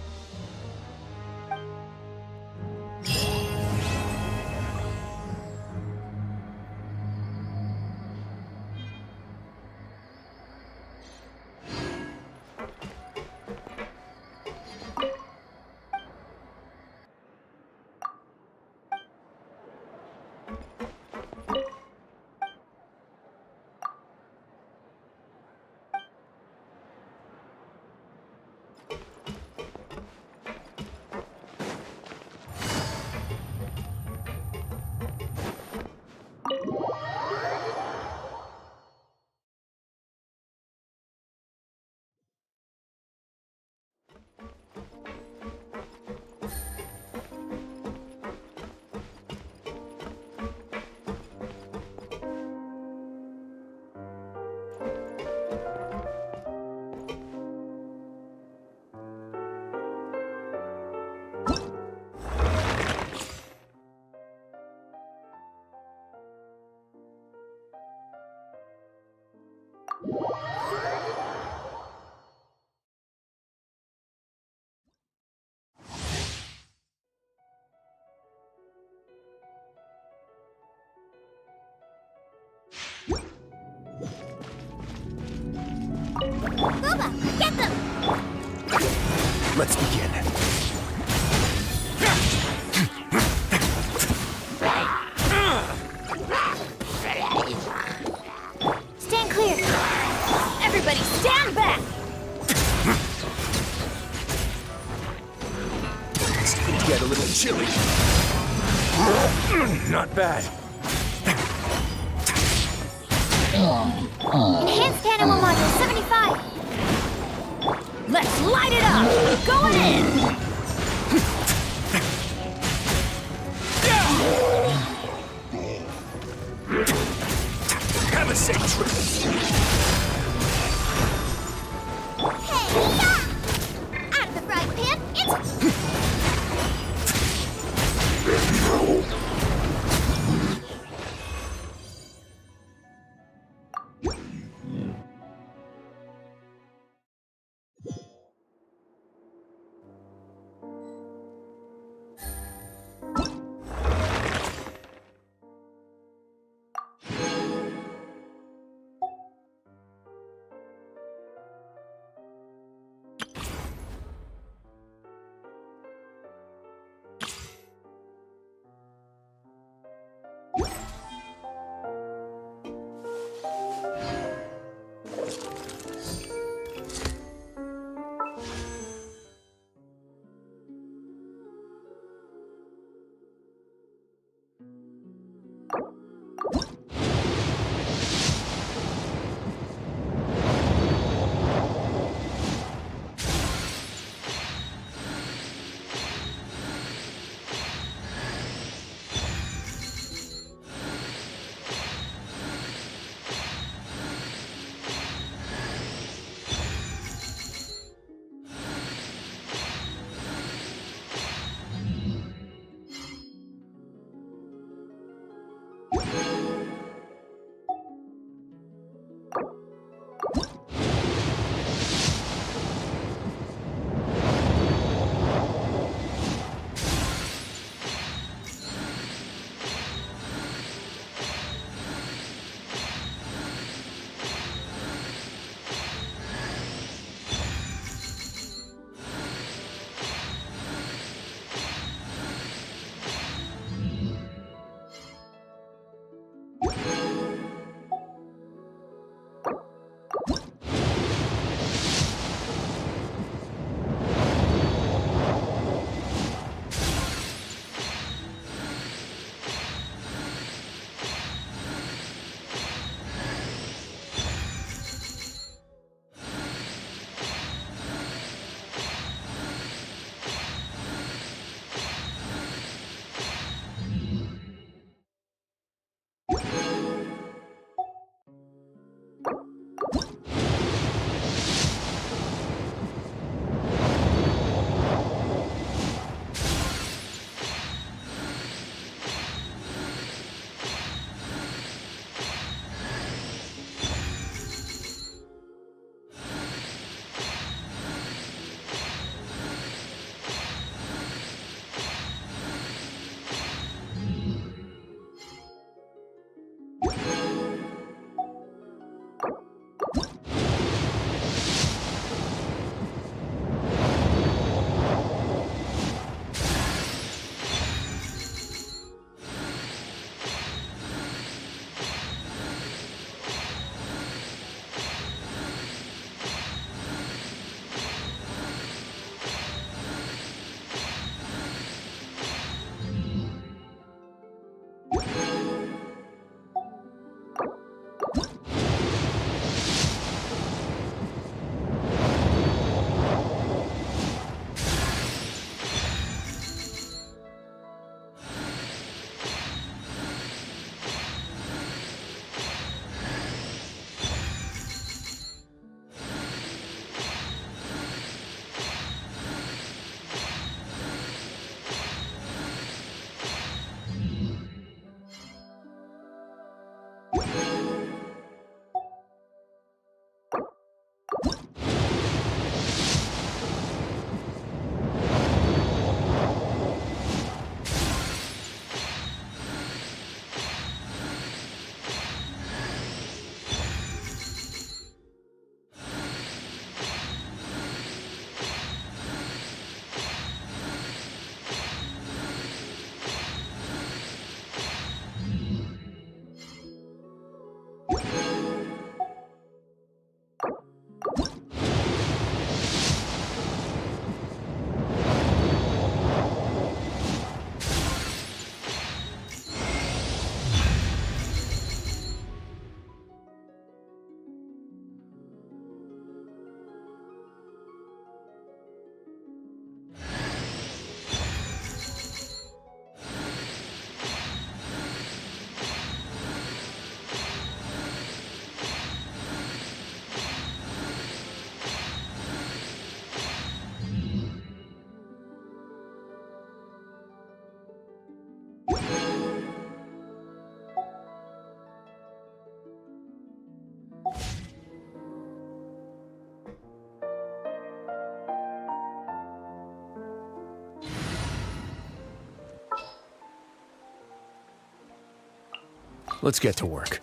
Booba, get them! Let's begin. Stand clear! Everybody stand back! It's gonna get a little chilly. Not bad. Enhanced animal module 75! Let's light it up! Going in! Have a safe trip. Hey, yeah! Out of the frying pan, it's... let's get to work.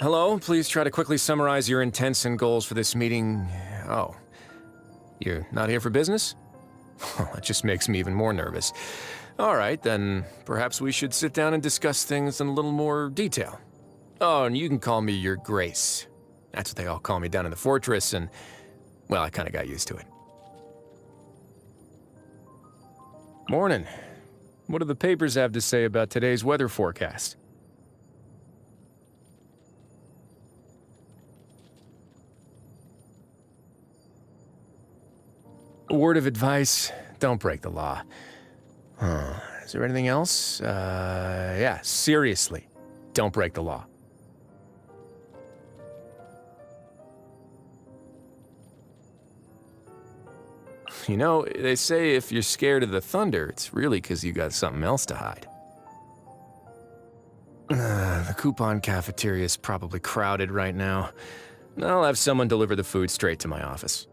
Hello, please try to quickly summarize your intents and goals for this meeting. Oh, you're not here for business? Well, it just makes me even more nervous. All right, then perhaps we should sit down and discuss things in a little more detail. Oh, and you can call me Your Grace. That's what they all call me down in the fortress, and, well, I kind of got used to it. Morning. What do the papers have to say about today's weather forecast? A word of advice, don't break the law. Is there anything else? Yeah, seriously, don't break the law. You know, they say if you're scared of the thunder, it's really because you got something else to hide. The coupon cafeteria is probably crowded right now. I'll have someone deliver the food straight to my office.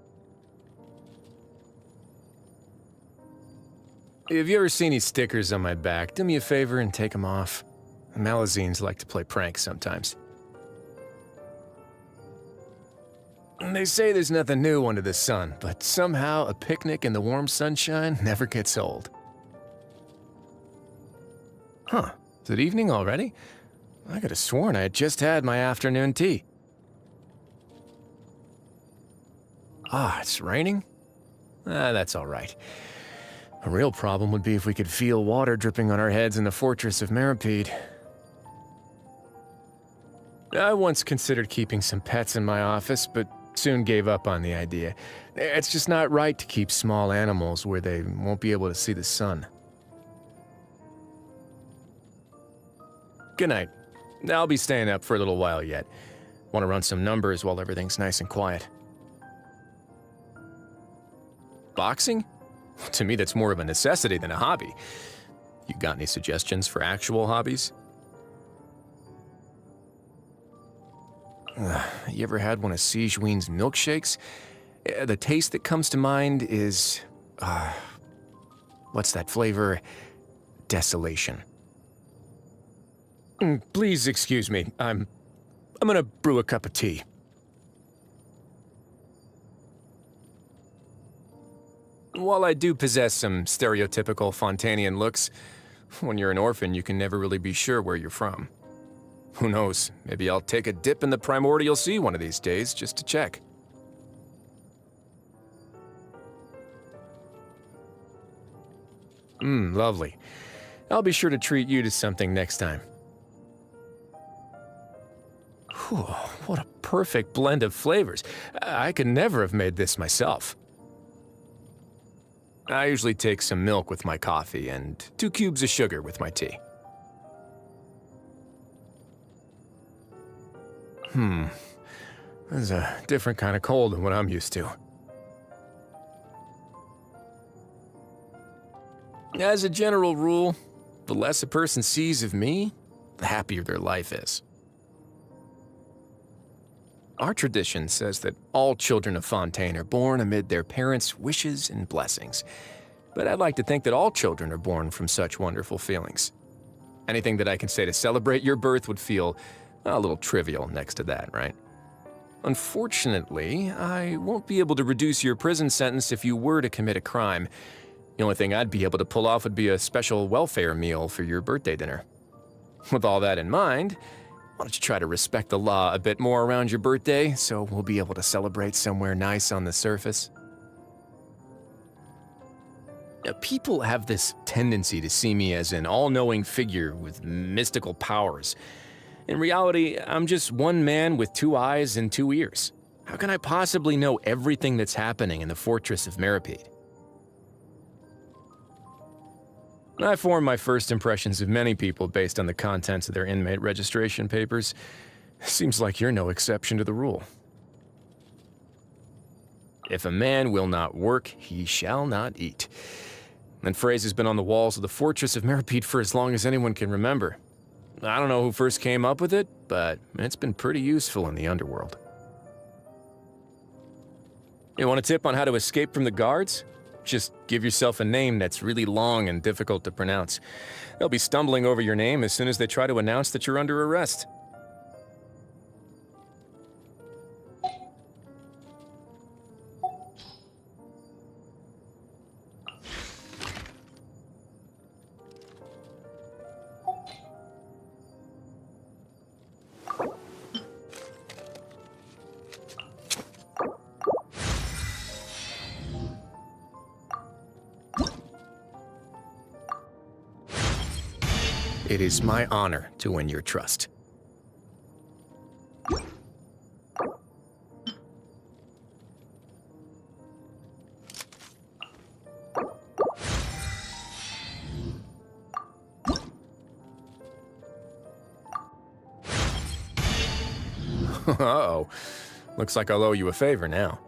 If you ever see any stickers on my back, do me a favor and take them off. Malazines like to play pranks sometimes. They say there's nothing new under the sun, but somehow a picnic in the warm sunshine never gets old. Huh, is it evening already? I could have sworn I had just had my afternoon tea. Ah, it's raining? That's all right. A real problem would be if we could feel water dripping on our heads in the fortress of Meropide. I once considered keeping some pets in my office, but soon gave up on the idea. It's just not right to keep small animals where they won't be able to see the sun. Good night. I'll be staying up for a little while yet. Want to run some numbers while everything's nice and quiet. Boxing? To me, that's more of a necessity than a hobby. You got any suggestions for actual hobbies? You ever had one of Siege Ween's milkshakes? The taste that comes to mind is... what's that flavor? Desolation. Please excuse me. I'm gonna brew a cup of tea. While I do possess some stereotypical Fontanian looks, when you're an orphan, you can never really be sure where you're from. Who knows, maybe I'll take a dip in the primordial sea one of these days just to check. Lovely. I'll be sure to treat you to something next time. Whew, what a perfect blend of flavors. I could never have made this myself. I usually take some milk with my coffee and 2 cubes of sugar with my tea. This is a different kind of cold than what I'm used to. As a general rule, the less a person sees of me, the happier their life is. Our tradition says that all children of Fontaine are born amid their parents' wishes and blessings. But I'd like to think that all children are born from such wonderful feelings. Anything that I can say to celebrate your birth would feel a little trivial next to that, right? Unfortunately, I won't be able to reduce your prison sentence if you were to commit a crime. The only thing I'd be able to pull off would be a special welfare meal for your birthday dinner. With all that in mind, why don't you try to respect the law a bit more around your birthday, so we'll be able to celebrate somewhere nice on the surface? Now, people have this tendency to see me as an all-knowing figure with mystical powers. In reality, I'm just one man with 2 eyes and 2 ears. How can I possibly know everything that's happening in the fortress of Meropide? I form my first impressions of many people based on the contents of their inmate registration papers. Seems like you're no exception to the rule. If a man will not work, he shall not eat. That phrase has been on the walls of the fortress of Meropide for as long as anyone can remember. I don't know who first came up with it, but it's been pretty useful in the underworld. You want a tip on how to escape from the guards? Just give yourself a name that's really long and difficult to pronounce. They'll be stumbling over your name as soon as they try to announce that you're under arrest. It is my honor to win your trust. Uh-oh. Looks like I'll owe you a favor now.